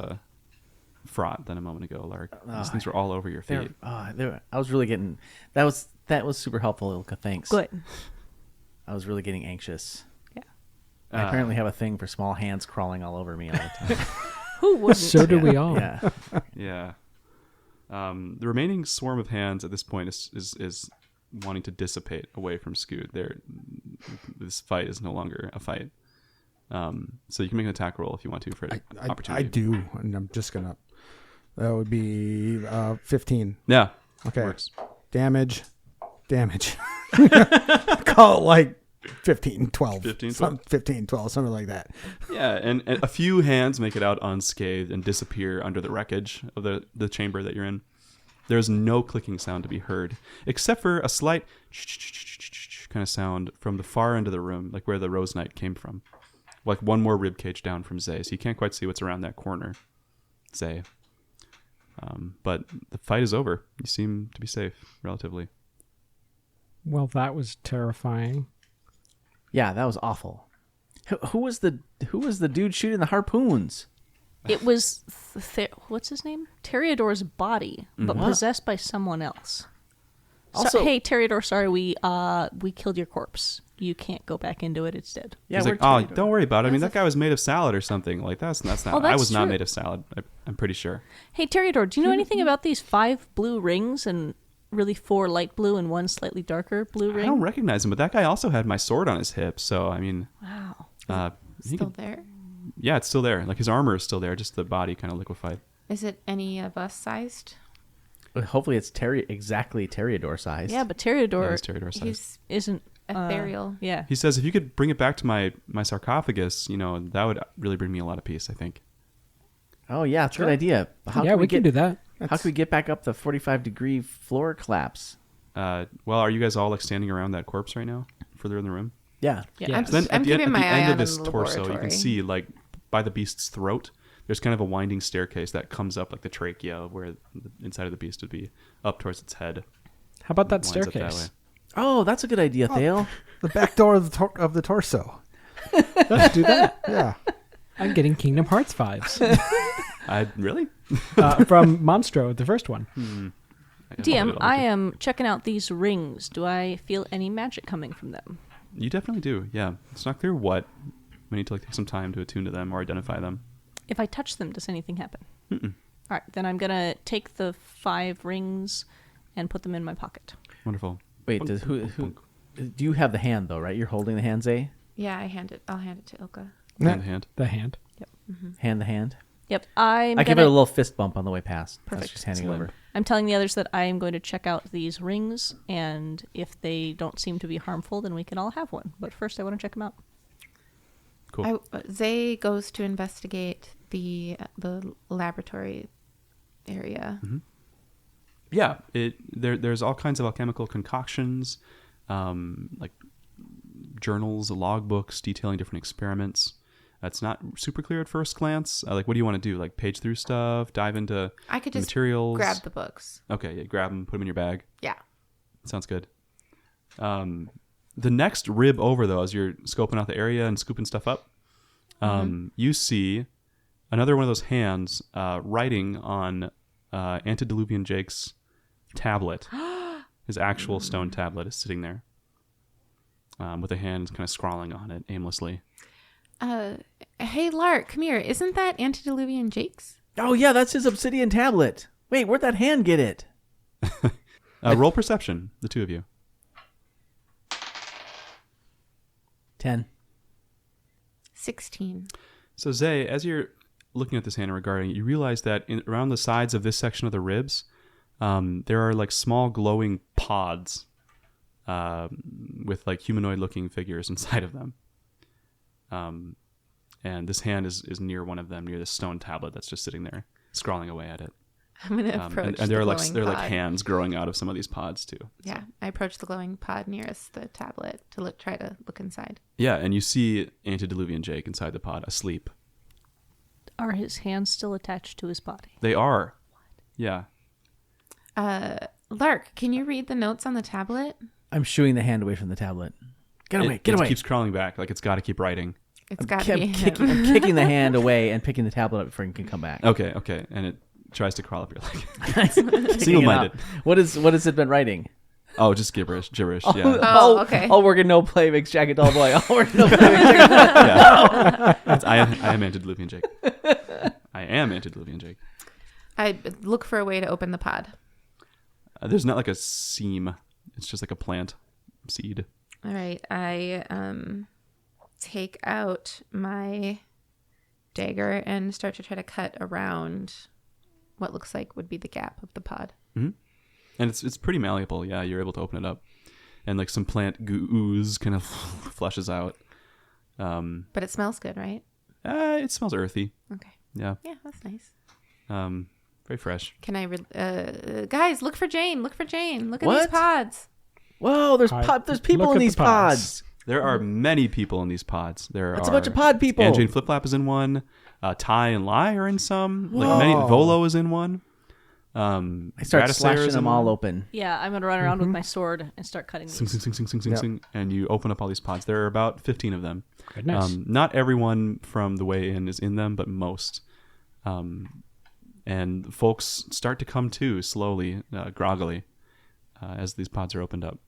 fraught than a moment ago, Lark. These things were all over your feet. I was really getting that was super helpful, Ilka. Thanks. Good. I was really getting anxious. Yeah. I apparently have a thing for small hands crawling all over me all the time. Who wouldn't? So do we all. Yeah. Yeah. The remaining swarm of hands at this point is wanting to dissipate away from Scoot. This fight is no longer a fight. So you can make an attack roll if you want to for opportunity. I do, and I'm just gonna. That would be 15. Yeah. Okay. Works. Damage. Call it like 15, 12. 15, 12? 15, 12, something like that. Yeah, and a few hands make it out unscathed and disappear under the wreckage of the chamber that you're in. There's no clicking sound to be heard, except for a slight kind of sound from the far end of the room, like where the Rose Knight came from. Like one more rib cage down from Zay, so you can't quite see what's around that corner, Zay. But the fight is over. You seem to be safe, relatively. Well, that was terrifying. Yeah, that was awful. Who was the dude shooting the harpoons? It was, what's his name? Teriador's body, but possessed by someone else. Also- Hey, Teriador, sorry, we killed your corpse. You can't go back into it. It's dead. Yeah, He's like, we're don't worry about it. I mean, that guy was made of salad or something. Like, that's not. Oh, I that's was not true. made of salad. I'm pretty sure. Hey, Teriador, do you know anything about these 5 blue rings and really 4 light blue and 1 slightly darker blue ring? I don't recognize him, but that guy also had my sword on his hip. So, I mean, Wow. he Still could- there? yeah, it's still there. Like his armor is still there, just the body kind of liquefied. Is it any of us sized? Hopefully it's exactly Teriador size. Yeah, but Terador It's Terador size. He's isn't ethereal. Yeah. He says if you could bring it back to my sarcophagus, that would really bring me a lot of peace, I think. Oh yeah, it's a good idea. Yeah, we can do that. How can we get back up the 45-degree floor collapse? Well, are you guys all like standing around that corpse right now, further in the room? Yeah. Yeah. I'm, So then I'm at the keeping end, my at the eye end on of this the torso, you laboratory. can see like by the beast's throat, there's kind of a winding staircase that comes up like the trachea, where the inside of the beast would be up towards its head. How about that Winds up that staircase? way. Oh, that's a good idea, Thale. The back door of the torso. Let's do that. Yeah. I'm getting Kingdom Hearts vibes Really? from Monstro, the first one. DM, I am checking out these rings. Do I feel any magic coming from them? You definitely do. Yeah, it's not clear what. We need to like take some time to attune to them or identify them. If I touch them, does anything happen? All right, then I'm gonna take the 5 rings and put them in my pocket. Wonderful. Wait, who do you have the hand though, right? You're holding the hand, Zay? Yeah, I'll hand it to Ilka. Hand in hand. The hand. Hand the hand. Yep, I give it a little fist bump on the way past. Perfect. That's just handing it over. I'm telling the others that I am going to check out these rings, and if they don't seem to be harmful, then we can all have one. But first, I want to check them out. Cool. Zay goes to investigate the laboratory area. Yeah, there's all kinds of alchemical concoctions, like journals, logbooks detailing different experiments. It's not super clear at first glance. Like, what do you want to do? Like, page through stuff, dive into I could the just materials. grab the books. Okay, yeah, grab them, put them in your bag. Yeah. Sounds good. The next rib over, though, as you're scoping out the area and scooping stuff up, you see another one of those hands writing on Antediluvian Jake's tablet. His actual stone tablet is sitting there with a hand kind of scrawling on it aimlessly. Hey, Lark, come here. Isn't that Antediluvian Jake's? Oh yeah, that's his obsidian tablet. Wait, where'd that hand get it? Roll perception, the two of you. 10. 16. So Zay, as you're looking at this hand and regarding it, you realize that around the sides of this section of the ribs, there are like small glowing pods with like humanoid-looking figures inside of them. And this hand is near one of them, near the stone tablet that's just sitting there, scrawling away at it. I'm going to approach and there are glowing like pod. hands growing out of some of these pods too. Yeah, I approach the glowing pod nearest the tablet to try to look inside. Yeah, and you see Antediluvian Jake inside the pod, asleep. Are his hands still attached to his body? They are. Yeah. Lark, can you read the notes on the tablet? I'm shooing the hand away from the tablet. Get away! It Get away! keeps crawling back, like it's got to keep writing. It's got to be I'm him. kicking the hand away and picking the tablet up before it can come back. Okay, and it tries to crawl up your leg. Picking it Single-minded. up. What has it been writing? Oh, just gibberish. Yeah. Oh, okay. I'll work in no play makes Jack a dull boy. I'll work in no play makes Jack a dull boy. Yeah. I am Antediluvian Jake. I am Antediluvian Jake. I look for a way to open the pod. There's not like a seam. It's just like a plant seed. All right. I take out my dagger and start to try to cut around what looks like would be the gap of the pod. Mm-hmm. And it's pretty malleable. Yeah, you're able to open it up. And like some plant ooze kind of flushes out. But it smells good, right? It smells earthy. Okay. Yeah. Yeah, that's nice. Very fresh. Can I, guys, look for Jane. Look for Jane. Look at What? these pods. Whoa, there's people look in at these the pods. pods. There are many people in these pods. That's a bunch of pod people. And Jane Fliplap is in one. Ty and Lai are in some. Like many. Volo is in one. I start Radisair slashing is them in all one. open. Yeah, I'm going to run around with my sword and start cutting Sing, these. sing, sing, sing, sing, Yep. sing, and you open up all these pods. There are about 15 of them. Goodness. Not everyone from the way in is in them, but most. And folks start to come to slowly, groggily, as these pods are opened up.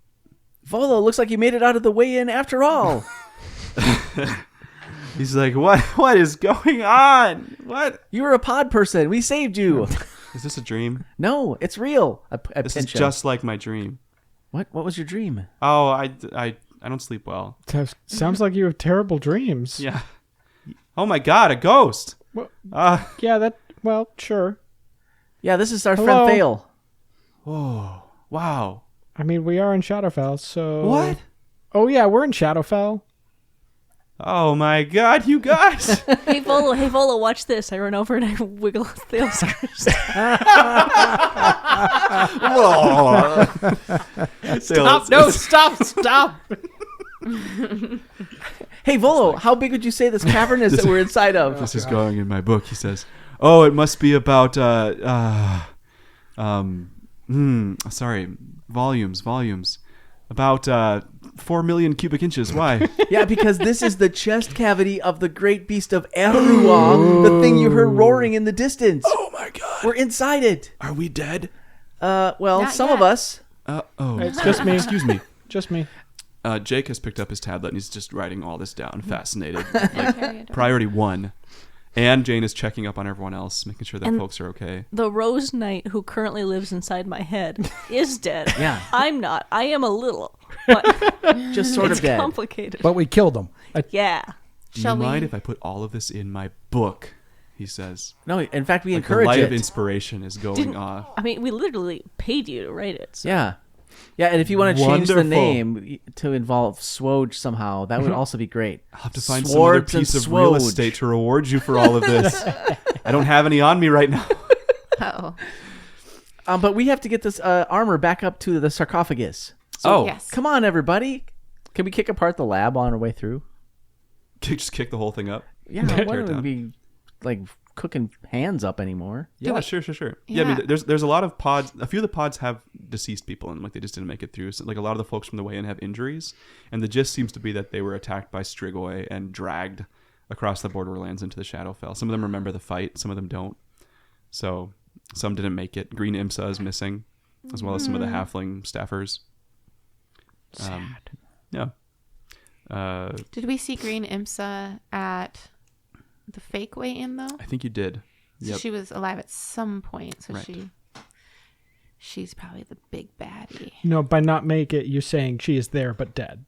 Volo, looks like you made it out of the way in after all. He's like, what is going on? What? You were a pod person. We saved you. Is this a dream? No, it's real. I This is pinch him. just like my dream. What was your dream? Oh, I don't sleep well. Sounds like you have terrible dreams. Yeah. Oh my God, a ghost. Well, Uh, yeah, well, sure. Yeah, this is our Hello? friend Thale. Oh, wow. I mean, we are in Shadowfell, so... What? Oh, yeah, we're in Shadowfell. Oh my God, you guys! Hey Volo, watch this. I run over and I wiggle Thale's crest. Stop! No, stop! Hey, Volo, how big would you say this cavern is that we're inside of? This is going in my book. He says, "Oh, it must be about sorry, volumes. About 4 million cubic inches. Why? Yeah, because this is the chest cavity of the great beast of Erua, the thing you heard roaring in the distance. Oh my God! We're inside it. Are we dead? Well, Not some yet. of us. It's just me. Excuse me. Just me. Jake has picked up his tablet and he's just writing all this down, fascinated. Carry it Priority 1. And Jane is checking up on everyone else, making sure that And- folks are okay. The Rose Knight who currently lives inside my head is dead. Yeah. I'm not. I am a little. But Just sort it's of dead. complicated. But we killed him. Yeah. Do Shall you we? mind if I put all of this in my book? He says. No, in fact, we Like the encourage light it. of inspiration is going off. I mean, we literally paid you to write it. So. Yeah. Yeah, and if you want to change the Wonderful. name to involve SWOJ somehow, that would also be great. I'll have to find some other Swords and piece of real SWOJ. estate to reward you for all of this. I don't have any on me right now. Oh. But we have to get this armor back up to the sarcophagus. Oh, Yes. Come on, everybody. Can we kick apart the lab on our way through? just kick the whole thing up. Yeah, Tear why it don't down. we be like cooking hands up anymore? Yeah, we- sure. Yeah, I Yeah. mean, there's a lot of pods. A few of the pods have deceased people, and like they just didn't make it through. So, like a lot of the folks from the way in have injuries, and the gist seems to be that they were attacked by Strigoi and dragged across the Borderlands into the Shadowfell. Some of them remember the fight, some of them don't. So some didn't make it. Green Imsa is missing, as well as some of the halfling staffers. Sad. Yeah. Did we see Green Imsa at the fake way in though? I think you did. So Yep. she was alive at some point, so Right. she's probably the big baddie. No, by not make it, you're saying she is there but dead.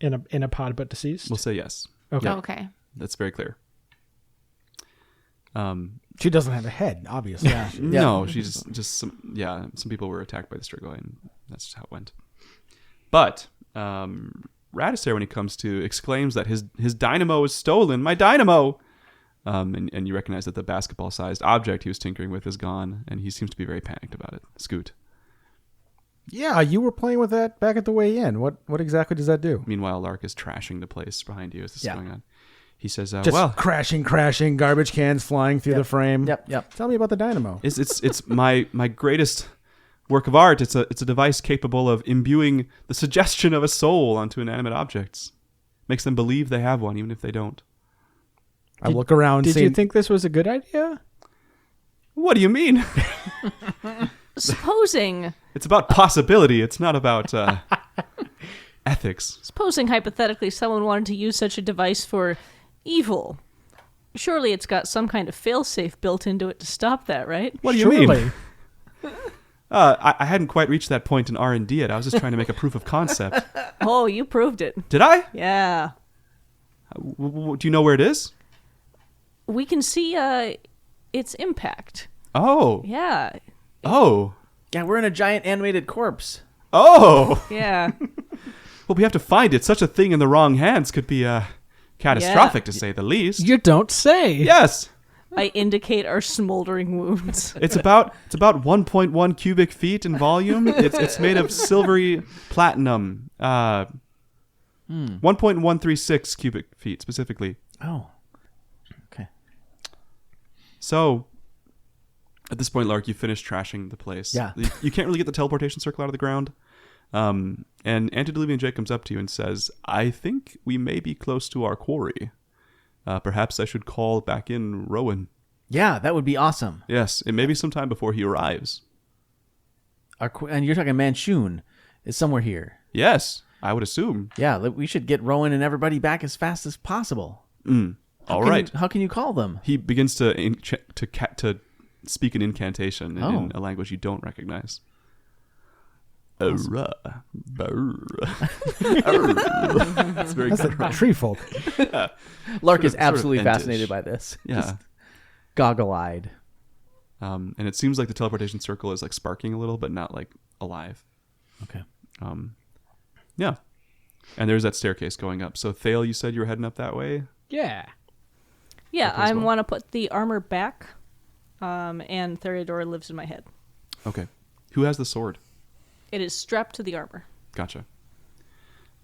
In a pod but deceased? We'll say yes. Okay. Oh, okay. That's very clear. She doesn't have a head, obviously. Yeah. No, she's just some. Yeah, some people were attacked by the Strigoi, and that's just how it went. But Radisair, when he comes to, exclaims that his dynamo is stolen. My dynamo! And you recognize that the basketball-sized object he was tinkering with is gone, and he seems to be very panicked about it. Scoot. Yeah, you were playing with that back at the way in. What exactly does that do? Meanwhile, Lark is trashing the place behind you as this is Yeah. going on. He says, Just "Well, crashing, garbage cans flying through the frame. Yep. Tell me about the dynamo. it's my greatest work of art. It's a device capable of imbuing the suggestion of a soul onto inanimate objects. Makes them believe they have one, even if they don't." I look around. Did seeing, you think this was a good idea? What do you mean? Supposing It's about possibility. It's not about ethics. hypothetically someone wanted to use such a device for evil, surely it's got some kind of failsafe built into it to stop that, right? What do you mean? Surely. I hadn't quite reached that point in R&D yet. I was just trying to make a proof of concept. Oh, you proved it. Did I? Yeah. Do you know where it is? We can see its impact. Oh. Yeah. Oh. Yeah, we're in a giant animated corpse. Oh. Yeah. Well, we have to find it. Such a thing in the wrong hands could be catastrophic, to say the least. You don't say. Yes. I indicate our smoldering wounds. It's about 1.1 cubic feet in volume. It's made of silvery platinum. 1.136 cubic feet specifically. Oh. Okay. So, at this point, Lark, you finished trashing the place. Yeah. You can't really get the teleportation circle out of the ground. And Antediluvian Jake comes up to you and says, "I think we may be close to our quarry. Perhaps I should call back in Rowan." Yeah, that would be awesome. Yes, it may be sometime before he arrives. And you're talking Manchun is somewhere here. Yes, I would assume. Yeah, we should get Rowan and everybody back as fast as possible. All right. How can you call them? He begins to speak an incantation Oh. in a language you don't recognize. That's very That's good. the tree folk. Lark is sort of absolutely entish. fascinated by this. Yeah. Just goggle-eyed. And it seems like the teleportation circle is like sparking a little, but not like alive. Okay. Yeah. And there's that staircase going up. So Thale, you said you were heading up that way? Yeah. Yeah, Okay, as I well. want to put the armor back, and Theriador lives in my head. Okay. Who has the sword? It is strapped to the armor. Gotcha.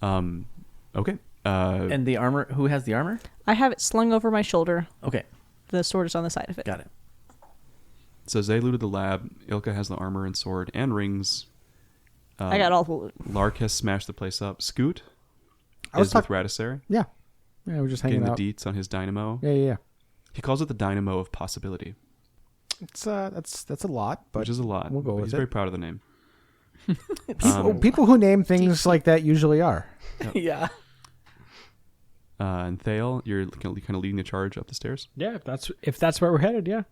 Okay. And the armor, who has the armor? I have it slung over my shoulder. Okay. The sword is on the side of it. Got it. So Zay looted the lab. Ilka has the armor and sword and rings. I got all the loot. Lark has smashed the place up. Scoot I was is with Radisari, Yeah. Yeah, we're just hanging getting out. the deets on his dynamo. Yeah. He calls it the dynamo of possibility, It's that's a lot, but which is a lot. we'll go but with he's it. very proud of the name. People who name things like that usually are. Yeah. And Thale, you're kind of leading the charge up the stairs. Yeah, if that's where we're headed, yeah.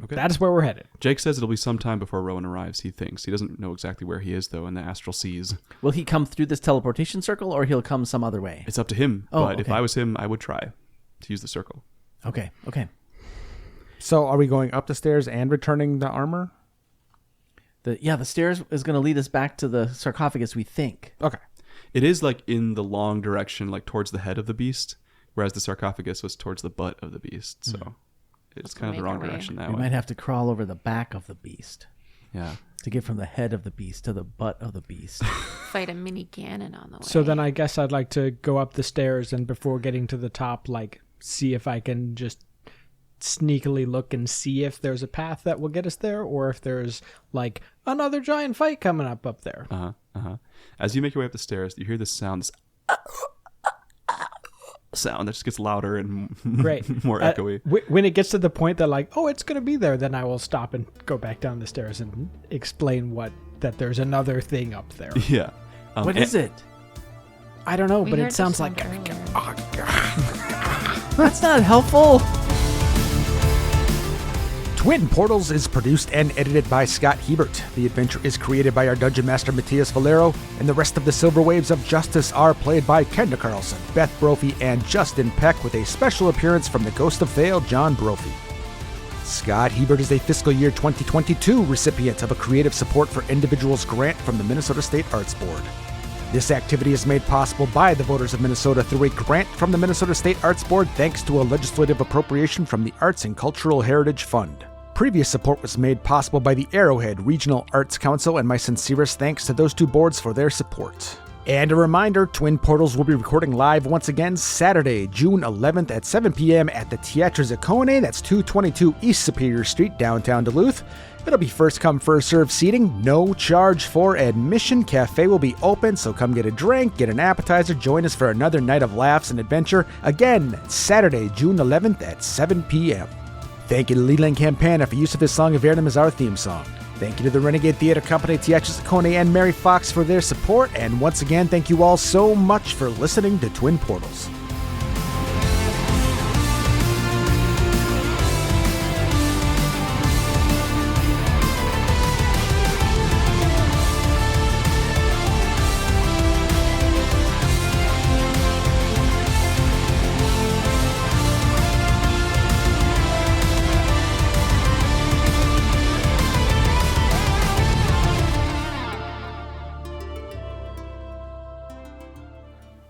Okay. That's where we're headed. Jake says it'll be some time before Rowan arrives. He thinks he doesn't know exactly where he is though in the astral seas. Will he come through this teleportation circle, or he'll come some other way? It's up to him. Oh, but if okay. I was him, I would try to use the circle. Okay. Okay. So are we going up the stairs and returning the armor? The stairs is going to lead us back to the sarcophagus, we think. Okay. It is like in the long direction, like towards the head of the beast, whereas the sarcophagus was towards the butt of the beast. So it's kind of the make wrong our way. direction that We way. might have to crawl over the back of the beast Yeah. to get from the head of the beast to the butt of the beast. Fight a mini cannon on the way. So then I guess I'd like to go up the stairs and before getting to the top, like, see if I can just sneakily look and see if there's a path that will get us there or if there's, like, another giant fight coming up there. As you make your way up the stairs, you hear this sound, this sound that just gets louder and Great. more echoey. When it gets to the point that, like, oh, it's going to be there, then I will stop and go back down the stairs and explain that there's another thing up there. Yeah. What is it? I don't know, We but heard it the sounds sound like... earlier. That's not helpful. Twin Portals is produced and edited by Scott Hebert. The adventure is created by our Dungeon Master Matthias Valero, and the rest of the Silver Waves of Justice are played by Kendra Carlson, Beth Brophy, and Justin Peck, with a special appearance from the Ghost of Thale, John Brophy. Scott Hebert is a fiscal year 2022 recipient of a Creative Support for Individuals grant from the Minnesota State Arts Board. This activity is made possible by the voters of Minnesota through a grant from the Minnesota State Arts Board thanks to a legislative appropriation from the Arts and Cultural Heritage Fund. Previous support was made possible by the Arrowhead Regional Arts Council, and my sincerest thanks to those two boards for their support. And a reminder, Twin Portals will be recording live once again Saturday, June 11th at 7 p.m. at the Teatro Zuccone, that's 222 East Superior Street, downtown Duluth. It'll be first come, first served seating, no charge for admission. Cafe will be open, so come get a drink, get an appetizer, join us for another night of laughs and adventure. Again, Saturday, June 11th at 7 p.m. Thank you to Leeland Campana for use of his song Avernum as our theme song. Thank you to the Renegade Theater Company, Teatro Zuccone, and Mary Fox for their support. And once again, thank you all so much for listening to Twin Portals.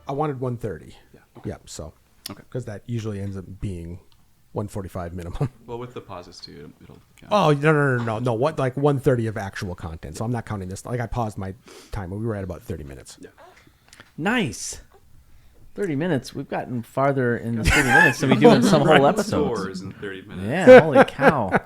I wanted 130. Yeah. Okay. Yep. So, Okay. because that usually ends up being 145 minimum. Well, with the pauses too, it'll count. Oh no! What, like 130 of actual content. So I'm not counting this. Like I paused my time. We were at about 30 minutes. Yeah. Nice. 30 minutes. We've gotten farther in 30 minutes than we do in some whole episodes. Scores in 30 minutes. Yeah, holy cow.